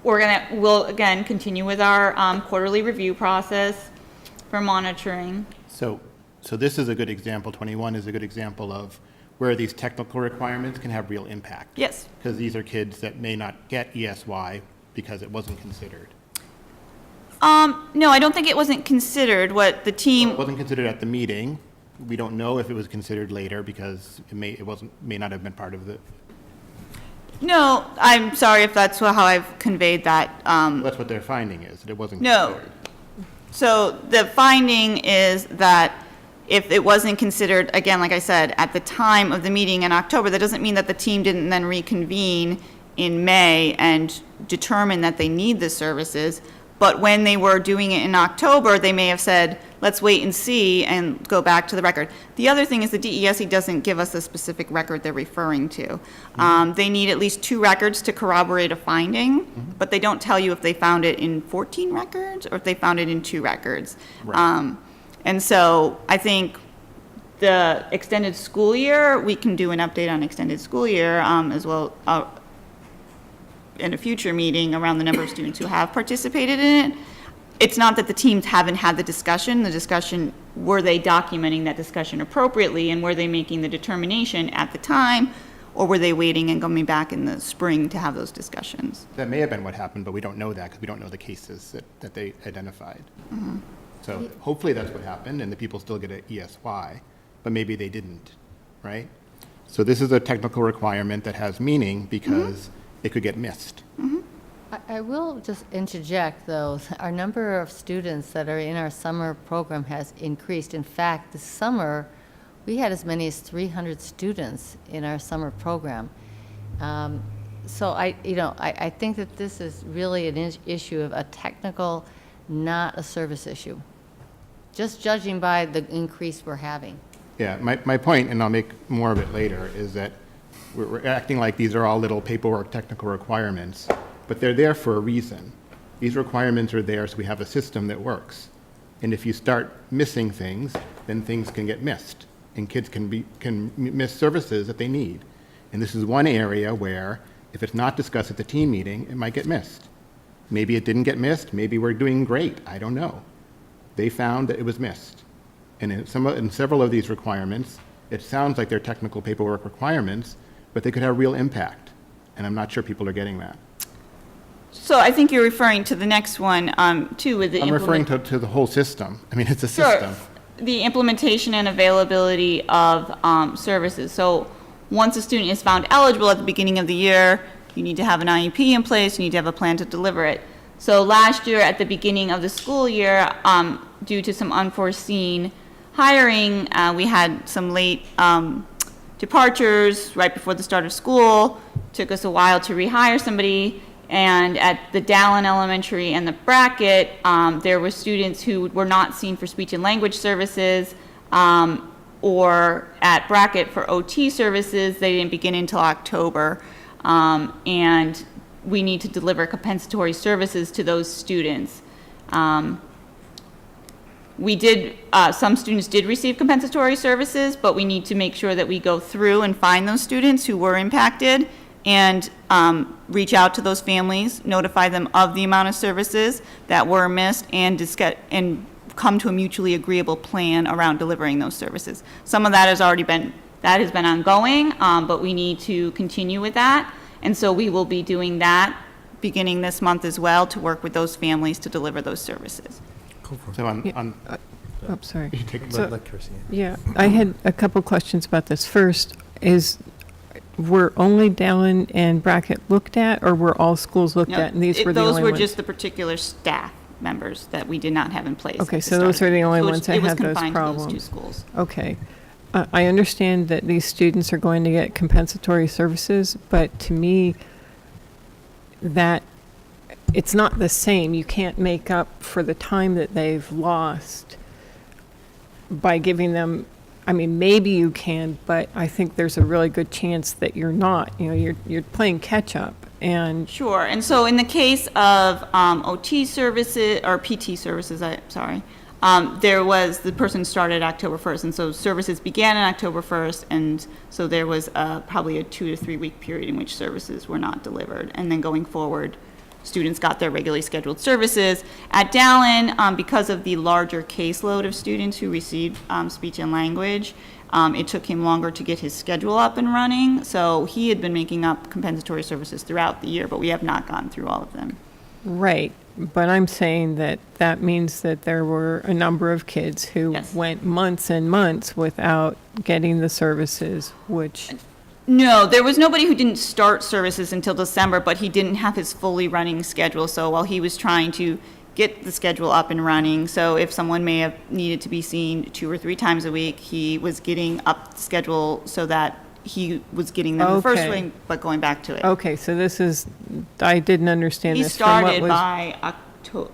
We'll again continue with our quarterly review process for monitoring. So this is a good example, 21 is a good example of where these technical requirements can have real impact. Yes. Because these are kids that may not get ESY because it wasn't considered. No, I don't think it wasn't considered. What the team, It wasn't considered at the meeting. We don't know if it was considered later because may not have been part of the, no, I'm sorry if that's how I've conveyed that. that's what their finding is, that it wasn't No. considered. So the finding is that if it wasn't considered, again, like I said, at the time of the meeting in October, that doesn't mean that the team didn't then reconvene in May and determine that they need the services. But when they were doing it in October, they may have said, let's wait and see and go back to the record. The other thing is the DESE doesn't give us a specific record they're referring to. They need at least 2 records to corroborate a finding, but they don't tell you if they found it in 14 records or if they found it in 2 records. Right. And so I think the extended school year, we can do an update on extended school year as well in a future meeting around the number of students who have participated in it. It's not that the teams haven't had the discussion, were they documenting that discussion appropriately, and were they making the determination at the time, or were they waiting and coming back in the spring to have those discussions? That may have been what happened, but we don't know that because we don't know the cases that they identified. So hopefully that's what happened and the people still get an ESY, but maybe they didn't, right? So this is a technical requirement that has meaning because it could get missed. I will just interject, though. Our number of students that are in our summer program has increased. In fact, this summer, we had as many as 300 students in our summer program. So I think that this is really an issue of a technical, not a service issue. Just judging by the increase we're having. Yeah, my point, and I'll make more of it later, is that we're acting like these are all little paperwork technical requirements, but they're there for a reason. These requirements are there so we have a system that works. And if you start missing things, then things can get missed, and kids can miss services that they need. And this is one area where, if it's not discussed at the team meeting, it might get missed. Maybe it didn't get missed, maybe we're doing great, I don't know. They found that it was missed. And in several of these requirements, it sounds like they're technical paperwork requirements, but they could have real impact. And I'm not sure people are getting that. So I think you're referring to the next one, too, with the I'm referring to the whole system. I mean, it's a Sure. system. The implementation and availability of services. So once a student is found eligible at the beginning of the year, you need to have an IEP in place, you need to have a plan to deliver it. So last year, at the beginning of the school year, due to some unforeseen hiring, we had some late departures right before the start of school. Took us a while to rehire somebody. And at the Dallin Elementary and the Brackett, there were students who were not seen for speech and language services, or at Brackett for OT services. They didn't begin until October. And we need to deliver compensatory services to those students. Some students did receive compensatory services, but we need to make sure that we go through and find those students who were impacted and reach out to those families, notify them of the amount of services that were missed, and come to a mutually agreeable plan around delivering those services. Some of that has been ongoing, but we need to continue with that. And so we will be doing that beginning this month as well to work with those families to deliver those services. So Oh, sorry. you take So- Let Kirsty in. Yeah, I had a couple questions about this. First, were only Dallin and Brackett looked at, or were all schools looked at, and these were the only Those ones? were just the particular staff members that we did not have in place. Okay, at the so those start. are the only So ones that had those It was confined to those two problems. schools. Okay. I understand that these students are going to get compensatory services, but to me, that it's not the same. You can't make up for the time that they've lost by giving them, I mean, maybe you can, but I think there's a really good chance that you're not. You know, you're playing catch up, and Sure, and so in the case of OT services, or PT services, there was, the person started October 1st, and so services began on October 1st, and so there was probably a 2 to 3 week period in which services were not delivered. And then going forward, students got their regularly scheduled services. At Dallin, because of the larger caseload of students who received speech and language, it took him longer to get his schedule up and running. So he had been making up compensatory services throughout the year, but we have not gone through all of them. right. But I'm saying that that means that there were a number of kids who Yes. went months and months without getting the services, which, No, there was nobody who didn't start services until December, but he didn't have his fully running schedule. So while he was trying to get the schedule up and running, so if someone may have needed to be seen 2 or 3 times a week, he was getting up the schedule so that he was getting them the first Okay. week, but going back to it. okay, so this is, I didn't understand He this from what started was. by October.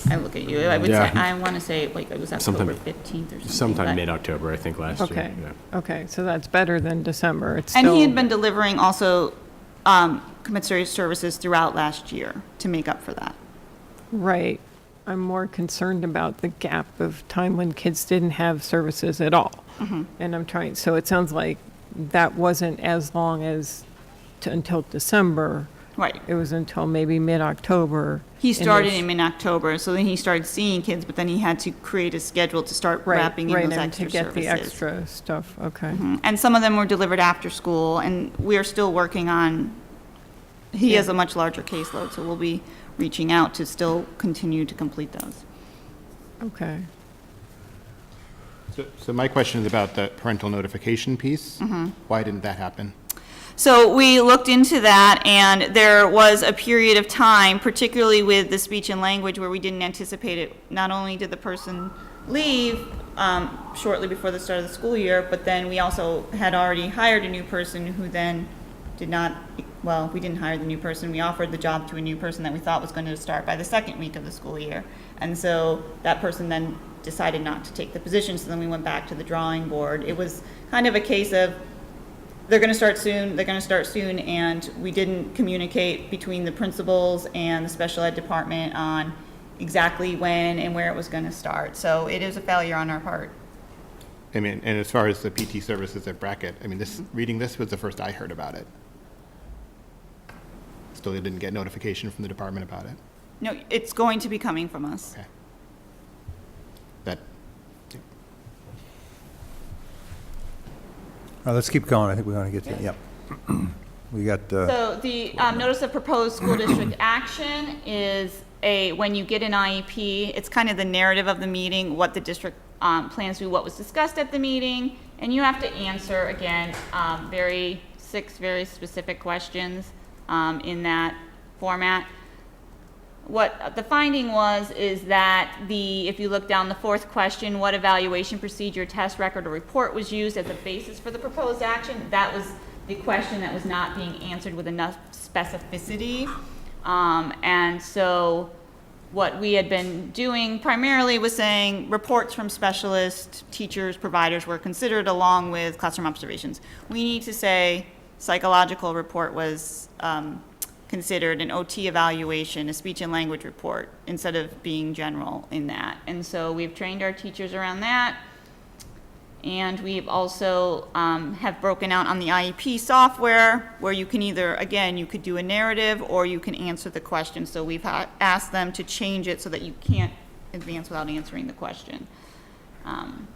I look at you. I would say, I want to say, like, it was October 15th or something. Sometime but- mid-October, I think, last Okay, year. Yeah. okay, so that's better than December. It's And still. he had been delivering also compensatory services throughout last year to make up for that. Right. I'm more concerned about the gap of time when kids didn't have services at all. Mm-hmm. And I'm trying, so it sounds like that wasn't as long as until December. Right. It was until maybe mid-October. He And started there's- in mid-October, so then he started seeing kids, but then he had to create a schedule to start Right, wrapping in right, those and extra to get services. the extra stuff, okay. Mhm. And some of them were delivered after school, and we are still working on, he has a much larger caseload, so we'll be reaching out to still continue to complete those. Okay. So my question is about the parental notification piece. Why didn't that happen? So we looked into that, and there was a period of time, particularly with the speech and language, where we didn't anticipate it. Not only did the person leave shortly before the start of the school year, but then we also had already hired a new person who then did not, well, we didn't hire the new person. We offered the job to a new person that we thought was going to start by the second week of the school year. And so that person then decided not to take the position, so then we went back to the drawing board. It was kind of a case of, they're going to start soon, and we didn't communicate between the principals and the special ed department on exactly when and where it was going to start. So it is a failure on our part. I mean, and as far as the PT services at Brackett, I mean, this, reading this was the first I heard about it. Still didn't get notification from the department about it. No, it's going to be coming from us. Okay. That, All right, let's keep going. I think we want to get to, yep. We got, So the notice of proposed school district action is when you get an IEP, it's kind of the narrative of the meeting, what the district plans to do, what was discussed at the meeting, and you have to answer, again, 6 very specific questions in that format. What the finding is that if you look down the 4th question, what evaluation procedure, test record, or report was used as a basis for the proposed action, that was the question that was not being answered with enough specificity. And so what we had been doing primarily was saying reports from specialists, teachers, providers were considered along with classroom observations. We need to say psychological report was considered, an OT evaluation, a speech and language report, instead of being general in that. And so we've trained our teachers around that. And we've also have broken out on the IEP software where you can either, again, you could do a narrative or you can answer the question. So we've asked them to change it so that you can't advance without answering the question. And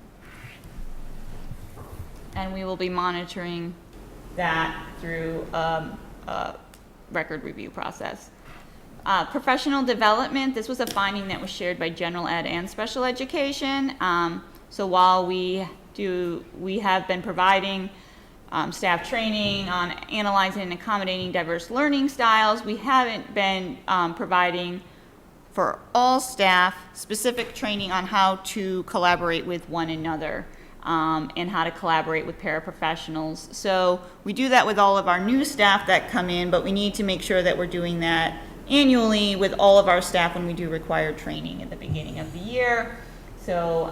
we will be monitoring that through a record review process. Professional development, this was a finding that was shared by general ed and special education. So while we have been providing staff training on analyzing and accommodating diverse learning styles, we haven't been providing for all staff specific training on how to collaborate with one another and how to collaborate with paraprofessionals. So we do that with all of our new staff that come in, but we need to make sure that we're doing that annually with all of our staff when we do required training at the beginning of the year. So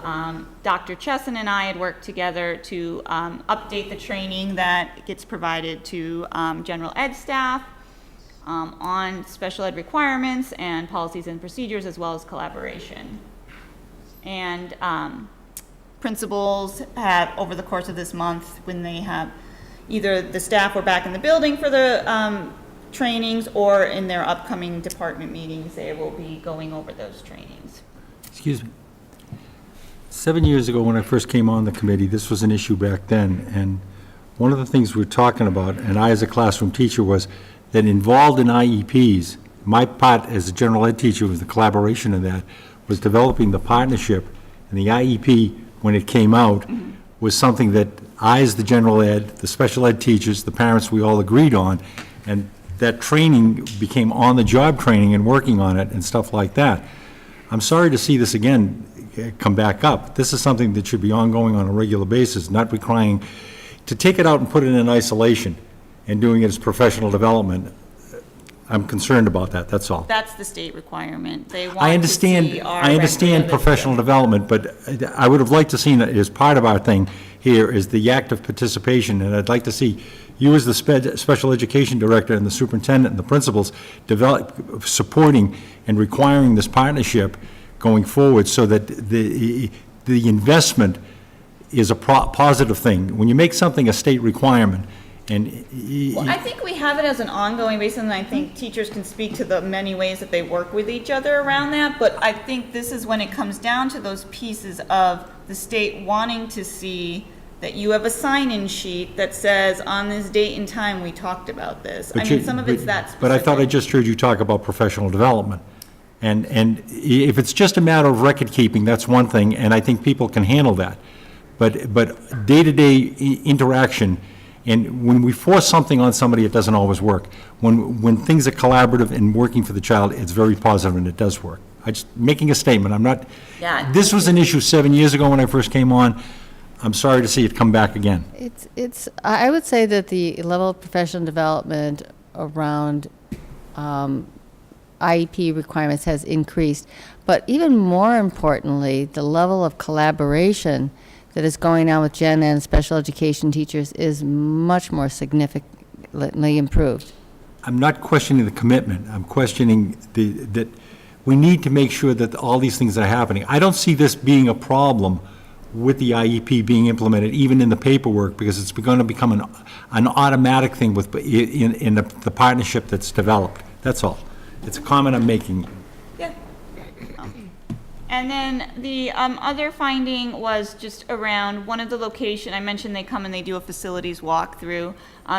Dr. Chesson and I had worked together to update the training that gets provided to general ed staff on special ed requirements and policies and procedures, as well as collaboration. And principals have, over the course of this month, when they have either the staff were back in the building for the trainings or in their upcoming department meetings, they will be going over those trainings. Excuse me. 7 years ago, when I first came on the committee, this was an issue back then, and one of the things we were talking about, and I as a classroom teacher, was that involved in IEPs my part as a general ed teacher was the collaboration of that, was developing the partnership, and the IEP, when it came out, was something that I, as the general ed, the special ed teachers, the parents, we all agreed on, and that training became on-the-job training and working on it and stuff like that. I'm sorry to see this again come back up. This is something that should be ongoing on a regular basis, not requiring, to take it out and put it in isolation and doing it as professional development. I'm concerned about that, that's all. That's the state requirement. They want I to see understand, our I understand record of it. professional development, but I would have liked to seen it as part of our thing here is the active participation, and I'd like to see you as the special education director and the superintendent and the principals supporting and requiring this partnership going forward so that the investment is a positive thing. When you make something a state requirement, and Well, I think we have it as an ongoing basis, and I think teachers can speak to the many ways that they work with each other around that, but I think this is when it comes down to those pieces of the state wanting to see that you have a sign-in sheet that says, on this date and time, we talked about this. I mean, some of it's that specific. But I thought I just heard you talk about professional development. And if it's just a matter of record keeping, that's one thing, and I think people can handle that. But day-to-day interaction, and when we force something on somebody, it doesn't always work. When things are collaborative and working for the child, it's very positive and it does work. I just making a statement. I'm not. Yeah. This was an issue 7 years ago when I first came on. I'm sorry to see it come back again. I would say that the level of professional development around IEP requirements has increased, but even more importantly, the level of collaboration that is going on with gen ed and special education teachers is much more significantly improved. I'm not questioning the commitment. I'm questioning that we need to make sure that all these things are happening. I don't see this being a problem with the IEP being implemented, even in the paperwork, because it's going to become an automatic thing in the partnership that's developed. That's all. It's a comment I'm making. Yeah. And then the other finding was just around one of the location, I mentioned they come and they do a facilities walkthrough.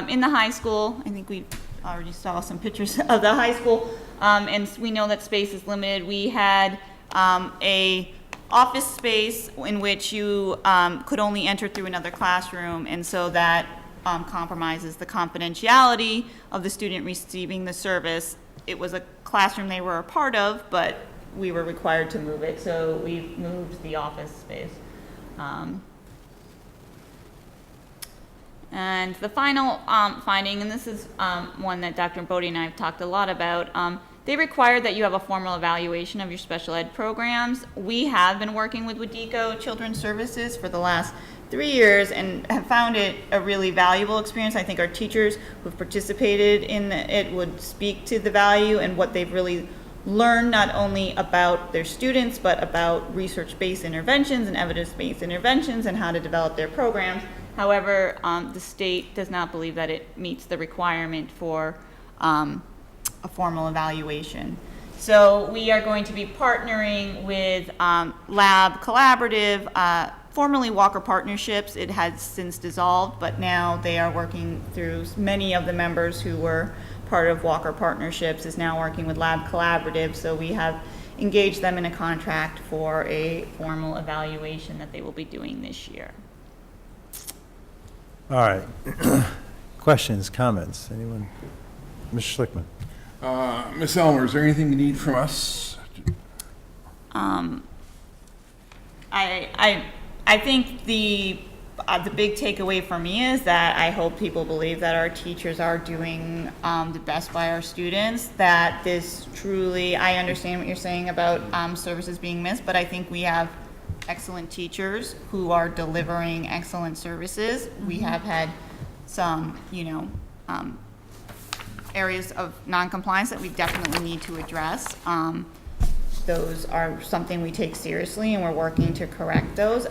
In the high school, I think we already saw some pictures of the high school, and we know that space is limited. We had a office space in which you could only enter through another classroom, and so that compromises the confidentiality of the student receiving the service. It was a classroom they were a part of, but we were required to move it, so we've moved the office space. And the final finding, and this is one that Dr. Bodie and I have talked a lot about, they require that you have a formal evaluation of your special ed programs. We have been working with Wadiko Children's Services for the last 3 years and have found it a really valuable experience. I think our teachers who've participated in it would speak to the value and what they've really learned, not only about their students, but about research-based interventions and evidence-based interventions and how to develop their programs. However, the state does not believe that it meets the requirement for a formal evaluation. So we are going to be partnering with Lab Collaborative, formerly Walker Partnerships. It has since dissolved, but now they are working through many of the members who were part of Walker Partnerships is now working with Lab Collaborative. So we have engaged them in a contract for a formal evaluation that they will be doing this year. All right. Questions, comments? Anyone? Mr. Schlickman. Ms. Elmer, is there anything you need from us? I think the big takeaway for me is that I hope people believe that our teachers are doing the best by our students, that this truly, I understand what you're saying about services being missed, but I think we have excellent teachers who are delivering excellent services. We have had some, areas of non-compliance that we definitely need to address. Those are something we take seriously, and we're working to correct those.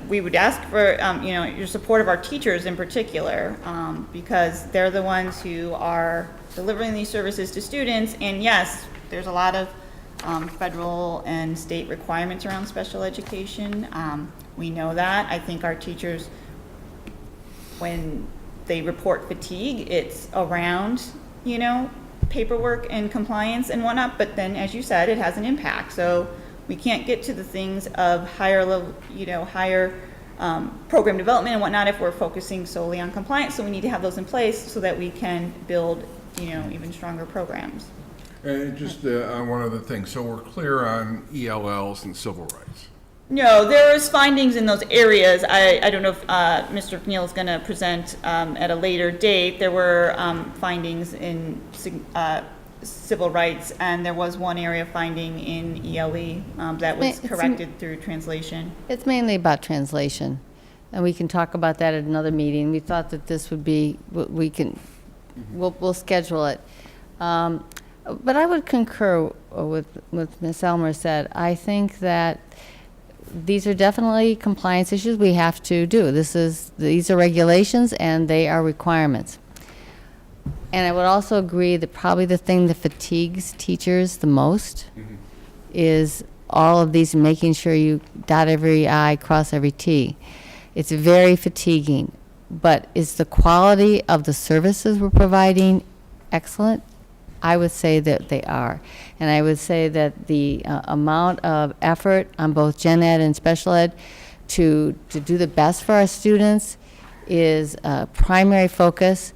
We would ask for your support of our teachers in particular, because they're the ones who are delivering these services to students. And yes, there's a lot of federal and state requirements around special education. We know that. I think our teachers, when they report fatigue, it's around paperwork and compliance and whatnot, but then, as you said, it has an impact. So we can't get to the things of higher level, higher program development and whatnot if we're focusing solely on compliance. So we need to have those in place so that we can build, even stronger programs. And just on one other thing, so we're clear on ELLs and civil rights. No, there is findings in those areas. I don't know if Mr. McNeil is going to present at a later date. There were findings in civil rights, and there was one area finding in ELE that was corrected through translation. It's mainly about translation, and we can talk about that at another meeting. We thought that this would be, we'll schedule it. But I would concur with Ms. Elmer said. I think that these are definitely compliance issues we have to do. These are regulations and they are requirements. And I would also agree that probably the thing that fatigues teachers the most is all of these, making sure you dot every I, cross every T. It's very fatiguing, but is the quality of the services we're providing excellent? I would say that they are. And I would say that the amount of effort on both gen ed and special ed to do the best for our students is a primary focus.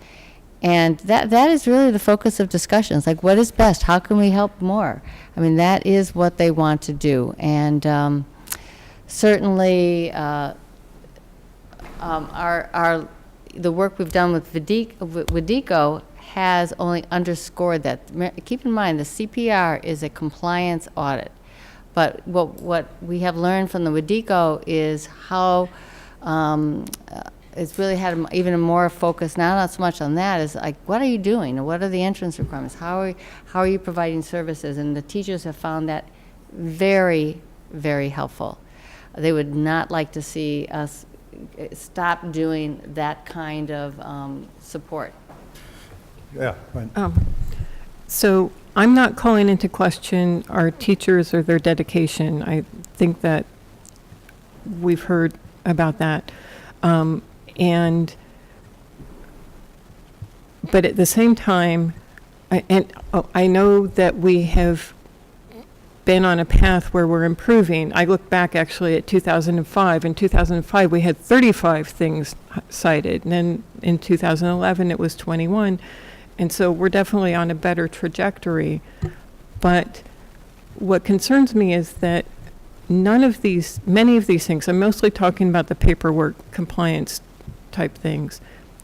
And that is really the focus of discussions, like what is best? How can we help more? I mean, that is what they want to do. And certainly the work we've done with WDECO has only underscored that. Keep in mind, the CPR is a compliance audit. But what we have learned from the WDECO is how it's really had even a more focus, not so much on that, is like, what are you doing? What are the entrance requirements? How are you providing services? And the teachers have found that very, very helpful. They would not like to see us stop doing that kind of support. Yeah. Go ahead. So I'm not calling into question our teachers or their dedication. I think that we've heard about that. But at the same time, I know that we have been on a path where we're improving. I look back actually at 2005. In 2005, we had 35 things cited. And then in 2011, it was 21. And so we're definitely on a better trajectory. But what concerns me is that many of these things, I'm mostly talking about the paperwork compliance type things,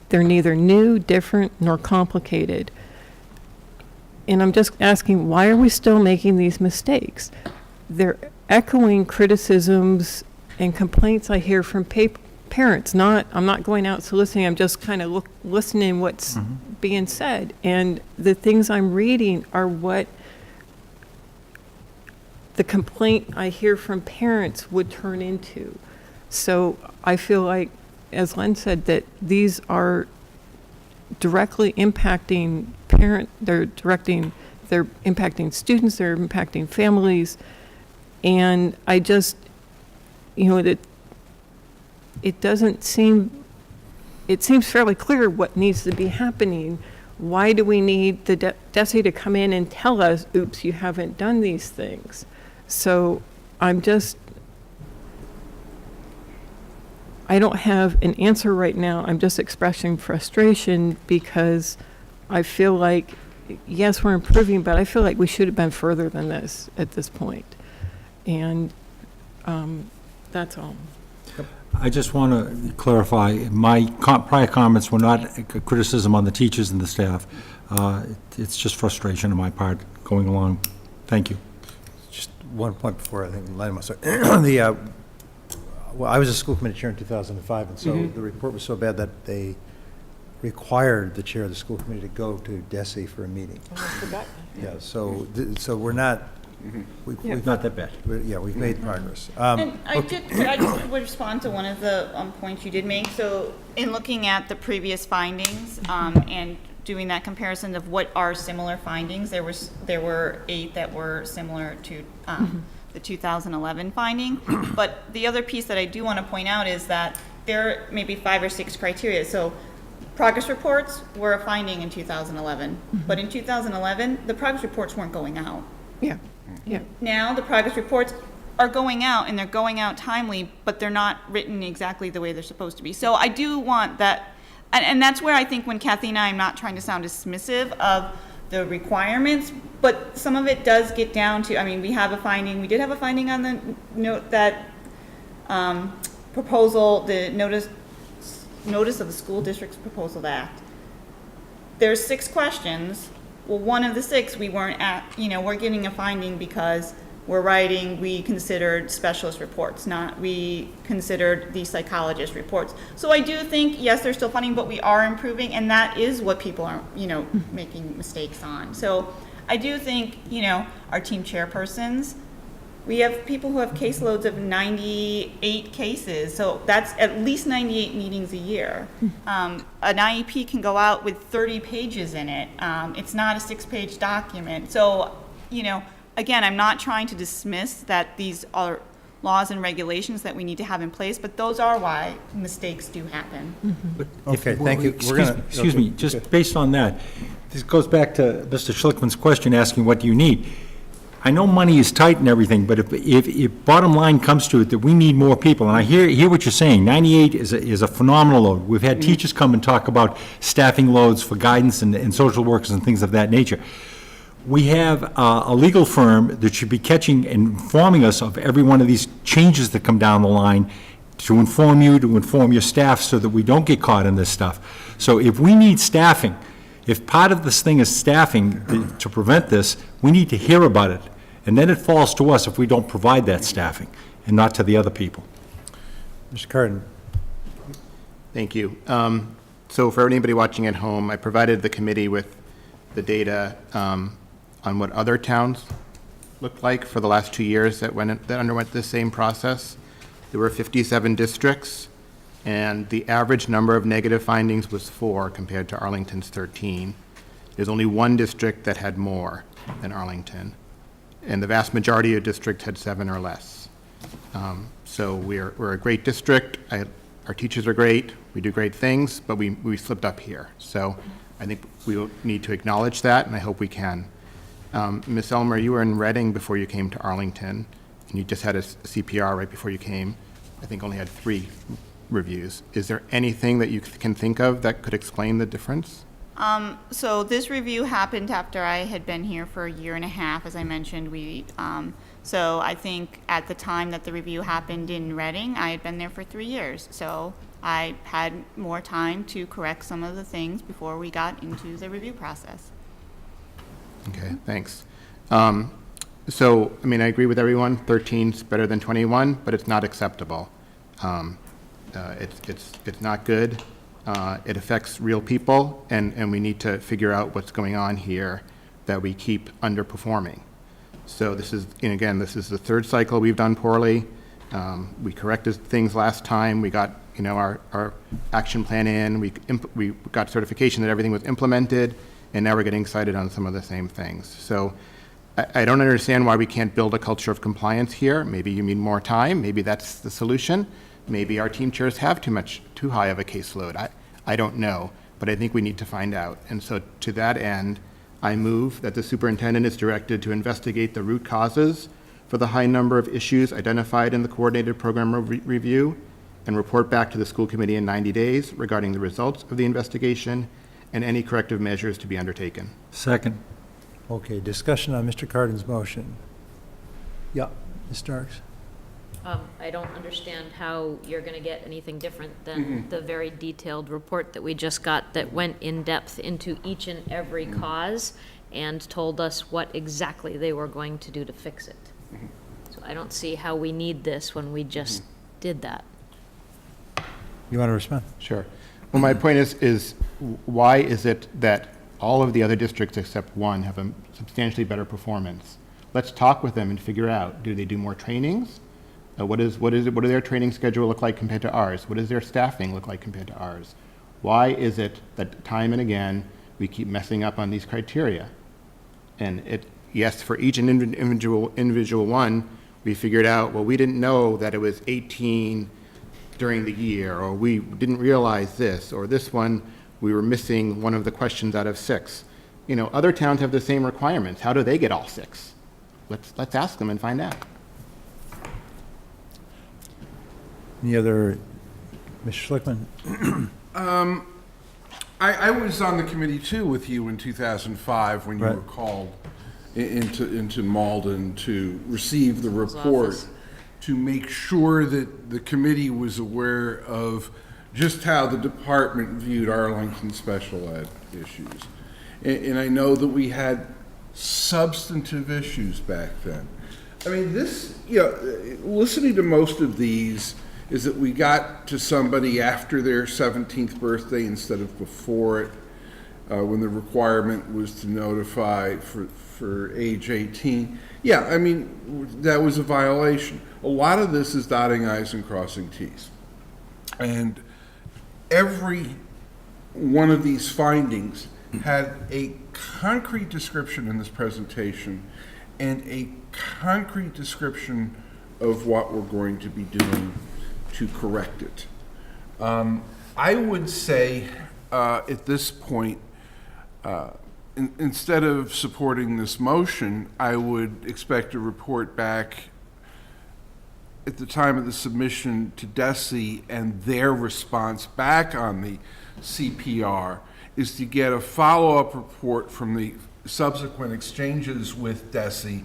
they're neither new, different, nor complicated. And I'm just asking, why are we still making these mistakes? They're echoing criticisms and complaints I hear from parents. I'm not going out soliciting, I'm just kind of listening what's being said. And the things I'm reading are what the complaint I hear from parents would turn into. So I feel like, as Len said, that these are directly impacting they're impacting students, they're impacting families. And I just, it seems fairly clear what needs to be happening. Why do we need the DESE to come in and tell us, oops, you haven't done these things? So I don't have an answer right now. I'm just expressing frustration because I feel like, yes, we're improving, but I feel like we should have been further than this at this point. And that's all. I just want to clarify, my prior comments were not a criticism on the teachers and the staff. It's just frustration on my part going along. Thank you. Just one point before I think Len must start. Well, I was a school committee chair in 2005, and so the report was so bad that they required the chair of the school committee to go to DESE for a meeting. Oh, I forgot. Yeah, so we're not, We've not that bad. we've made progress. And I just would respond to one of the points you did make. So in looking at the previous findings and doing that comparison of what are similar findings, there were 8 that were similar to the 2011 finding. But the other piece that I do want to point out is that there may be 5 or 6 criteria. So progress reports were a finding in 2011, but in 2011, the progress reports weren't going out. Yeah, yeah. Now, the progress reports are going out, and they're going out timely, but they're not written exactly the way they're supposed to be. So I do want that, and that's where I think when Kathy and I, I'm not trying to sound dismissive of the requirements, but some of it does get down to, I mean, we did have a finding on the note that proposal, the notice of the school district's proposal to act. There's 6 questions. Well, one of the 6 we weren't at, we're getting a finding because we considered specialist reports, we considered the psychologist reports. So I do think, yes, there's still funding, but we are improving, and that is what people are, making mistakes on. So I do think, our team chairpersons, we have people who have caseloads of 98 cases, so that's at least 98 meetings a year. An IEP can go out with 30 pages in it. It's not a 6-page document. So, again, I'm not trying to dismiss that these are laws and regulations that we need to have in place, but those are why mistakes do happen. Okay, thank you. Excuse me, just based on that, this goes back to Mr. Schlickman's question, asking what do you need? I know money is tight and everything, but if bottom line comes to it, that we need more people, and I hear what you're saying, 98 is a phenomenal load. We've had teachers come and talk about staffing loads for guidance and social workers and things of that nature. We have a legal firm that should be catching and informing us of every one of these changes that come down the line to inform you, to inform your staff, so that we don't get caught in this stuff. So if we need staffing, if part of this thing is staffing to prevent this, we need to hear about it. And then it falls to us if we don't provide that staffing, and not to the other people. Mr. Cardin. Thank you. So for anybody watching at home, I provided the committee with the data on what other towns looked like for the last 2 years that underwent the same process. There were 57 districts, and the average number of negative findings was 4 compared to Arlington's 13. There's only 1 district that had more than Arlington, and the vast majority of districts had 7 or less. So we're a great district. Our teachers are great. We do great things, but we slipped up here. So I think we will need to acknowledge that, and I hope we can. Ms. Elmer, you were in Reading before you came to Arlington, and you just had a CPR right before you came. I think only had 3 reviews. Is there anything that you can think of that could explain the difference? So this review happened after I had been here for a year and a half, as I mentioned. So I think at the time that the review happened in Reading, I had been there for 3 years. So I had more time to correct some of the things before we got into the review process. Okay, thanks. So, I mean, I agree with everyone, 13's better than 21, but it's not acceptable. It's not good. It affects real people, and we need to figure out what's going on here that we keep underperforming. So this is, and again, this is the 3rd cycle we've done poorly. We corrected things last time. We got, our action plan in. We got certification that everything was implemented, and now we're getting cited on some of the same things. So I don't understand why we can't build a culture of compliance here. Maybe you need more time. Maybe that's the solution. Maybe our team chairs have too high of a caseload. I don't know, but I think we need to find out. And so to that end, I move that the superintendent is directed to investigate the root causes for the high number of issues identified in the coordinated program review and report back to the school committee in 90 days regarding the results of the investigation and any corrective measures to be undertaken. Second. Okay, discussion on Mr. Cardin's motion. Yeah, Ms. Starks. I don't understand how you're going to get anything different than the very detailed report that we just got that went in depth into each and every cause and told us what exactly they were going to do to fix it. So I don't see how we need this when we just did that. You want to respond? Sure. Well, my point is why is it that all of the other districts except one have a substantially better performance? Let's talk with them and figure out, do they do more trainings? What does their training schedule look like compared to ours? What does their staffing look like compared to ours? Why is it that time and again we keep messing up on these criteria? And yes, for each individual one, we figured out, well, we didn't know that it was 18 during the year, or we didn't realize this, or this one we were missing one of the questions out of 6. You know, other towns have the same requirements. How do they get all 6? Let's ask them and find out. Any other, Mr. Schlickman? I was on the committee too with you in 2005 when you Right. were called into Malden to receive the report, office. to make sure that the committee was aware of just how the department viewed Arlington special ed issues. And I know that we had substantive issues back then. I mean, this, you know, listening to most of these is that we got to somebody after their 17th birthday instead of before it, when the requirement was to notify for age 18. Yeah, I mean, that was a violation. A lot of this is dotting i's and crossing t's. And every one of these findings had a concrete description in this presentation and a concrete description of what we're going to be doing to correct it. I would say at this point, instead of supporting this motion, I would expect a report back at the time of the submission to DESE, and their response back on the CPR is to get a follow-up report from the subsequent exchanges with DESE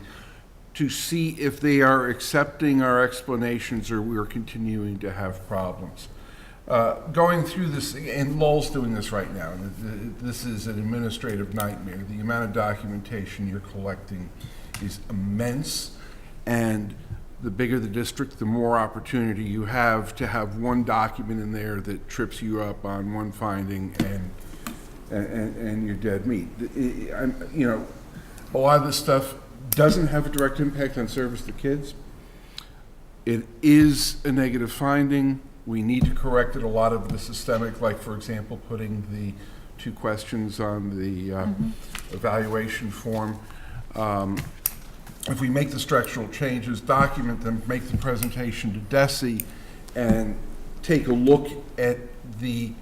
to see if they are accepting our explanations or we're continuing to have problems. Going through this, and Lowell's doing this right now, and this is an administrative nightmare. The amount of documentation you're collecting is immense, and the bigger the district, the more opportunity you have to have one document in there that trips you up on one finding and you're dead meat. You know, a lot of this stuff doesn't have a direct impact on service to kids. It is a negative finding. We need to correct it. A lot of the systemic, like for example, putting the 2 questions on the evaluation form. If we make the structural changes, document them, make the presentation to DESE, and take a look at the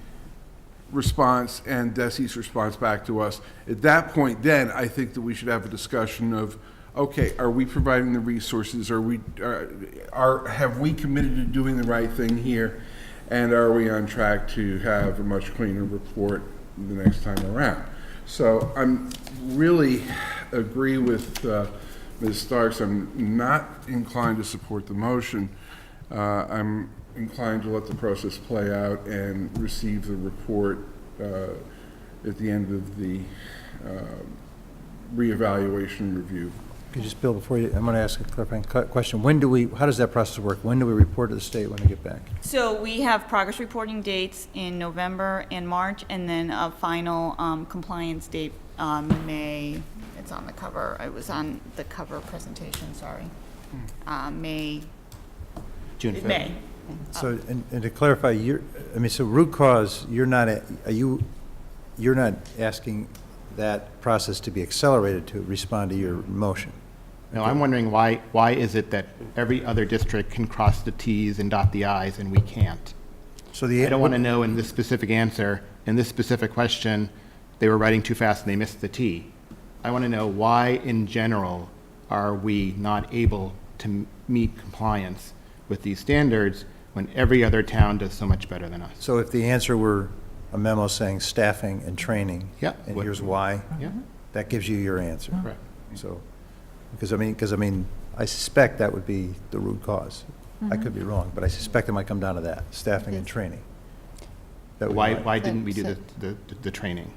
response and DESE's response back to us, at that point then I think that we should have a discussion of, okay, are we providing the resources? Have we committed to doing the right thing here? And are we on track to have a much cleaner report the next time around? So I'm really agree with Ms. Starks. I'm not inclined to support the motion. I'm inclined to let the process play out and receive the report at the end of the reevaluation review. Could you just, Bill, before you, I'm going to ask a clarifying question. How does that process work? When do we report to the state when we get back? So we have progress reporting dates in November and March, and then a final compliance date May. It's on the cover. It was on the cover presentation, sorry. June 5th. May. So, and to clarify, so root cause, you're not asking that process to be accelerated to respond to your motion? No, I'm wondering why is it that every other district can cross the Ts and dot the Is and we can't? So I don't want to know in this specific answer, in this specific question, they were writing too fast and they missed the T. I want to know why, in general, are we not able to meet compliance with these standards when every other town does so much better than us? So if the answer were a memo saying staffing and training, Yeah. and here's why, Yeah. that gives you your answer. Correct. So, because I mean, I suspect that would be the root cause. I could be wrong, but I suspect it might come down to that, staffing and training. That we might- Why didn't we do the training?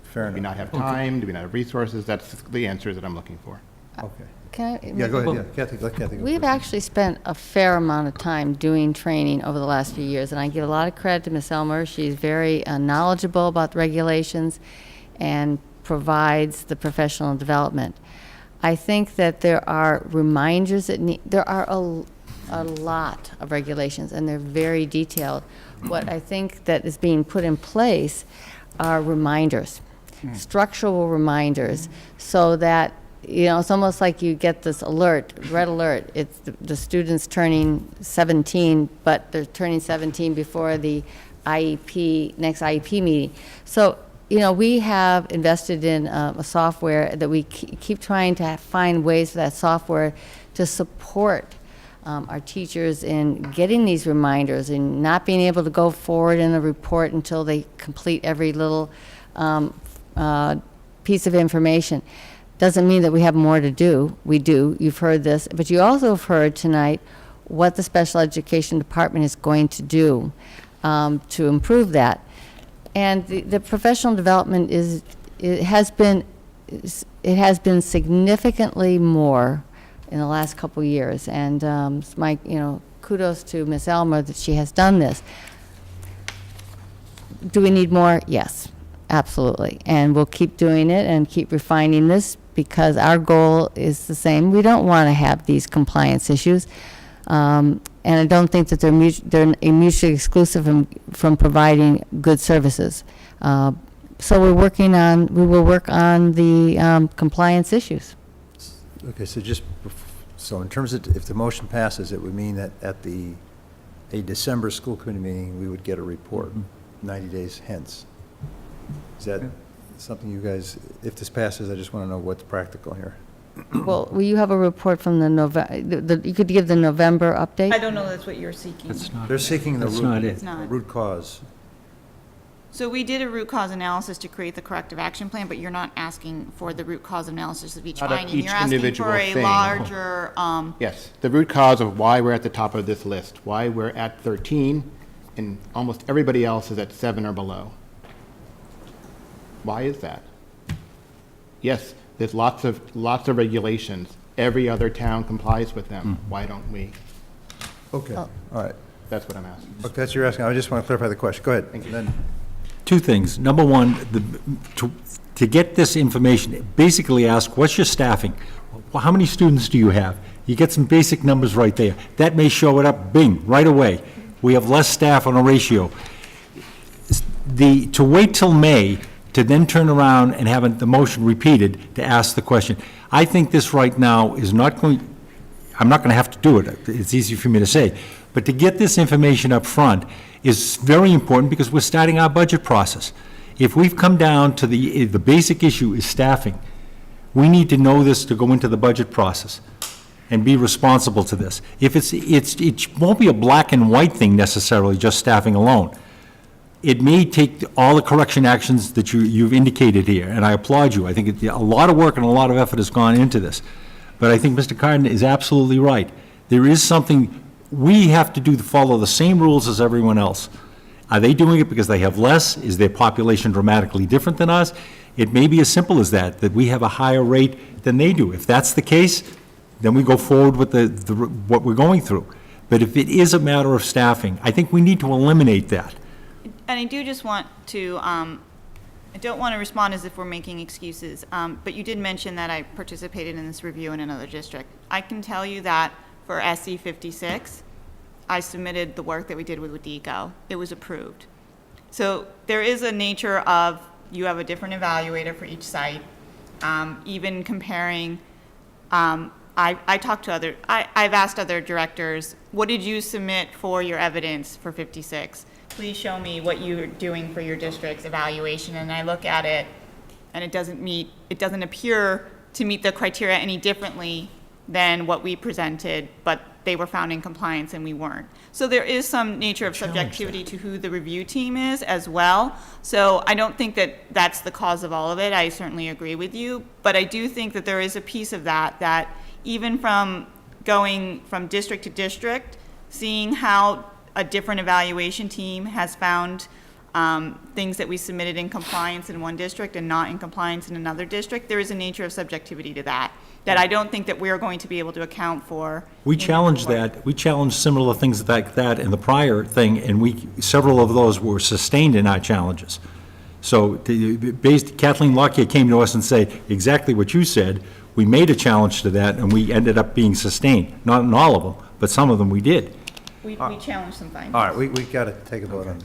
Fair Do we enough. not have time? Do we not have resources? That's the answers that I'm looking for. Okay. Can I? Yeah, go ahead, yeah. Kathy, let Kathy go We've first. actually spent a fair amount of time doing training over the last few years, and I give a lot of credit to Ms. Elmer. She's very knowledgeable about the regulations and provides the professional development. I think that there are reminders there are a lot of regulations, and they're very detailed. What I think that is being put in place are reminders, structural reminders, so that, you know, it's almost like you get this alert, red alert. It's the students turning 17, but they're turning 17 before the next IEP meeting. So, we have invested in a software that we keep trying to find ways for that software to support our teachers in getting these reminders and not being able to go forward in a report until they complete every little piece of information. Doesn't mean that we have more to do. We do. You've heard this. But you also have heard tonight what the special education department is going to do to improve that. And the professional development has been significantly more in the last couple of years. And my, kudos to Ms. Elmer that she has done this. Do we need more? Yes, absolutely. And we'll keep doing it and keep refining this because our goal is the same. We don't want to have these compliance issues. And I don't think that they're mutually exclusive from providing good services. So we will work on the compliance issues. Okay, so in terms of, if the motion passes, it would mean that at a December school committee meeting, we would get a report 90 days hence. Is that something you guys, if this passes, I just want to know what's practical here. Well, will you have a report from the November, you could give the November update? I don't know that's what you're seeking. They're seeking the That's not it. It's not. root cause. So we did a root cause analysis to create the corrective action plan, but you're not asking for the root cause analysis of each Not of finding. each You're asking individual for a thing. larger, Yes, the root cause of why we're at the top of this list, why we're at 13, and almost everybody else is at 7 or below. Why is that? Yes, there's lots of regulations. Every other town complies with them. Why don't we? Okay, all right. That's what I'm asking. Okay, that's what you're asking. I just want to clarify the question. Go ahead. Thank you. Then- Two things. Number one, to get this information, basically ask, what's your staffing? Well, how many students do you have? You get some basic numbers right there. That may show it up, bing, right away. We have less staff on a ratio. To wait till May to then turn around and have the motion repeated to ask the question, I think this right now is not going, I'm not going to have to do it. It's easy for me to say. But to get this information up front is very important because we're starting our budget process. If we've come down to the basic issue is staffing, we need to know this to go into the budget process and be responsible to this. If it won't be a black and white thing necessarily, just staffing alone. It may take all the correction actions that you've indicated here, and I applaud you. I think a lot of work and a lot of effort has gone into this. But I think Mr. Carden is absolutely right. There is something we have to do to follow the same rules as everyone else. Are they doing it because they have less? Is their population dramatically different than us? It may be as simple as that we have a higher rate than they do. If that's the case, then we go forward with what we're going through. But if it is a matter of staffing, I think we need to eliminate that. and I do just want to, I don't want to respond as if we're making excuses, but you did mention that I participated in this review in another district. I can tell you that for SE 56, I submitted the work that we did with WADECO. It was approved. So there is a nature of, you have a different evaluator for each site. Even comparing, I talked to I've asked other directors, what did you submit for your evidence for 56? Please show me what you're doing for your district's evaluation. And I look at it, and it doesn't appear to meet the criteria any differently than what we presented, but they were found in compliance and we weren't. So there is some nature of subjectivity to who the review team is as well. So I don't think that that's the cause of all of it. I certainly agree with you, but I do think that there is a piece of that even from going from district to district, seeing how a different evaluation team has found things that we submitted in compliance in one district and not in compliance in another district, there is a nature of subjectivity to that I don't think that we're going to be able to account for. We challenged that. We challenged similar things like that in the prior thing, and several of those were sustained in our challenges. So Kathleen Lockyer came to us and said exactly what you said. We made a challenge to that, and we ended up being sustained. Not in all of them, but some of them we did. We challenged some findings. All right, we got to take a vote on.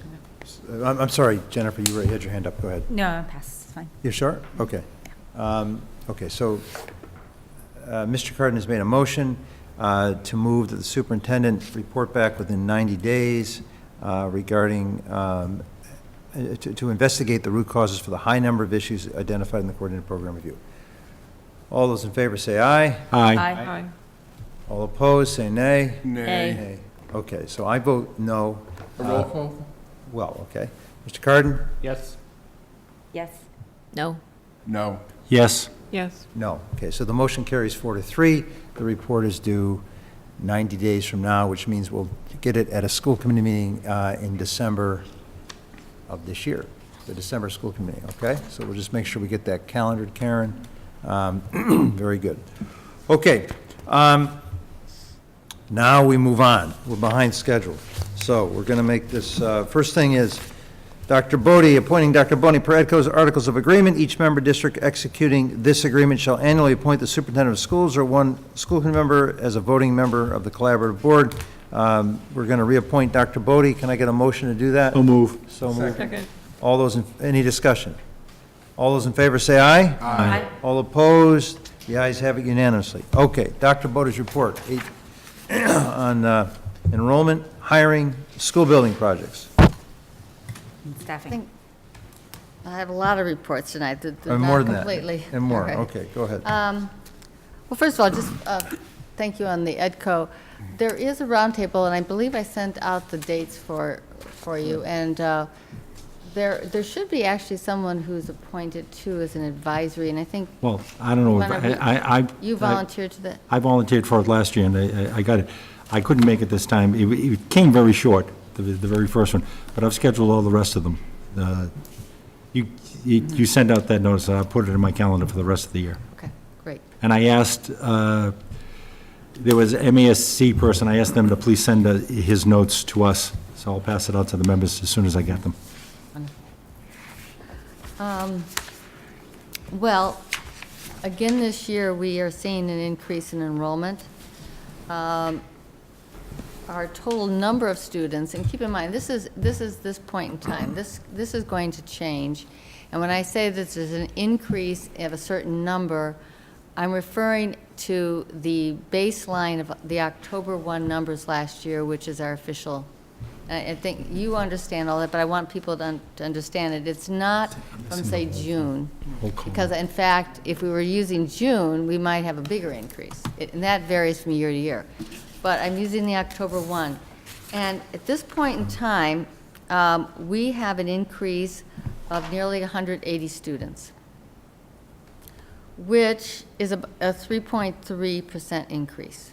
I'm sorry, Jennifer, you had your hand up. Go ahead. No, pass, it's fine. You're sure? Okay. Okay, so Mr. Carden has made a motion to move that the superintendent report back within 90 days regarding, to investigate the root causes for the high number of issues identified in the coordinated program review. All those in favor say aye. Aye. All opposed, say nay. Nay. Okay, so I vote no. A roll call? Well, okay. Mr. Carden? Yes. Yes. No. No. Yes. Yes. No. Okay, so the motion carries 4-3. The report is due 90 days from now, which means we'll get it at a school committee meeting in December of this year, the December school committee, okay? So we'll just make sure we get that calendared, Karen. Very good. Okay. Now we move on. We're behind schedule. So we're going to make this, first thing is Dr. Bodie, appointing Dr. Bodie per EDCO's Articles of Agreement. Each member district executing this agreement shall annually appoint the superintendent of schools or one school committee member as a voting member of the collaborative board. We're going to reappoint Dr. Bodie. Can I get a motion to do that? So move. So moved. Second. All those, any discussion? All those in favor say aye. Aye. All opposed? The ayes have it unanimously. Okay, Dr. Bodie's report on enrollment, hiring, school building projects. Staffing. I have a lot of reports tonight that And not more than completely. that. And more, All right. okay, go ahead. Well, first of all, just thank you on the EDCO. There is a roundtable, and I believe I sent out the dates for you, and there should be actually someone who's appointed too as an advisory, and I think Well, I don't know, Why don't we- I. you volunteered to that. I volunteered for it last year, and I got it. I couldn't make it this time. It came very short, the very first one, but I've scheduled all the rest of them. You sent out that notice, and I put it in my calendar for the rest of the year. Okay, great. And I asked, there was an MASC person, I asked them to please send his notes to us, so I'll pass it out to the members as soon as I get them. Well, again, this year, we are seeing an increase in enrollment. Our total number of students, and keep in mind, this is this point in time. This is going to change. And when I say this is an increase of a certain number, I'm referring to the baseline of the October 1 numbers last year, which is our official. I think you understand all that, but I want people to understand it. It's not from, say, June, because in fact, if we were using June, we might have a bigger increase, and that varies from year to year. But I'm using the October 1. And at this point in time, we have an increase of nearly 180 students, which is a 3.3% increase.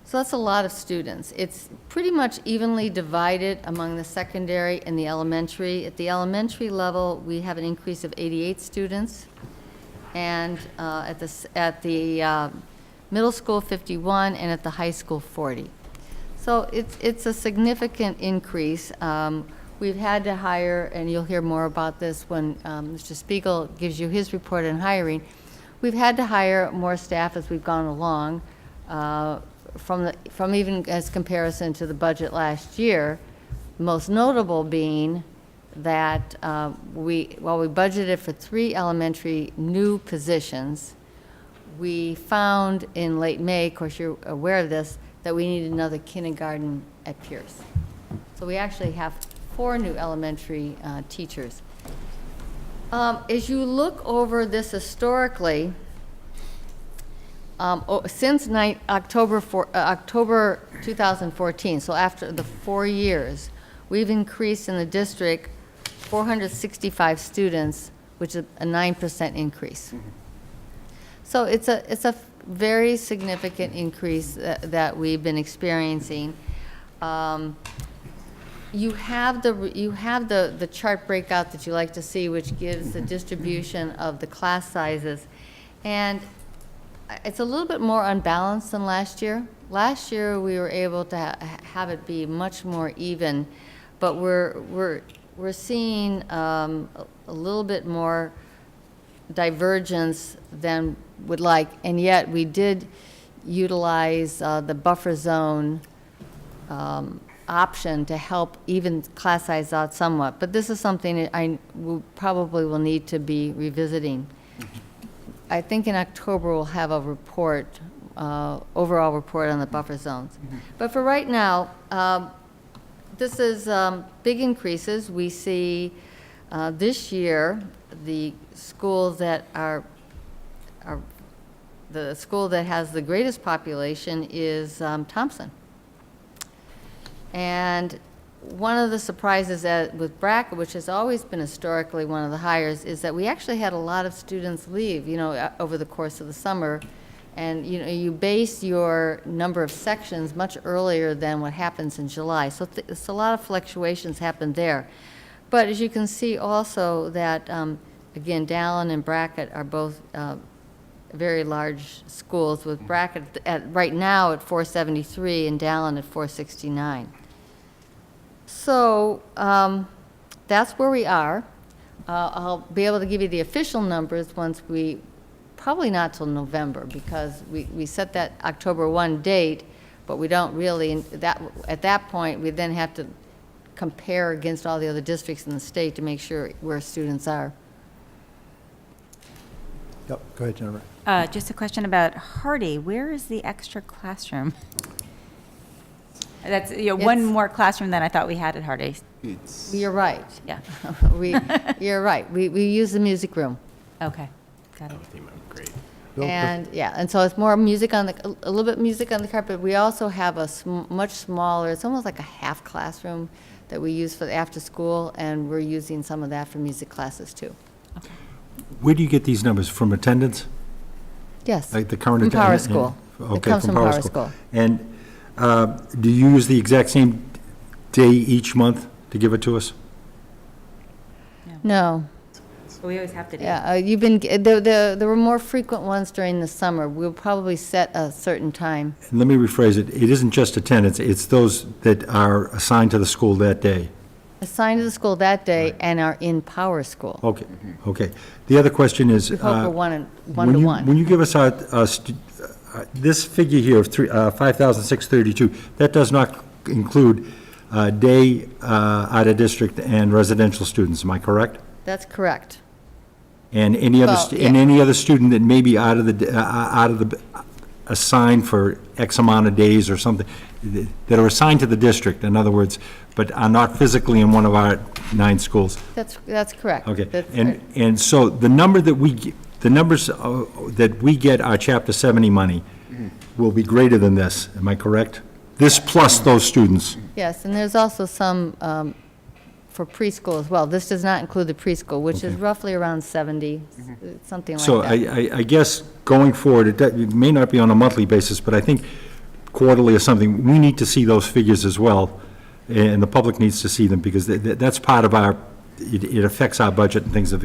So that's a lot of students. It's pretty much evenly divided among the secondary and the elementary. At the elementary level, we have an increase of 88 students, and at the middle school, 51, and at the high school, 40. So it's a significant increase. We've had to hire, and you'll hear more about this when Mr. Spiegel gives you his report on hiring. We've had to hire more staff as we've gone along. From even as comparison to the budget last year, most notable being that while we budgeted for 3 elementary new positions, we found in late May, of course you're aware of this, that we needed another kindergarten at Pierce. So we actually have 4 new elementary teachers. As you look over this historically, since October 2014, so after the 4 years, we've increased in the district 465 students, which is a 9% increase. So it's a very significant increase that we've been experiencing. You have the chart breakout that you like to see, which gives the distribution of the class sizes, and it's a little bit more unbalanced than last year. Last year, we were able to have it be much more even, but we're seeing a little bit more divergence than would like, and yet we did utilize the buffer zone option to help even class size out somewhat. But this is something that I probably will need to be revisiting. I think in October we'll have a report overall report on the buffer zones. But for right now, this is big increases. We see this year, the schools that are the school that has the greatest population is Thompson. And one of the surprises with Brackett, which has always been historically one of the highest, is that we actually had a lot of students leave, over the course of the summer. And, you base your number of sections much earlier than what happens in July. So it's a lot of fluctuations happen there. But as you can see also that, again, Dallin and Brackett are both very large schools, with Brackett right now at 473 and Dallin at 469. So that's where we are. I'll be able to give you the official numbers once probably not till November, because we set that October 1 date, but we don't really, at that point, we then have to compare against all the other districts in the state to make sure where students are. Yep, go ahead, Jennifer. Just a question about Hardy. Where is the extra classroom? That's one more classroom than I thought we had at Hardy. You're right. Yeah. You're right. We use the music room. Okay, got it. Great. And so it's more music a little bit music on the carpet. We also have a much smaller, it's almost like a half classroom that we use for the after school, and we're using some of that for music classes too. Where do you get these numbers? From attendance? Yes. Like the current From Power attendance? School. Okay, It comes from Power School. And do you use the exact same day each month to give it to us? No. We always have to do. Yeah, there were more frequent ones during the summer. We'll probably set a certain time. And let me rephrase it. It isn't just attendance, it's those that are assigned to the school that day. Assigned to the school that day and are in Power School. Okay, okay. The other question is, We hope we're one to when one. you give us this figure here of 5,632, that does not include day out of district and residential students, am I correct? That's correct. And any other, Well, and any other student that may be out of the assigned for X amount of days or something, that are assigned to the district, in other words, but are not physically in one of our 9 schools. That's correct. Okay, That's and, right. and so the number that the numbers that we get our Chapter 70 money will be greater than this, am I correct? This plus those students. Yes, and there's also some for preschool as well. This does not include the preschool, which is roughly around 70, something like So that. I guess going forward, it may not be on a monthly basis, but I think quarterly or something, we need to see those figures as well, and the public needs to see them, because that's part of it affects our budget and things of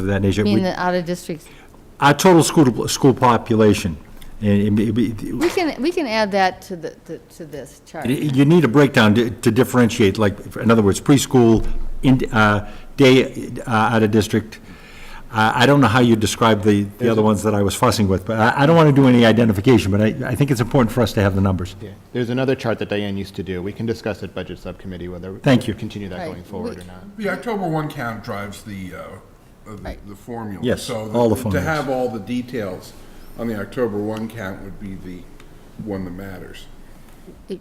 that nature. I mean, the out-of-district. Our total school population, and We can add that to this chart. you need a breakdown to differentiate, like, in other words, preschool, day out of district. I don't know how you describe the other ones that I was fussing with, but I don't want to do any identification, but I think it's important for us to have the numbers. Yeah, there's another chart that Diane used to do. We can discuss at Budget Subcommittee whether Thank you. we continue that Right. going forward or not. The October 1 count drives the formula. Yes, So all the to formulas. have all the details on the October 1 count would be the one that matters.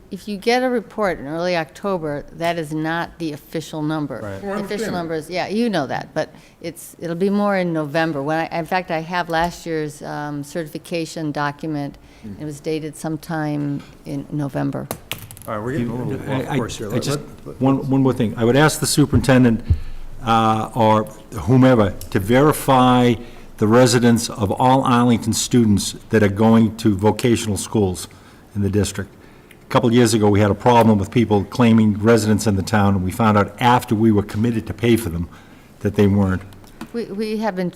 If you get a report in early October, that is not the official number. Right. Oh, I The official understand. number is, yeah, you know that, but it'll be more in November. In fact, I have last year's certification document. It was dated sometime in November. All right, we're getting a little off course here. I just, one more thing. I would ask the superintendent or whomever to verify the residents of all Arlington students that are going to vocational schools in the district. A couple of years ago, we had a problem with people claiming residence in the town, and we found out after we were committed to pay for them that they weren't. We have been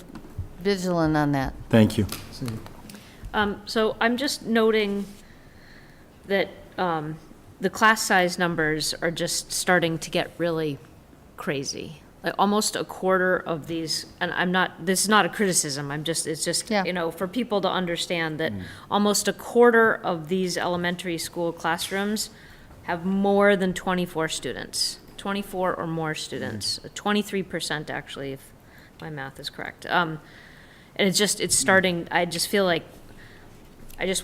vigilant on that. Thank you. So I'm just noting that the class size numbers are just starting to get really crazy. Like almost a quarter of these, and this is not a criticism, it's just, Yeah. for people to understand that almost a quarter of these elementary school classrooms have more than 24 students, 24 or more students, 23% actually, if my math is correct. And it's starting, I just feel like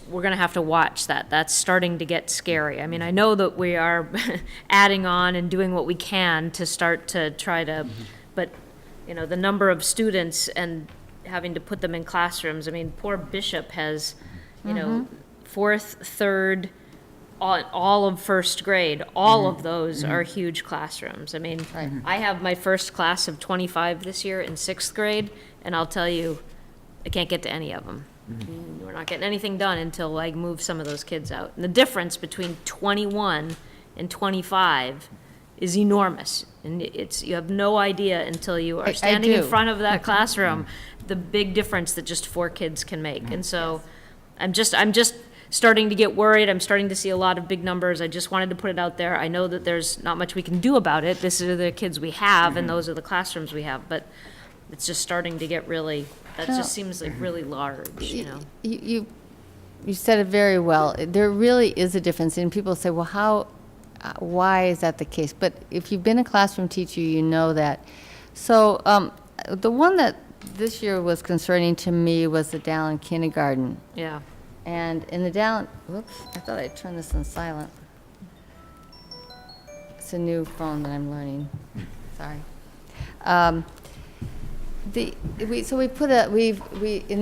we're gonna have to watch that. That's starting to get scary. I mean, I know that we are adding on and doing what we can to start to try to, but, you know, the number of students and having to put them in classrooms, I mean, poor Bishop has, you know, fourth, third, all of first grade, all of those are huge classrooms. I mean, I have my first class of 25 this year in sixth grade, and I'll tell you, I can't get to any of them. We're not getting anything done until I move some of those kids out. And the difference between 21 and 25 is enormous. And you have no idea until you are standing in front of that classroom, the big difference that just 4 kids can make. And so I'm just starting to get worried. I'm starting to see a lot of big numbers. I just wanted to put it out there. I know that there's not much we can do about it. This are the kids we have, and those are the classrooms we have. But it's just starting to get really, that just seems like really large, you know? You said it very well. There really is a difference, and people say, well, why is that the case? But if you've been a classroom teacher, you know that. So the one that this year was concerning to me was the Dallin kindergarten. Yeah. And in the Dallin, whoops, I thought I'd turn this on silent. It's a new phone that I'm learning. Sorry. In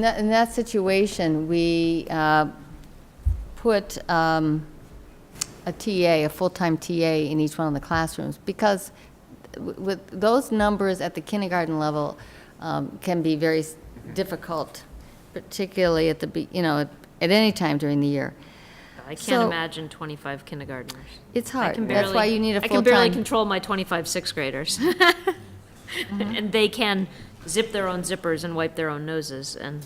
that situation, we put a TA, a full-time TA in each one of the classrooms, because with those numbers at the kindergarten level can be very difficult, particularly at at any time during the year. I can't imagine 25 kindergartners. It's hard. That's why you need a full-time. I can barely control my 25 sixth graders. And they can zip their own zippers and wipe their own noses and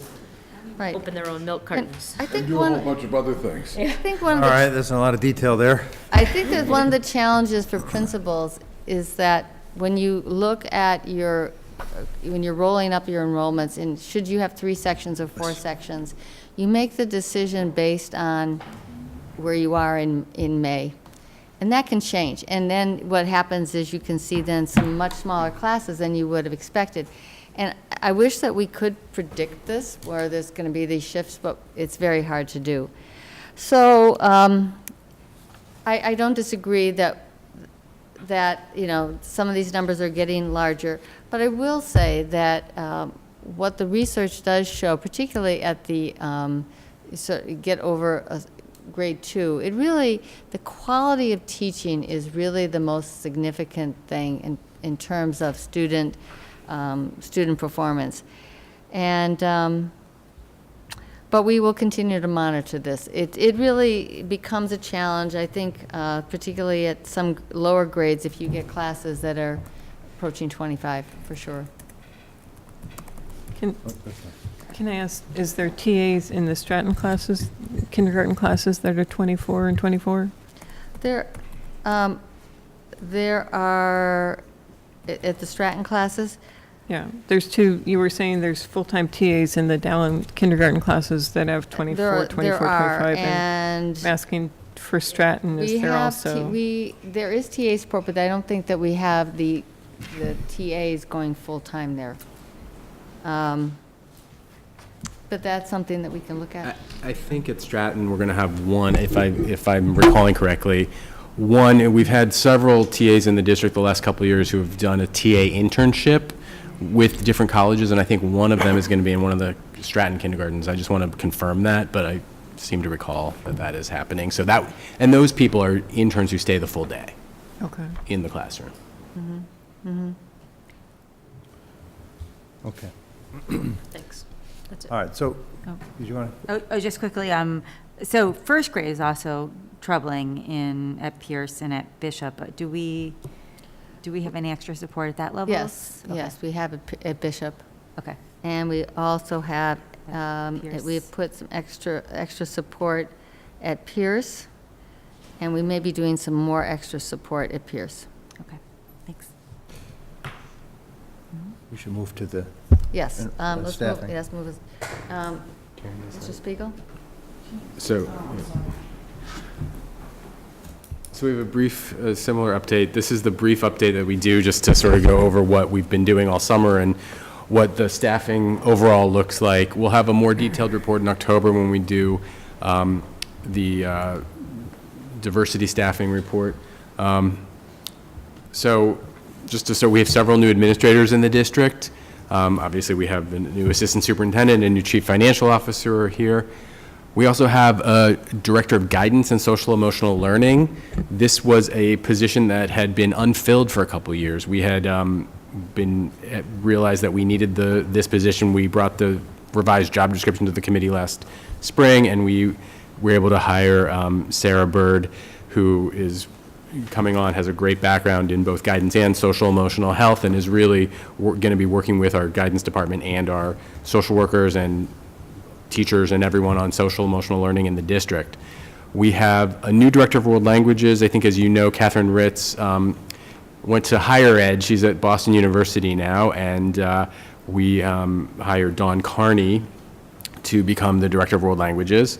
open their own milk cartons. I think do a whole bunch of other things. I think All right, there's a lot of detail there. I think that one of the challenges for principals is that when you look at when you're rolling up your enrollments, and should you have 3 sections or 4 sections, you make the decision based on where you are in May. And that can change. And then what happens is you can see then some much smaller classes than you would have expected. And I wish that we could predict this, where there's going to be these shifts, but it's very hard to do. So I don't disagree that some of these numbers are getting larger, but I will say that what the research does show, particularly at the get over grade 2, the quality of teaching is really the most significant thing in terms of student performance. And but we will continue to monitor this. It really becomes a challenge, I think, particularly at some lower grades, if you get classes that are approaching 25, for sure. Can I ask, is there TAs in the Stratton classes, kindergarten classes, that are 24 and 24? There are, at the Stratton classes? Yeah, there's 2, you were saying there's full-time TAs in the Dallin kindergarten classes that have 24, 25, and I'm asking for Stratton, is there also? There is TA support, but I don't think that we have the TAs going full-time there. But that's something that we can look at. I think at Stratton, we're going to have one, if I'm recalling correctly. One, we've had several TAs in the district the last couple of years who have done a TA internship with different colleges, and I think one of them is going to be in one of the Stratton kindergartens. I just want to confirm that, but I seem to recall that is happening. So and those people are interns who stay the full day. Okay. In the classroom. Mm-hmm. Mm-hmm. Okay. Thanks. That's it. All right, so, did you want to? Just quickly, so first grade is also troubling at Pierce and at Bishop. Do we have any extra support at that level? Yes, Okay. yes, we have at Bishop. Okay. And we also have, Pierce. we've put some extra support at Pierce, and we may be doing some more extra support at Pierce. Okay, thanks. We should move to the Yes, let's move, staffing. yes, move us. Mr. Spiegel? So we have a brief, similar update. This is the brief update that we do just to sort of go over what we've been doing all summer and what the staffing overall looks like. We'll have a more detailed report in October when we do the diversity staffing report. So we have several new administrators in the district. Obviously, we have a new assistant superintendent and new chief financial officer here. We also have a director of guidance and social emotional learning. This was a position that had been unfilled for a couple of years. We had realized that we needed this position. We brought the revised job description to the committee last spring, and we were able to hire Sarah Bird, who is coming on, has a great background in both guidance and social emotional health, and is really going to be working with our guidance department and our social workers and teachers and everyone on social emotional learning in the district. We have a new director of world languages. I think, as you know, Catherine Ritz went to higher ed. She's at Boston University now, and we hired Dawn Carney to become the director of world languages.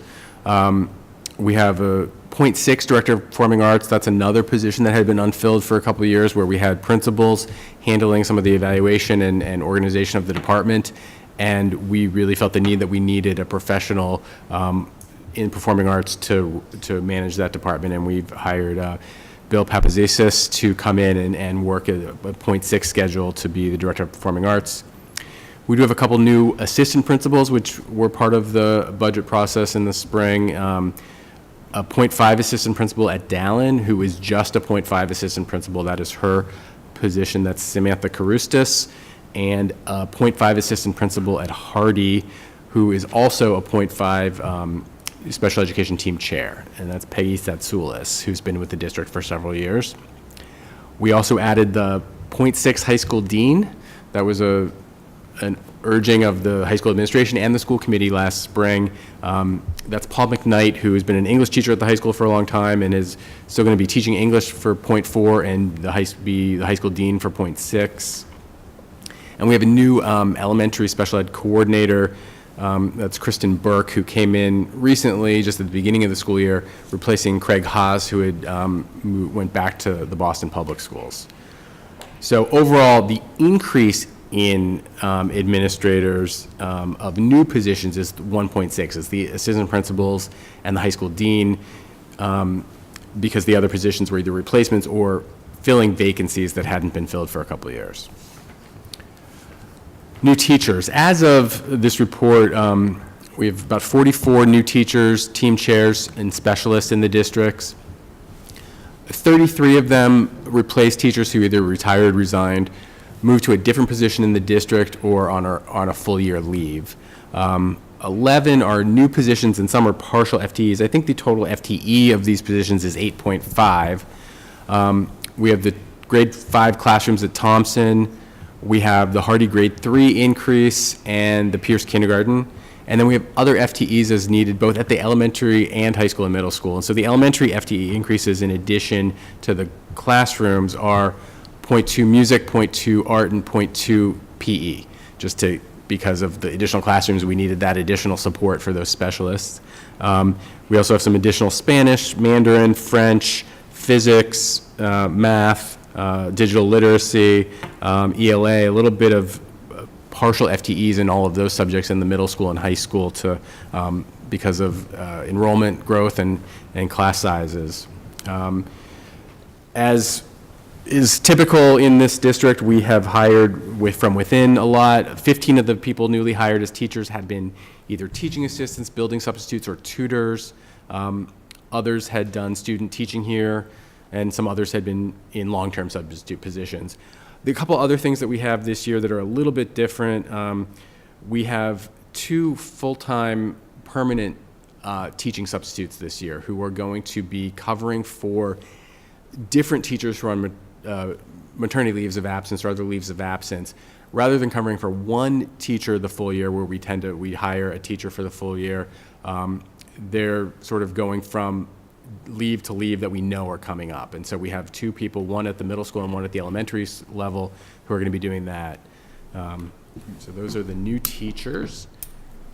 We have a .6 director of performing arts. That's another position that had been unfilled for a couple of years, where we had principals handling some of the evaluation and organization of the department, and we really felt the need that we needed a professional in performing arts to manage that department, and we've hired Bill Papazisis to come in and work at a .6 schedule to be the director of performing arts. We do have a couple new assistant principals, which were part of the budget process in the spring. A .5 assistant principal at Dallin, who is just a .5 assistant principal. That is her position. That's Samantha Karustis. And a .5 assistant principal at Hardy, who is also a .5 special education team chair. And that's Peggy Satsoulis, who's been with the district for several years. We also added the .6 high school dean. That was an urging of the high school administration and the school committee last spring. That's Paul McKnight, who has been an English teacher at the high school for a long time and is still going to be teaching English for .4 and be the high school dean for .6. And we have a new elementary special ed coordinator. That's Kristen Burke, who came in recently, just at the beginning of the school year, replacing Craig Haas, who had went back to the Boston Public Schools. So overall, the increase in administrators of new positions is 1.6. It's the assistant principals and the high school dean, because the other positions were either replacements or filling vacancies that hadn't been filled for a couple of years. New teachers. As of this report, we have about 44 new teachers, team chairs, and specialists in the districts. 33 of them replaced teachers who either retired, resigned, moved to a different position in the district, or on a full year leave. 11 are new positions, and some are partial FTEs. I think the total FTE of these positions is 8.5. We have the grade 5 classrooms at Thompson. We have the Hardy grade 3 increase and the Pierce kindergarten. And then we have other FTEs as needed, both at the elementary and high school and middle school. And so the elementary FTE increases, in addition to the classrooms, are .2 music, .2 art, and .2 PE, because of the additional classrooms, we needed that additional support for those specialists. We also have some additional Spanish, Mandarin, French, physics, math, digital literacy, ELA, a little bit of partial FTEs in all of those subjects in the middle school and high school because of enrollment growth and class sizes. As is typical in this district, we have hired from within a lot. 15 of the people newly hired as teachers had been either teaching assistants, building substitutes, or tutors. Others had done student teaching here, and some others had been in long-term substitute positions. The couple other things that we have this year that are a little bit different, we have 2 full-time permanent teaching substitutes this year who are going to be covering for different teachers who are on maternity leaves of absence or other leaves of absence. Rather than covering for one teacher the full year, where we hire a teacher for the full year, they're sort of going from leave to leave that we know are coming up. And so we have 2 people, one at the middle school and one at the elementary level, who are going to be doing that. So those are the new teachers.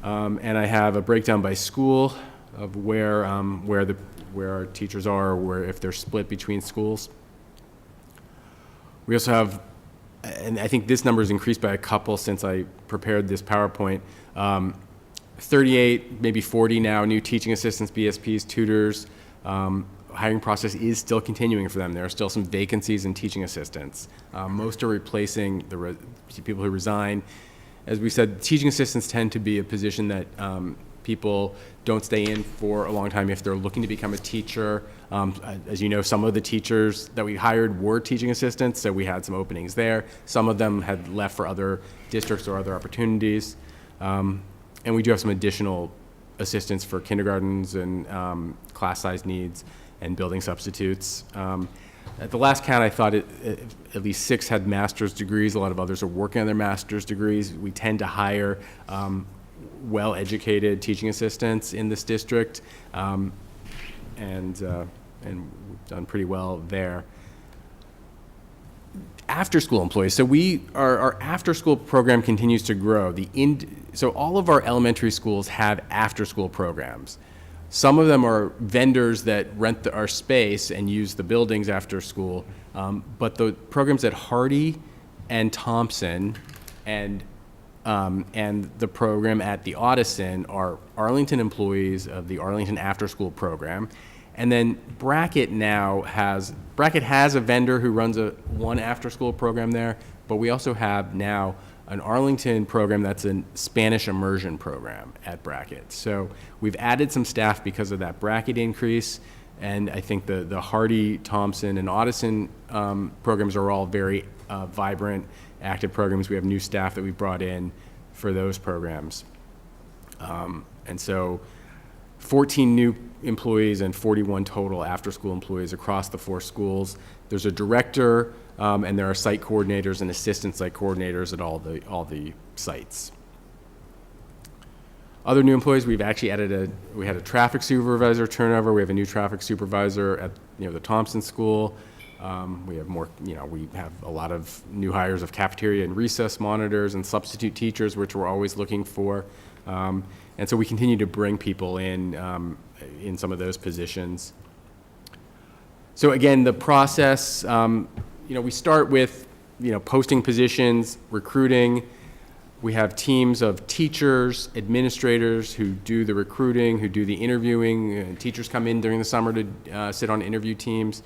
And I have a breakdown by school of where our teachers are, or if they're split between schools. We also have, and I think this number has increased by a couple since I prepared this PowerPoint, 38, maybe 40 now, new teaching assistants, BSPs, tutors. Hiring process is still continuing for them. There are still some vacancies in teaching assistants. Most are replacing the people who resign. As we said, teaching assistants tend to be a position that people don't stay in for a long time if they're looking to become a teacher. As you know, some of the teachers that we hired were teaching assistants, so we had some openings there. Some of them had left for other districts or other opportunities. And we do have some additional assistants for kindergartens and class size needs and building substitutes. At the last count, I thought at least 6 had master's degrees. A lot of others are working on their master's degrees. We tend to hire well-educated teaching assistants in this district, and we've done pretty well there. After-school employees. So our after-school program continues to grow. So all of our elementary schools have after-school programs. Some of them are vendors that rent our space and use the buildings after school, but the programs at Hardy and Thompson and the program at the Audison are Arlington employees of the Arlington after-school program. And then Brackett has a vendor who runs one after-school program there, but we also have now an Arlington program that's a Spanish immersion program at Brackett. So we've added some staff because of that Brackett increase, and I think the Hardy, Thompson, and Audison programs are all very vibrant, active programs. We have new staff that we brought in for those programs. And so 14 new employees and 41 total after-school employees across the 4 schools. There's a director, and there are site coordinators and assistant site coordinators at all the sites. Other new employees, we've actually we had a traffic supervisor turnover. We have a new traffic supervisor at the Thompson School. We have more, we have a lot of new hires of cafeteria and recess monitors and substitute teachers, which we're always looking for. And so we continue to bring people in some of those positions. So again, the process, we start with, posting positions, recruiting. We have teams of teachers, administrators who do the recruiting, who do the interviewing. Teachers come in during the summer to sit on interview teams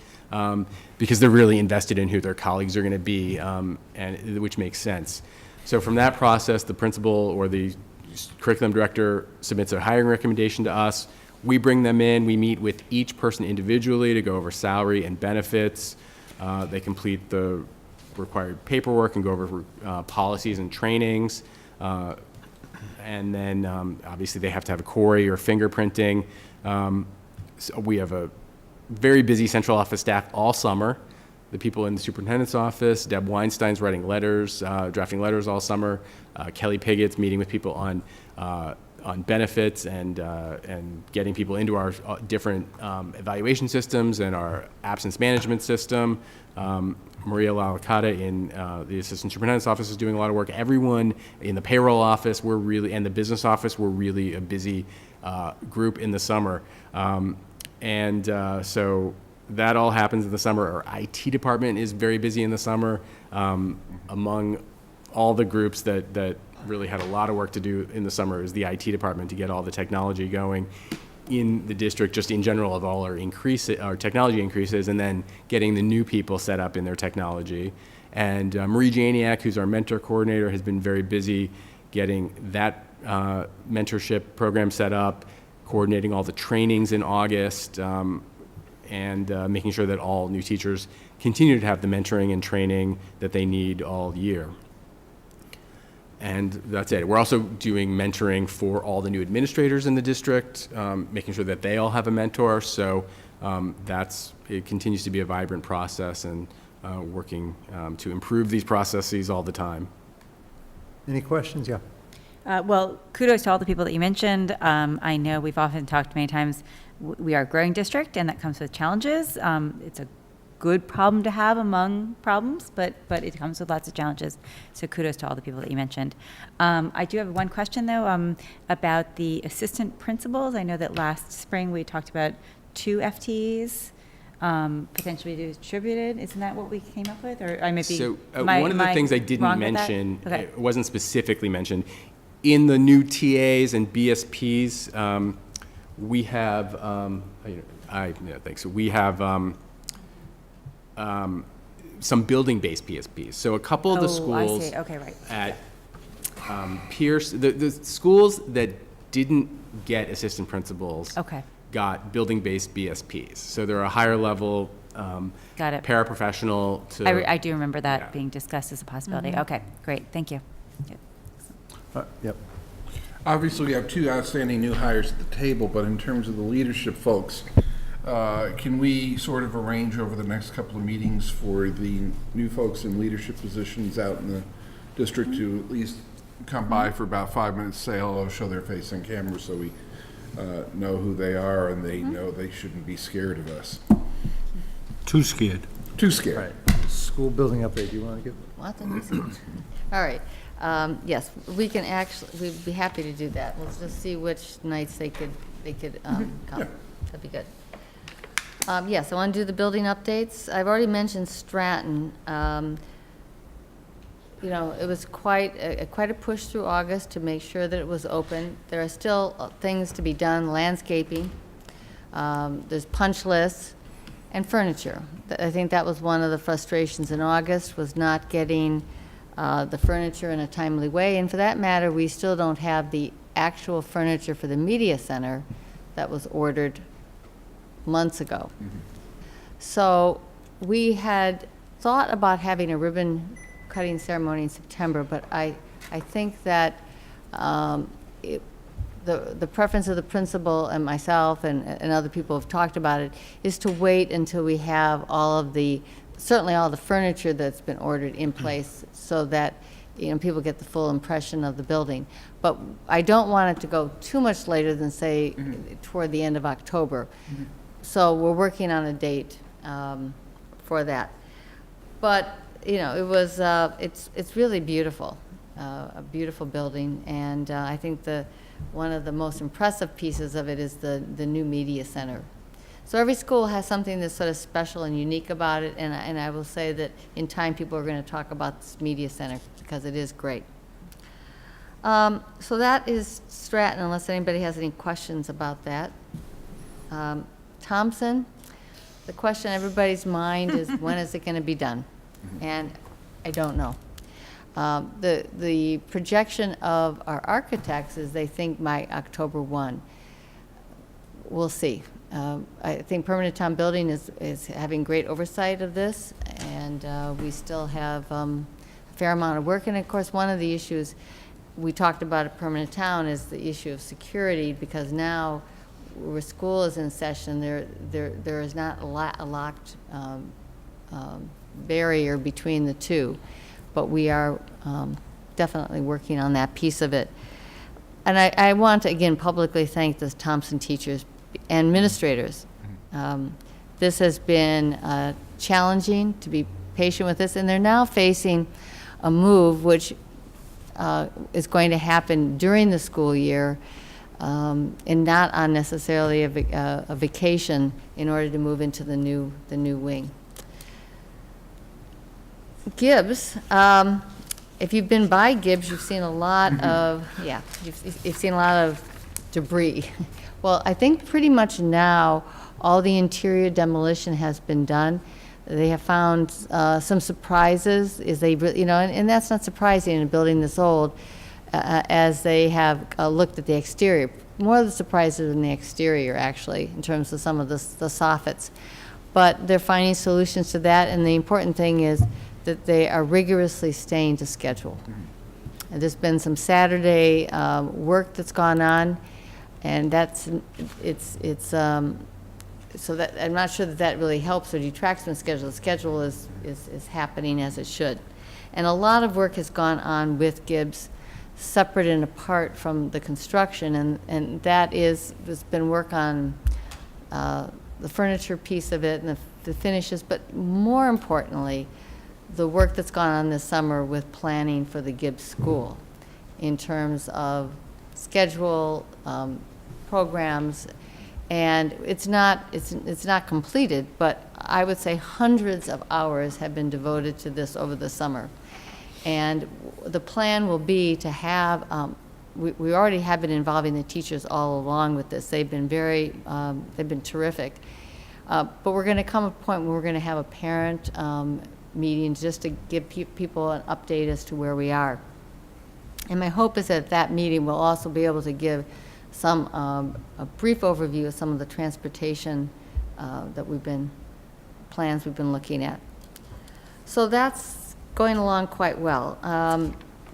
because they're really invested in who their colleagues are going to be, and which makes sense. So from that process, the principal or the curriculum director submits a hiring recommendation to us. We bring them in. We meet with each person individually to go over salary and benefits. They complete the required paperwork and go over policies and trainings. And then obviously they have to have a CORI or fingerprinting. So we have a very busy central office staff all summer. The people in the superintendent's office, Deb Weinstein's writing letters, drafting letters all summer. Kelly Piggott's meeting with people on benefits and getting people into our different evaluation systems and our absence management system. Maria Lalicata in the assistant superintendent's office is doing a lot of work. Everyone in the payroll office, and the business office, we're really a busy group in the summer. So that all happens in the summer. Our IT department is very busy in the summer. Among all the groups that really had a lot of work to do in the summer is the IT department to get all the technology going in the district, just in general of all our technology increases, and then getting the new people set up in their technology. And Marie Janiak, who's our mentor coordinator, has been very busy getting that mentorship program set up, coordinating all the trainings in August, and making sure that all new teachers continue to have the mentoring and training that they need all year. And that's it. We're also doing mentoring for all the new administrators in the district, making sure that they all have a mentor. So it continues to be a vibrant process, and working to improve these processes all the time. Any questions? Yeah. Well, kudos to all the people that you mentioned. I know we've often talked many times, we are a growing district, and that comes with challenges. It's a good problem to have among problems, but it comes with lots of challenges. So kudos to all the people that you mentioned. I do have one question, though, about the assistant principals. I know that last spring we talked about 2 FTEs. Potentially distributed. Isn't that what we came up with? Or I may be. So one of the things I didn't mention, it wasn't specifically mentioned, in the new TAs and BSPs, we have, thanks. We have some building-based PSPs. So a couple of the schools I see. Okay, right. at Pierce, the schools that didn't get assistant principals Okay. got building-based BSPs. So they're a higher level Got it. paraprofessional to. I do remember that Yeah. being discussed as a possibility. Okay, great, thank you. Good. Yep. Obviously, we have two outstanding new hires at the table, but in terms of the leadership folks, can we sort of arrange over the next couple of meetings for the new folks in leadership positions out in the district to at least come by for about 5 minutes, say hello, show their face on camera so we know who they are and they know they shouldn't be scared of us. Too scared. Too scared. Right. School building update, do you want to give? What? All right. Yes, we can actually, we'd be happy to do that. Let's just see which nights they could come. Yeah. That'd be good. Yes, I want to do the building updates. I've already mentioned Stratton. You know, it was quite a push through August to make sure that it was open. There are still things to be done, landscaping. There's punch lists and furniture. I think that was one of the frustrations in August, was not getting the furniture in a timely way. And for that matter, we still don't have the actual furniture for the media center that was ordered months ago. So we had thought about having a ribbon cutting ceremony in September, but I think that the preference of the principal and myself and other people have talked about it is to wait until we have certainly all the furniture that's been ordered in place, so that, you know, people get the full impression of the building. But I don't want it to go too much later than, say, toward the end of October. So we're working on a date for that. But, you know, it was, it's really beautiful, a beautiful building. And I think one of the most impressive pieces of it is the new media center. So every school has something that's sort of special and unique about it, and I will say that in time people are going to talk about this media center because it is great. So that is Stratton, unless anybody has any questions about that. Thompson, the question on everybody's mind is, when is it going to be done? And I don't know. The projection of our architects is they think by October 1. We'll see. I think Permanent Town Building is having great oversight of this, and we still have a fair amount of work. And of course, one of the issues we talked about at Permanent Town is the issue of security, because now where school is in session, there is not a locked barrier between the two, but we are definitely working on that piece of it. And I want to again publicly thank the Thompson teachers and administrators. This has been challenging to be patient with this, and they're now facing a move which is going to happen during the school year, and not on necessarily a vacation, in order to move into the new wing. Gibbs, if you've been by Gibbs, you've seen a lot of, you've seen a lot of debris. Well, I think pretty much now all the interior demolition has been done. They have found some surprises, and that's not surprising in a building this old, as they have looked at the exterior. More of the surprises in the exterior, actually, in terms of some of the soffits. But they're finding solutions to that, and the important thing is that they are rigorously staying to schedule. And there's been some Saturday work that's gone on, and so that I'm not sure that really helps or detracts from the schedule. The schedule is happening as it should. And a lot of work has gone on with Gibbs, separate and apart from the construction, and that has been work on the furniture piece of it and the finishes, but more importantly, the work that's gone on this summer with planning for the Gibbs School in terms of schedule, programs, and it's not completed, but I would say hundreds of hours have been devoted to this over the summer. And the plan will be to have we already have been involving the teachers all along with this. They've been they've been terrific. But we're going to come to a point where we're going to have a parent meeting just to give people an update as to where we are. And my hope is that that meeting will also be able to give some, a brief overview of some of the transportation plans we've been looking at. So that's going along quite well.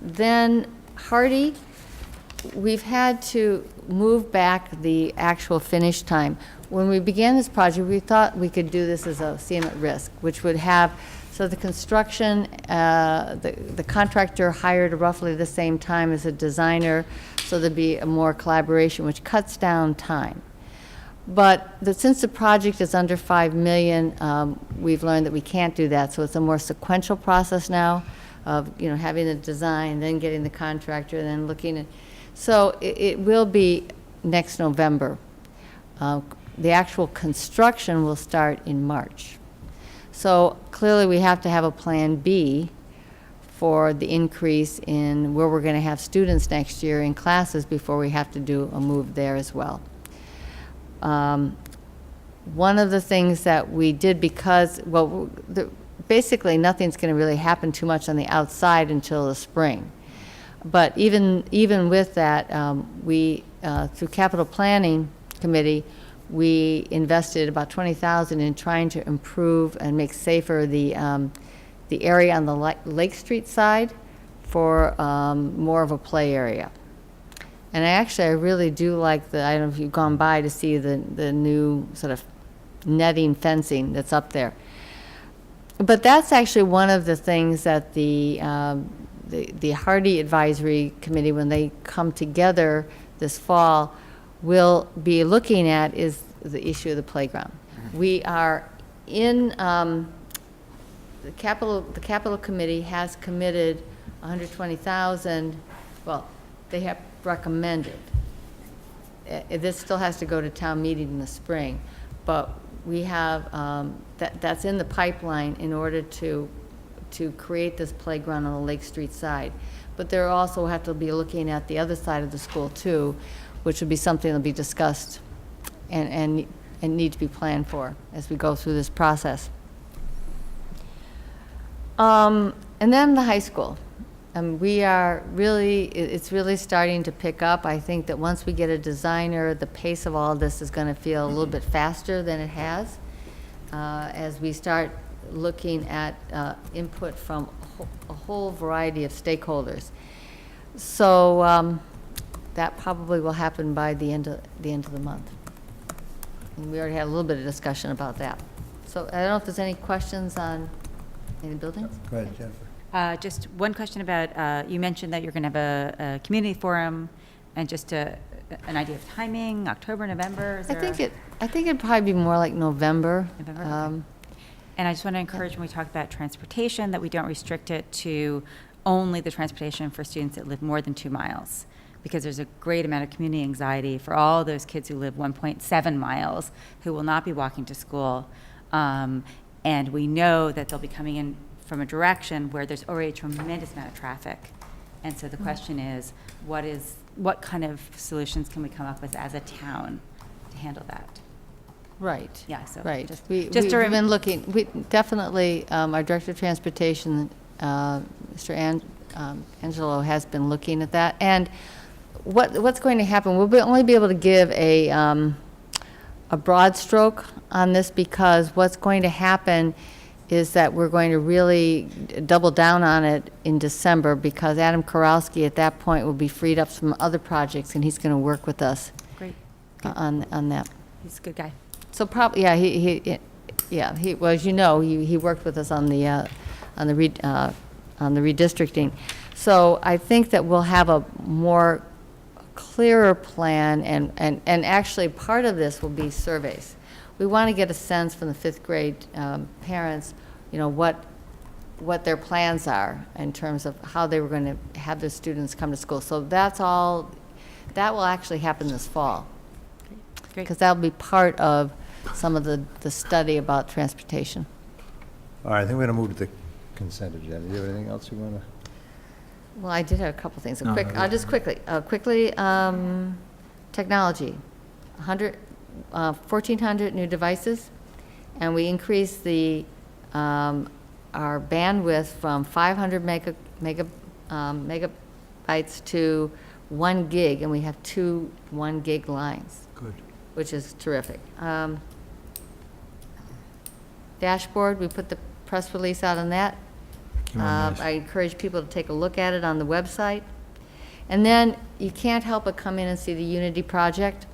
Then Hardy, we've had to move back the actual finish time. When we began this project, we thought we could do this as a CM at risk, which would have, so the construction, the contractor hired roughly the same time as a designer, so there'd be a more collaboration, which cuts down time. But since the project is under $5 million, we've learned that we can't do that, so it's a more sequential process now of, you know, having the design, then getting the contractor, then looking at, so it will be next November. The actual construction will start in March. So clearly we have to have a plan B for the increase in where we're going to have students next year in classes before we have to do a move there as well. One of the things that we did because, well, basically nothing's going to really happen too much on the outside until the spring. But even with that, we, through Capital Planning Committee, we invested about $20,000 in trying to improve and make safer the area on the Lake Street side for more of a play area. And I really do like I don't know if you've gone by to see the new sort of netting fencing that's up there. But that's actually one of the things that the Hardy Advisory Committee, when they come together this fall, will be looking at is the issue of the playground. We are in, the Capital Committee has committed $120,000, well, they have recommended. This still has to go to town meeting in the spring, but we have, that's in the pipeline in order to create this playground on the Lake Street side. But there also have to be looking at the other side of the school too, which would be something that'll be discussed and need to be planned for as we go through this process. And then the high school. We are really, it's really starting to pick up. I think that once we get a designer, the pace of all of this is going to feel a little bit faster than it has as we start looking at input from a whole variety of stakeholders. So that probably will happen by the end of the month. And we already had a little bit of discussion about that. So I don't know if there's any questions on any buildings? Go ahead, Jennifer. Just one question about, you mentioned that you're going to have a community forum, and just an idea of timing, October, November? Is there I think it'd probably be more like November. November? Okay. And I just want to encourage, when we talk about transportation, that we don't restrict it to only the transportation for students that live more than 2 miles, because there's a great amount of community anxiety for all those kids who live 1.7 miles who will not be walking to school. And we know that they'll be coming in from a direction where there's already a tremendous amount of traffic. And so the question is, what kind of solutions can we come up with as a town to handle that? Right. Yeah, so right. we've been looking, we definitely, our Director of Transportation, Mr. Angelo, has been looking at that. And what's going to happen, we'll only be able to give a broad stroke on this, because what's going to happen is that we're going to really double down on it in December, because Adam Korowski at that point will be freed up from other projects, and he's going to work with us. Great. On that. He's a good guy. So probably, yeah, he well, as you know, he worked with us on the redistricting. So I think that we'll have a more clearer plan, and actually part of this will be surveys. We want to get a sense from the 5th grade parents, you know, what their plans are in terms of how they were going to have their students come to school. So that's all, that will actually happen this fall. Great. Because that'll be part of some of the study about transportation. All right, I think we're going to move to the consent agenda. Do you have anything else you want to? Well, I did have a couple things. No, no, Just quickly, technology, 1,400 new devices, and we increased our bandwidth from 500 megabytes to 1 gig, and we have 2 1 gig lines. Good. Which is terrific. Dashboard, we put the press release out on that. Came out nice. I encourage people to take a look at it on the website. And then you can't help but come in and see the Unity project.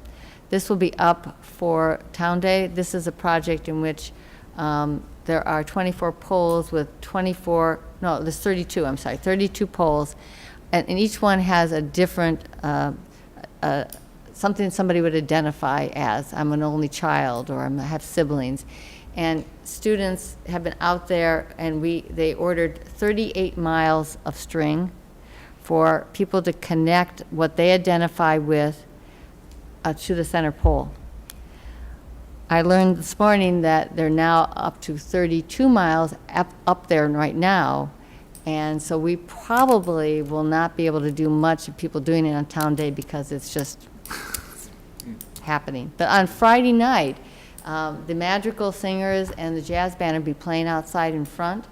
This will be up for Town Day. This is a project in which there are 24 poles with 32 poles. And each one has a different, something somebody would identify as. I'm an only child, or I have siblings. And students have been out there, and they ordered 38 miles of string for people to connect what they identify with to the center pole. I learned this morning that they're now up to 32 miles up there right now, and so we probably will not be able to do much of people doing it on Town Day because it's just happening. But on Friday night, the Madrigal Singers and the jazz band will be playing outside in front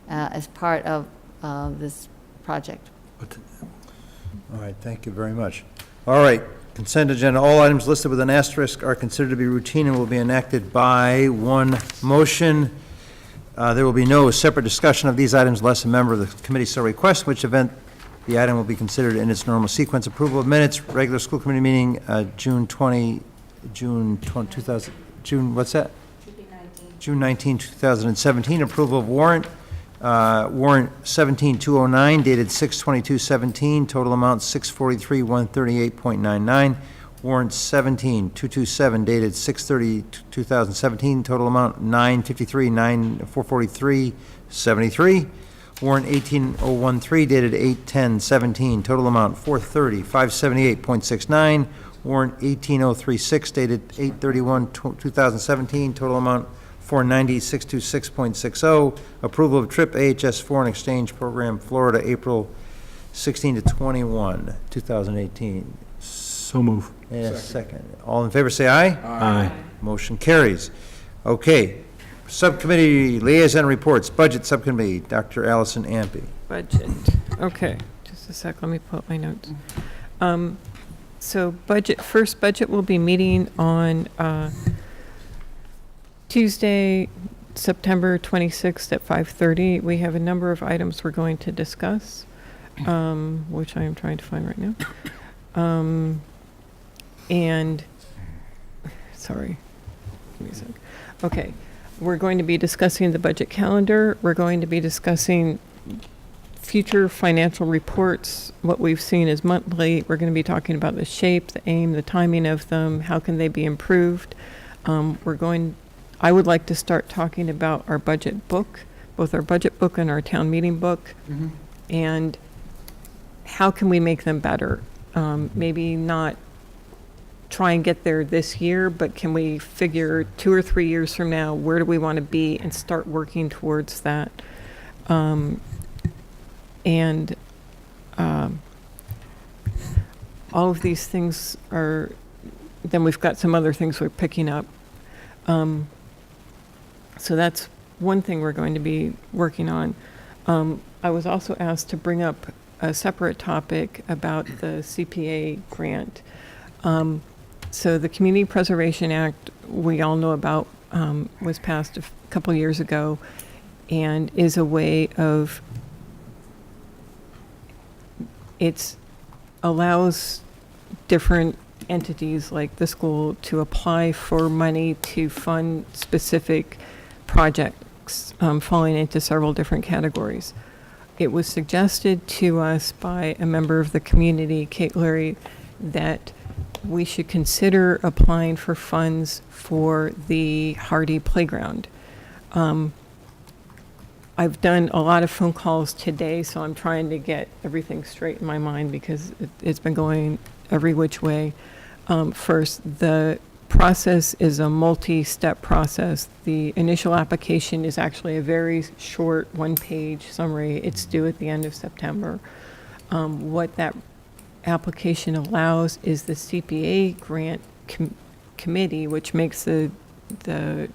as part of this project. All right, thank you very much. All right, consent agenda. All items listed with an asterisk are considered to be routine and will be enacted by one motion. There will be no separate discussion of these items unless a member of the committee so requests, which event the item will be considered in its normal sequence. Approval of minutes, regular school committee meeting, June 19, 2017. Approval of warrant, warrant 17209 dated 6/22/17, total amount 643,138.99. Warrant 17227 dated 6/30/2017, total amount 953,443.73. Warrant 18013 dated 8/10/17, total amount 430,578.69. Warrant 18036 dated 8/31/2017, total amount 490,626.60. Approval of trip AHS Foreign Exchange Program, Florida, April 16 to 21, 2018. So move. Yeah, second. All in favor, say aye. Aye. Motion carries. Okay, subcommittee liaison reports, budget subcommittee, Dr. Allison Ampe. Budget. Okay, just a sec, let me pull up my notes. So first budget will be meeting on Tuesday, September 26th at 5:30. We have a number of items we're going to discuss, which I am trying to find right now. And, sorry, give me a sec. Okay, we're going to be discussing the budget calendar. We're going to be discussing future financial reports, what we've seen as monthly. We're going to be talking about the shape, the aim, the timing of them, how can they be improved. I would like to start talking about our budget book, both our budget book and our town meeting book, and how can we make them better? Maybe not try and get there this year, but can we figure 2 or 3 years from now, where do we want to be, and start working towards that? All of these things are, then we've got some other things we're picking up. So that's one thing we're going to be working on. I was also asked to bring up a separate topic about the CPA grant. So the Community Preservation Act, we all know about, was passed a couple years ago, and is a way of, it allows different entities like the school to apply for money to fund specific projects falling into several different categories. It was suggested to us by a member of the community, Kate Leary, that we should consider applying for funds for the Hardy Playground. I've done a lot of phone calls today, so I'm trying to get everything straight in my mind because it's been going every which way. First, the process is a multi-step process. The initial application is actually a very short one-page summary. It's due at the end of September. What that application allows is the CPA grant committee, which makes the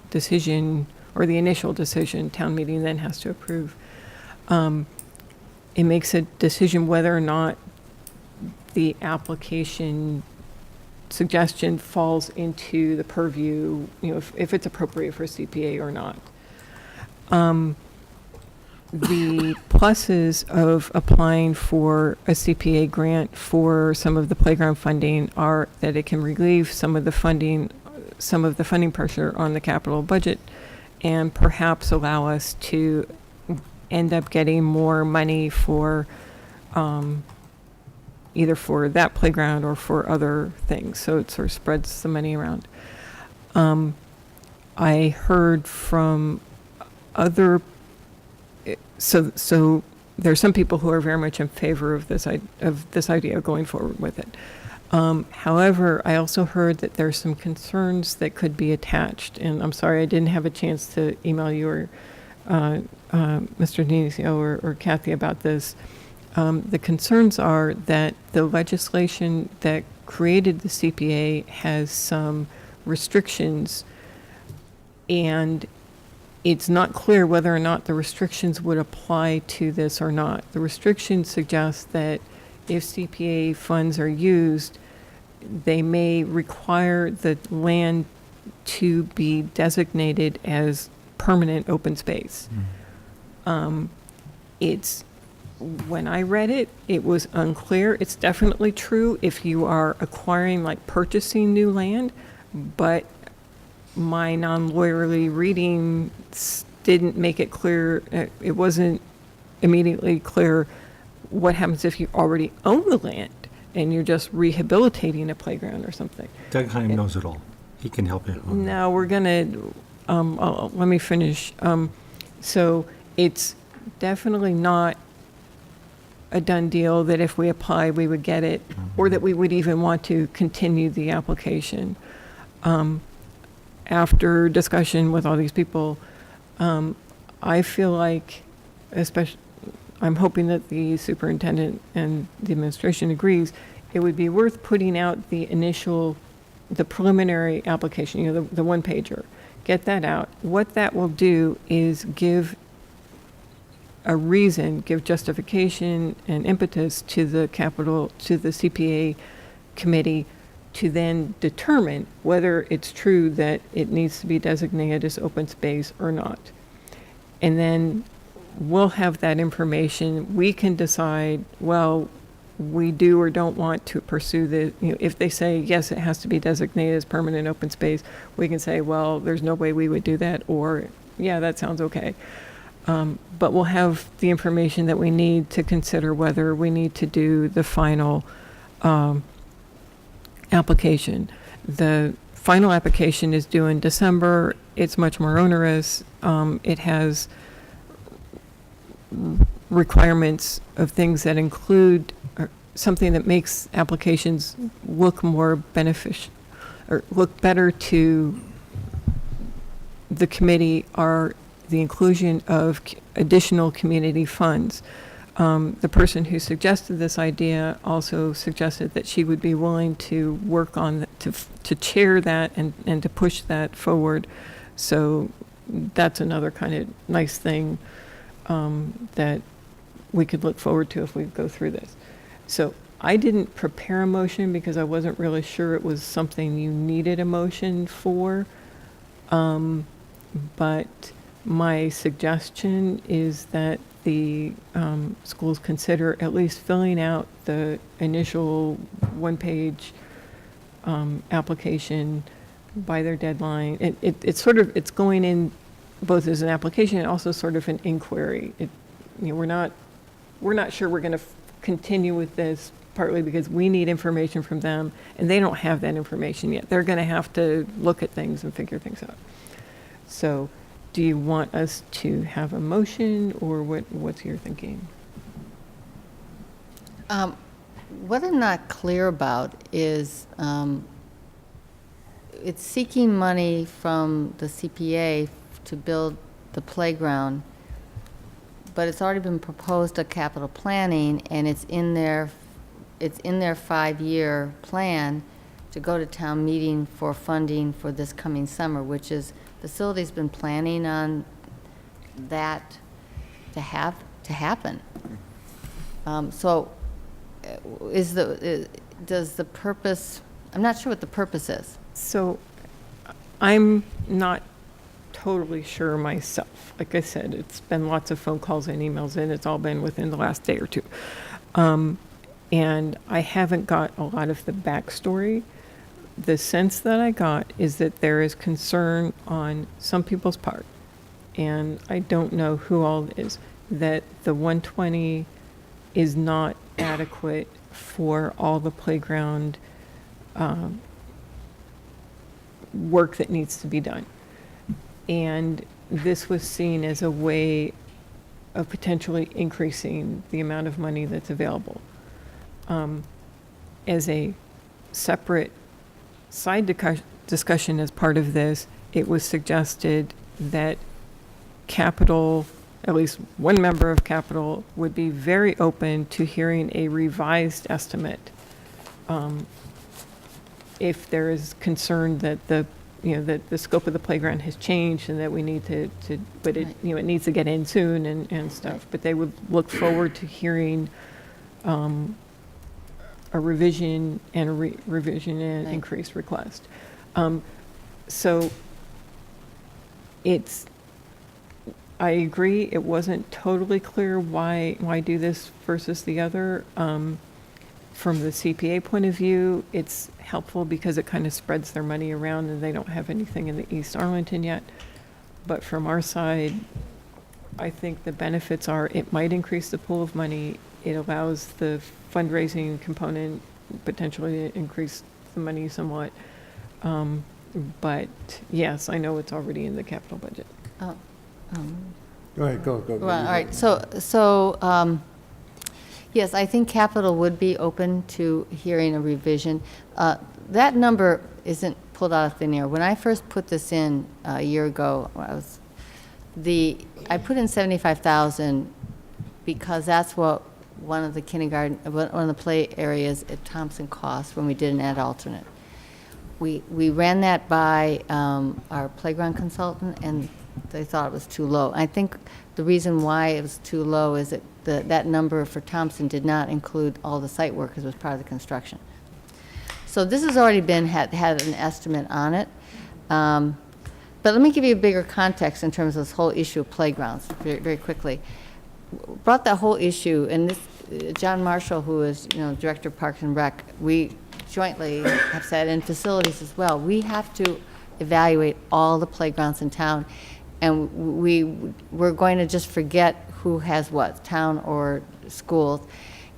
decision, or the initial decision, town meeting then has to approve. It makes a decision whether or not the application suggestion falls into the purview, if it's appropriate for CPA or not. The pluses of applying for a CPA grant for some of the playground funding are that it can relieve some of the funding pressure on the capital budget, and perhaps allow us to end up getting more money for either for that playground or for other things. So it sort of spreads the money around. I heard from other, so there's some people who are very much in favor of this idea of going forward with it. However, I also heard that there's some concerns that could be attached, and I'm sorry I didn't have a chance to email you or Mr. Denisio or Kathy about this. The concerns are that the legislation that created the CPA has some restrictions, and it's not clear whether or not the restrictions would apply to this or not. The restrictions suggest that if CPA funds are used, they may require the land to be designated as permanent open space. When I read it, it was unclear. It's definitely true if you are acquiring, like purchasing new land, but my non-lawyerly reading didn't make it clear. It wasn't immediately clear what happens if you already own the land and you're just rehabilitating a playground or something. Doug Heim knows it all. He can help you. No, we're gonna, let me finish. So it's definitely not a done deal that if we apply, we would get it, or that we would even want to continue the application. After discussion with all these people, I feel like, especially, I'm hoping that the superintendent and the administration agrees, it would be worth putting out the preliminary application, the one pager. Get that out. What that will do is give a reason, give justification and impetus to the CPA committee to then determine whether it's true that it needs to be designated as open space or not. And then we'll have that information. We can decide, well, we do or don't want to pursue the, if they say, yes, it has to be designated as permanent open space, we can say, well, there's no way we would do that, or, yeah, that sounds okay. But we'll have the information that we need to consider whether we need to do the final application. The final application is due in December. It's much more onerous. It has requirements of things that include something that makes applications look more beneficial or look better to the committee are the inclusion of additional community funds. The person who suggested this idea also suggested that she would be willing to work on, to chair that and to push that forward. So that's another kind of nice thing that we could look forward to if we go through this. So I didn't prepare a motion because I wasn't really sure it was something you needed a motion for. But my suggestion is that the schools consider at least filling out the initial one-page application by their deadline. It's sort of, it's going in both as an application and also sort of an inquiry. We're not sure we're going to continue with this, partly because we need information from them and they don't have that information yet. They're going to have to look at things and figure things out. So do you want us to have a motion, or what's your thinking? What I'm not clear about is it's seeking money from the CPA to build the playground, but it's already been proposed to capital planning, and it's in their 5-year plan to go to town meeting for funding for this coming summer, which is, facility's been planning on that to happen. So does the purpose, I'm not sure what the purpose is. So I'm not totally sure myself. Like I said, it's been lots of phone calls and emails, and it's all been within the last day or two. And I haven't got a lot of the backstory. The sense that I got is that there is concern on some people's part, and I don't know who all it is, that the 120 is not adequate for all the playground work that needs to be done. And this was seen as a way of potentially increasing the amount of money that's available. As a separate side discussion as part of this, it was suggested that Capital, at least one member of Capital, would be very open to hearing a revised estimate if there is concern that that the scope of the playground has changed and that we need but it, it needs to get in soon and stuff. Right. But they would look forward to hearing a revision and a revision and Right. increased request. So I agree, it wasn't totally clear why do this versus the other. From the CPA point of view, it's helpful because it kind of spreads their money around and they don't have anything in the East Arlington yet. But from our side, I think the benefits are it might increase the pool of money. It allows the fundraising component potentially to increase the money somewhat. But yes, I know it's already in the capital budget. Go ahead, go. Well, all right, so yes, I think Capital would be open to hearing a revision. That number isn't pulled out of thin air. When I first put this in a year ago, I put in 75,000 because that's what one of the one of the play areas at Thompson cost when we did an ad alternate. We ran that by our playground consultant, and they thought it was too low. I think the reason why it was too low is that that number for Thompson did not include all the site work because it was part of the construction. So this has already had an estimate on it. But let me give you a bigger context in terms of this whole issue of playgrounds very, very quickly. Brought that whole issue, and this, John Marshall, who is Director of Parks and Rec, we jointly have said, and facilities as well, we have to evaluate all the playgrounds in town, and we're going to just forget who has what, town or schools,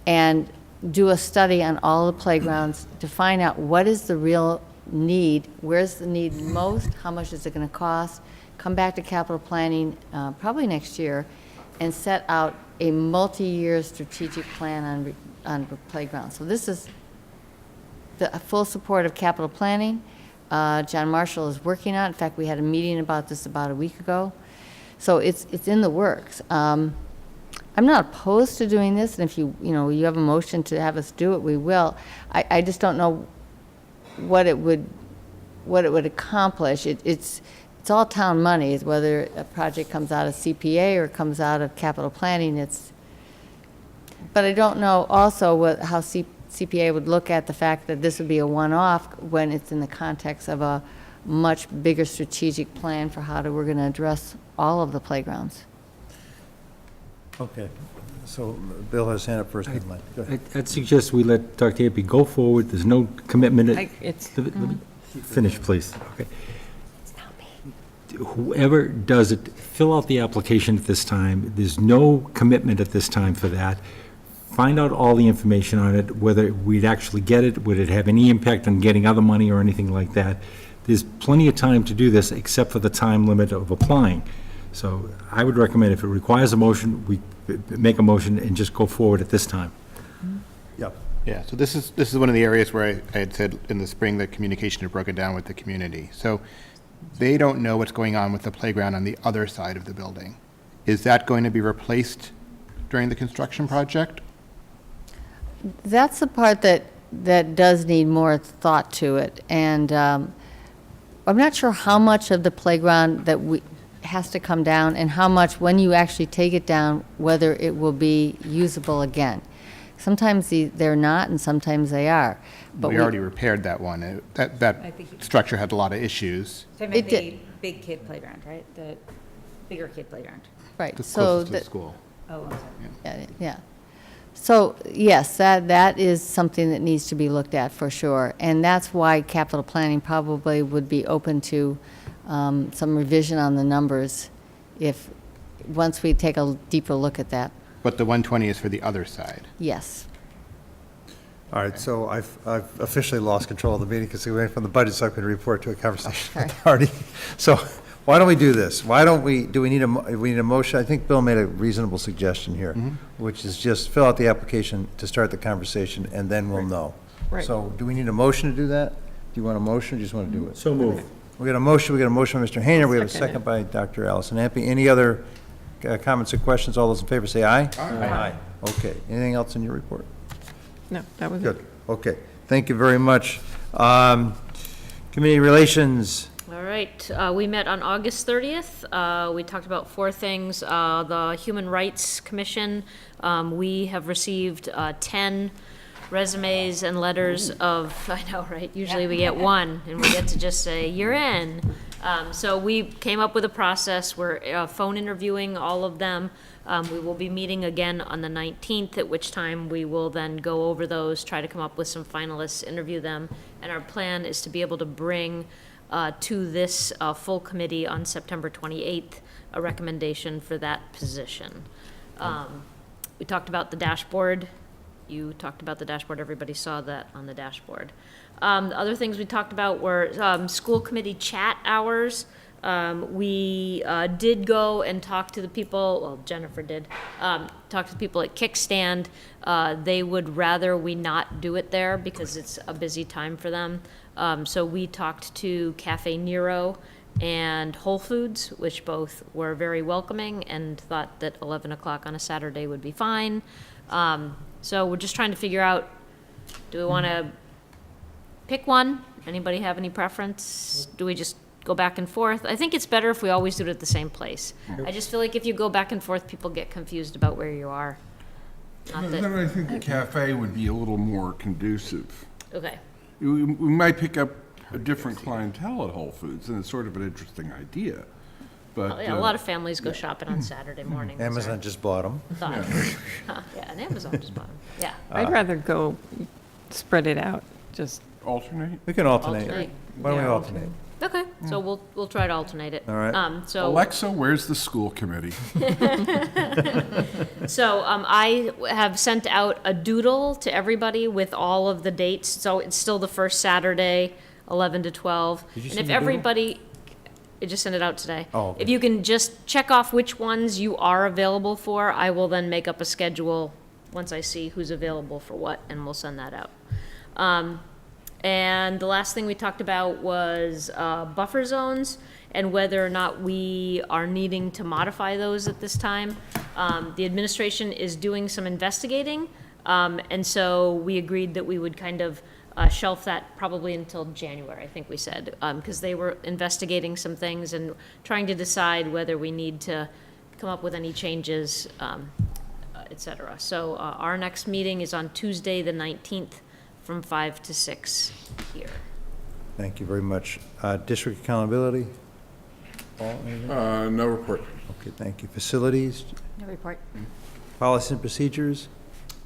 and do a study on all the playgrounds to find out what is the real need, where's the need most, how much is it going to cost, come back to capital planning probably next year, and set out a multi-year strategic plan on playgrounds. So this is the full support of capital planning. John Marshall is working on it. In fact, we had a meeting about this about a week ago. So it's in the works. I'm not opposed to doing this, and if you have a motion to have us do it, we will. I just don't know what it would accomplish. It's all town money, whether a project comes out of CPA or comes out of capital planning. But I don't know also how CPA would look at the fact that this would be a one-off when it's in the context of a much bigger strategic plan for how we're going to address all of the playgrounds. Okay, so Bill has his hand up first. Go ahead. I'd suggest we let Dr. Ampe go forward. There's no commitment. Let me finish, please. Okay. Whoever does it, fill out the application at this time. There's no commitment at this time for that. Find out all the information on it, whether we'd actually get it, would it have any impact on getting other money or anything like that. There's plenty of time to do this, except for the time limit of applying. So I would recommend if it requires a motion, we make a motion and just go forward at this time. Yep. Yeah, so this is one of the areas where I had said in the spring that communication had broken down with the community. So they don't know what's going on with the playground on the other side of the building. Is that going to be replaced during the construction project? That's the part that does need more thought to it. And I'm not sure how much of the playground has to come down and how much, when you actually take it down, whether it will be usable again. Sometimes they're not, and sometimes they are. But We already repaired that one. That structure had a lot of issues. So I meant the big kid playground, right? The bigger kid playground. Right. Just So closest to the school. Oh, I'm sorry. Yeah. So, yes, that is something that needs to be looked at for sure. And that's why capital planning probably would be open to some revision on the numbers once we take a deeper look at that. But the 120 is for the other side. Yes. All right, so I've officially lost control of the meeting because we went from the budget subcommittee report to a conversation with the party. So why don't we do this? Why don't we, we need a motion? I think Bill made a reasonable suggestion here, which is just fill out the application to start the conversation, and then we'll know. Right. So do we need a motion to do that? Do you want a motion, or do you just want to do it? So move. We got a motion by Mr. Hayner, we have a Second second by Dr. Allison Ampe. Any other comments or questions? All those in favor say aye. Aye. Okay, anything else in your report? No, that was it. Good, okay, thank you very much. Community relations, All right, we met on August 30th. We talked about 4 things. The Human Rights Commission, we have received 10 resumes and letters of, I know, right? Usually we get 1, and we get to just say, you're in. So we came up with a process. We're phone interviewing all of them. We will be meeting again on the 19th, at which time we will then go over those, try to come up with some finalists, interview them. And our plan is to be able to bring to this full committee on September 28th a recommendation for that position. We talked about the dashboard. You talked about the dashboard. Everybody saw that on the dashboard. The other things we talked about were school committee chat hours. We did go and talk to the people, well, Jennifer did, talk to the people at Kickstand. They would rather we not do it there because it's a busy time for them. So we talked to Cafe Nero and Whole Foods, which both were very welcoming and thought that 11 o'clock on a Saturday would be fine. So we're just trying to figure out, do we want to pick one? Anybody have any preference? Do we just go back and forth? I think it's better if we always do it at the same place. I just feel like if you go back and forth, people get confused about where you are. Not that- Then I think the cafe would be a little more conducive. Okay. We might pick up a different clientele at Whole Foods, and it's sort of an interesting idea. But Yeah, a lot of families go shopping on Saturday mornings. Amazon just bought them. Yeah, and Amazon just bought them. Yeah. I'd rather go spread it out, just. alternate. We can alternate. Alternate. Why don't we Yeah, alternate? Okay, so we'll try to alternate it. All right. So Alexa, where's the school committee? So I have sent out a doodle to everybody with all of the dates. So it's still the first Saturday, 11 to 12. Did you And send if the doodle? everybody, I just sent it out today. Oh, okay. If you can just check off which ones you are available for, I will then make up a schedule once I see who's available for what, and we'll send that out. And the last thing we talked about was buffer zones and whether or not we are needing to modify those at this time. The administration is doing some investigating, and so we agreed that we would kind of shelf that probably until January, I think we said, because they were investigating some things and trying to decide whether we need to come up with any changes, et cetera. So our next meeting is on Tuesday, the 19th, from 5 to 6 here. Thank you very much. District accountability? Paul, anything? No report. Okay, thank you. Facilities, No report. policies and procedures?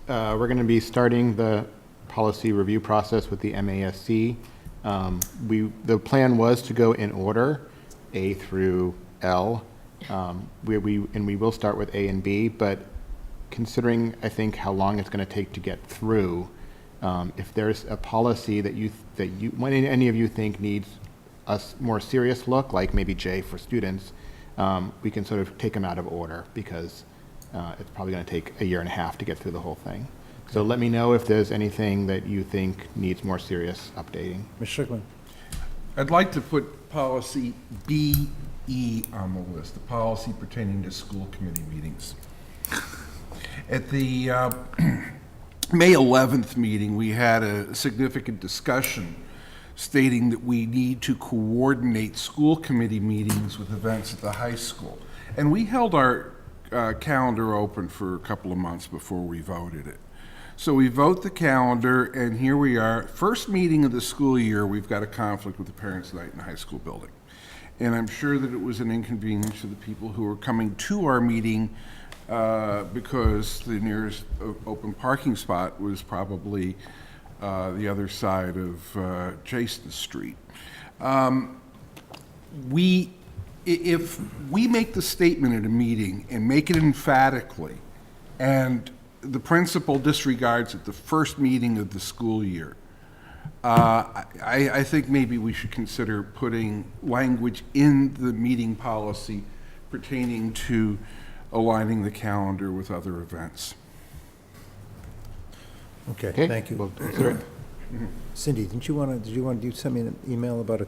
We're going to be starting the policy review process with the MASC. The plan was to go in order, A through L. We will start with A and B, but considering, I think, how long it's going to take to get through, if there's a policy that when any of you think needs a more serious look, like maybe J for students, we can sort of take them out of order because it's probably going to take 1.5 years to get through the whole thing. So let me know if there's anything that you think needs more serious updating. Ms. Strickland? I'd like to put policy B E on the list, the policy pertaining to school committee meetings. At the May 11th meeting, we had a significant discussion stating that we need to coordinate school committee meetings with events at the high school. And we held our calendar open for a couple of months before we voted it. So we vote the calendar, and here we are. First meeting of the school year, we've got a conflict with the Parents' Night in the high school building. And I'm sure that it was an inconvenience to the people who were coming to our meeting because the nearest open parking spot was probably the other side of Jason Street. If we make the statement at a meeting and make it emphatically, and the principal disregards at the first meeting of the school year, I think maybe we should consider putting language in the meeting policy pertaining to aligning the calendar with other events. Okay, Okay. thank you. Well, consider it. Cindy, did you send me an email about a?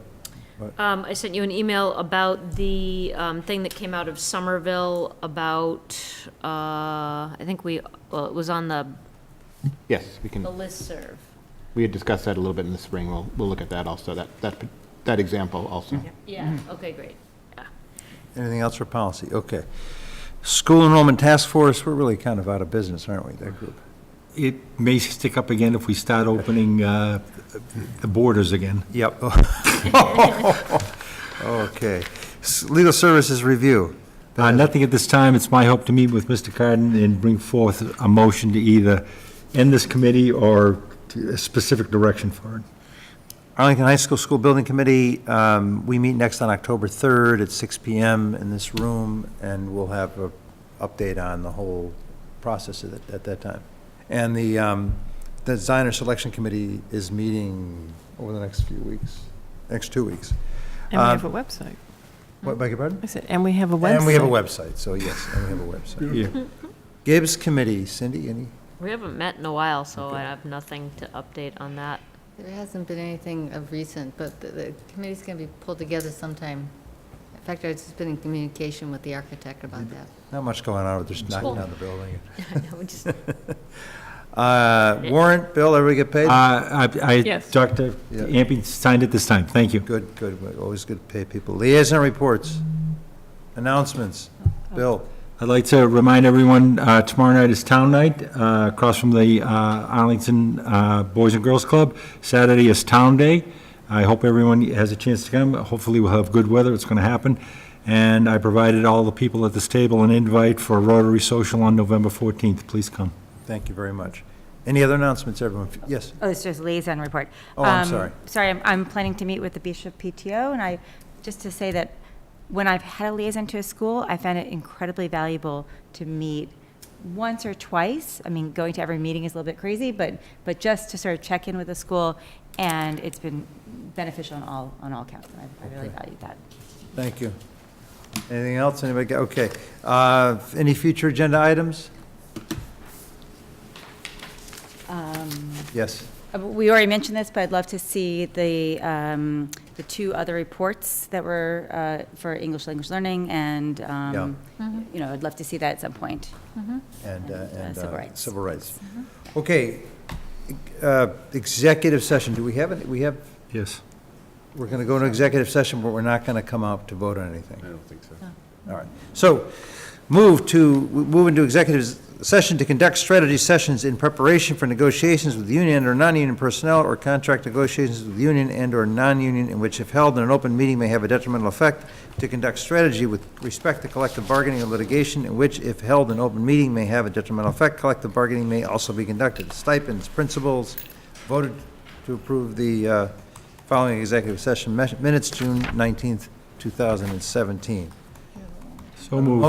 I sent you an email about the thing that came out of Somerville about, I think it was on the Yes, we can. listserv. We had discussed that a little bit in the spring. We'll look at that also, that example also. Yeah, okay, great. Yeah. Anything else for policy? Okay. School enrollment task force, we're really kind of out of business, aren't we, that group? It may stick up again if we start opening the borders again. Yep. Okay. Legal services review. Nothing at this time. It's my hope to meet with Mr. Carden and bring forth a motion to either end this committee or to a specific direction for it. Arlington High School School Building Committee, we meet next on October 3rd at 6 PM in this room, and we'll have an update on the whole process at that time. And the Designer Selection Committee is meeting over the next few weeks, next 2 weeks. And we have a website. What, beg your pardon? I said, and we have a website. And we have a website, so yes, and we have a website. Yeah. Gibbs Committee, Cindy, any? We haven't met in a while, so I have nothing to update on that. There hasn't been anything of recent, but the committee's going to be pulled together sometime. In fact, I've just been in communication with the architect about that. Not much going on, but just knocking down the building. No, just- Warrant, Bill, everybody get paid? Yes. Dr. Yeah. Ampe signed it this time. Thank you. Good, good, always good to pay people. Liaison reports, announcements, Bill. I'd like to remind everyone, tomorrow night is Town Night, across from the Arlington Boys and Girls Club. Saturday is Town Day. I hope everyone has a chance to come. Hopefully we'll have good weather. It's going to happen. And I provided all the people at this table an invite for Rotary Social on November 14th. Please come. Thank you very much. Any other announcements, everyone? Yes? Oh, it's just liaison report. Oh, I'm sorry. Sorry, I'm planning to meet with the Bishop PTO, and just to say that when I've had a liaison to a school, I found it incredibly valuable to meet once or twice. I mean, going to every meeting is a little bit crazy, but just to sort of check in with the school, and it's been beneficial on all counts. I really valued that. Thank you. Anything else? Anybody got, okay. Any future agenda items? Yes. We already mentioned this, but I'd love to see the 2 other reports that were for English language learning, and I'd love to see that at some point. And civil rights. Civil rights. Okay. Executive session. Do we have it? We have. Yes. We're going to go into executive session, but we're not going to come out to vote on anything. I don't think so. All right. So move into executive session to conduct strategy sessions in preparation for negotiations with union or non-union personnel, or contract negotiations with union and or non-union, in which, if held in an open meeting, may have a detrimental effect. To conduct strategy with respect to collective bargaining or litigation, in which, if held in an open meeting, may have a detrimental effect. Collective bargaining may also be conducted. Stipends, principles. Voted to approve the following executive session minutes, June 19th, 2017. So moved.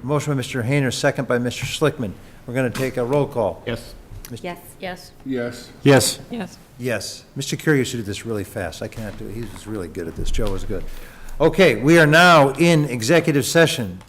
Motion by Mr. Hayner, second by Mr. Schlickman. We're going to take a roll call. Yes. Yes. Yes. Yes. Yes. Yes. Yes. Mr. Curie used to do this really fast. I cannot do it. He was really good at this. Joe was good. Okay, we are now in executive session.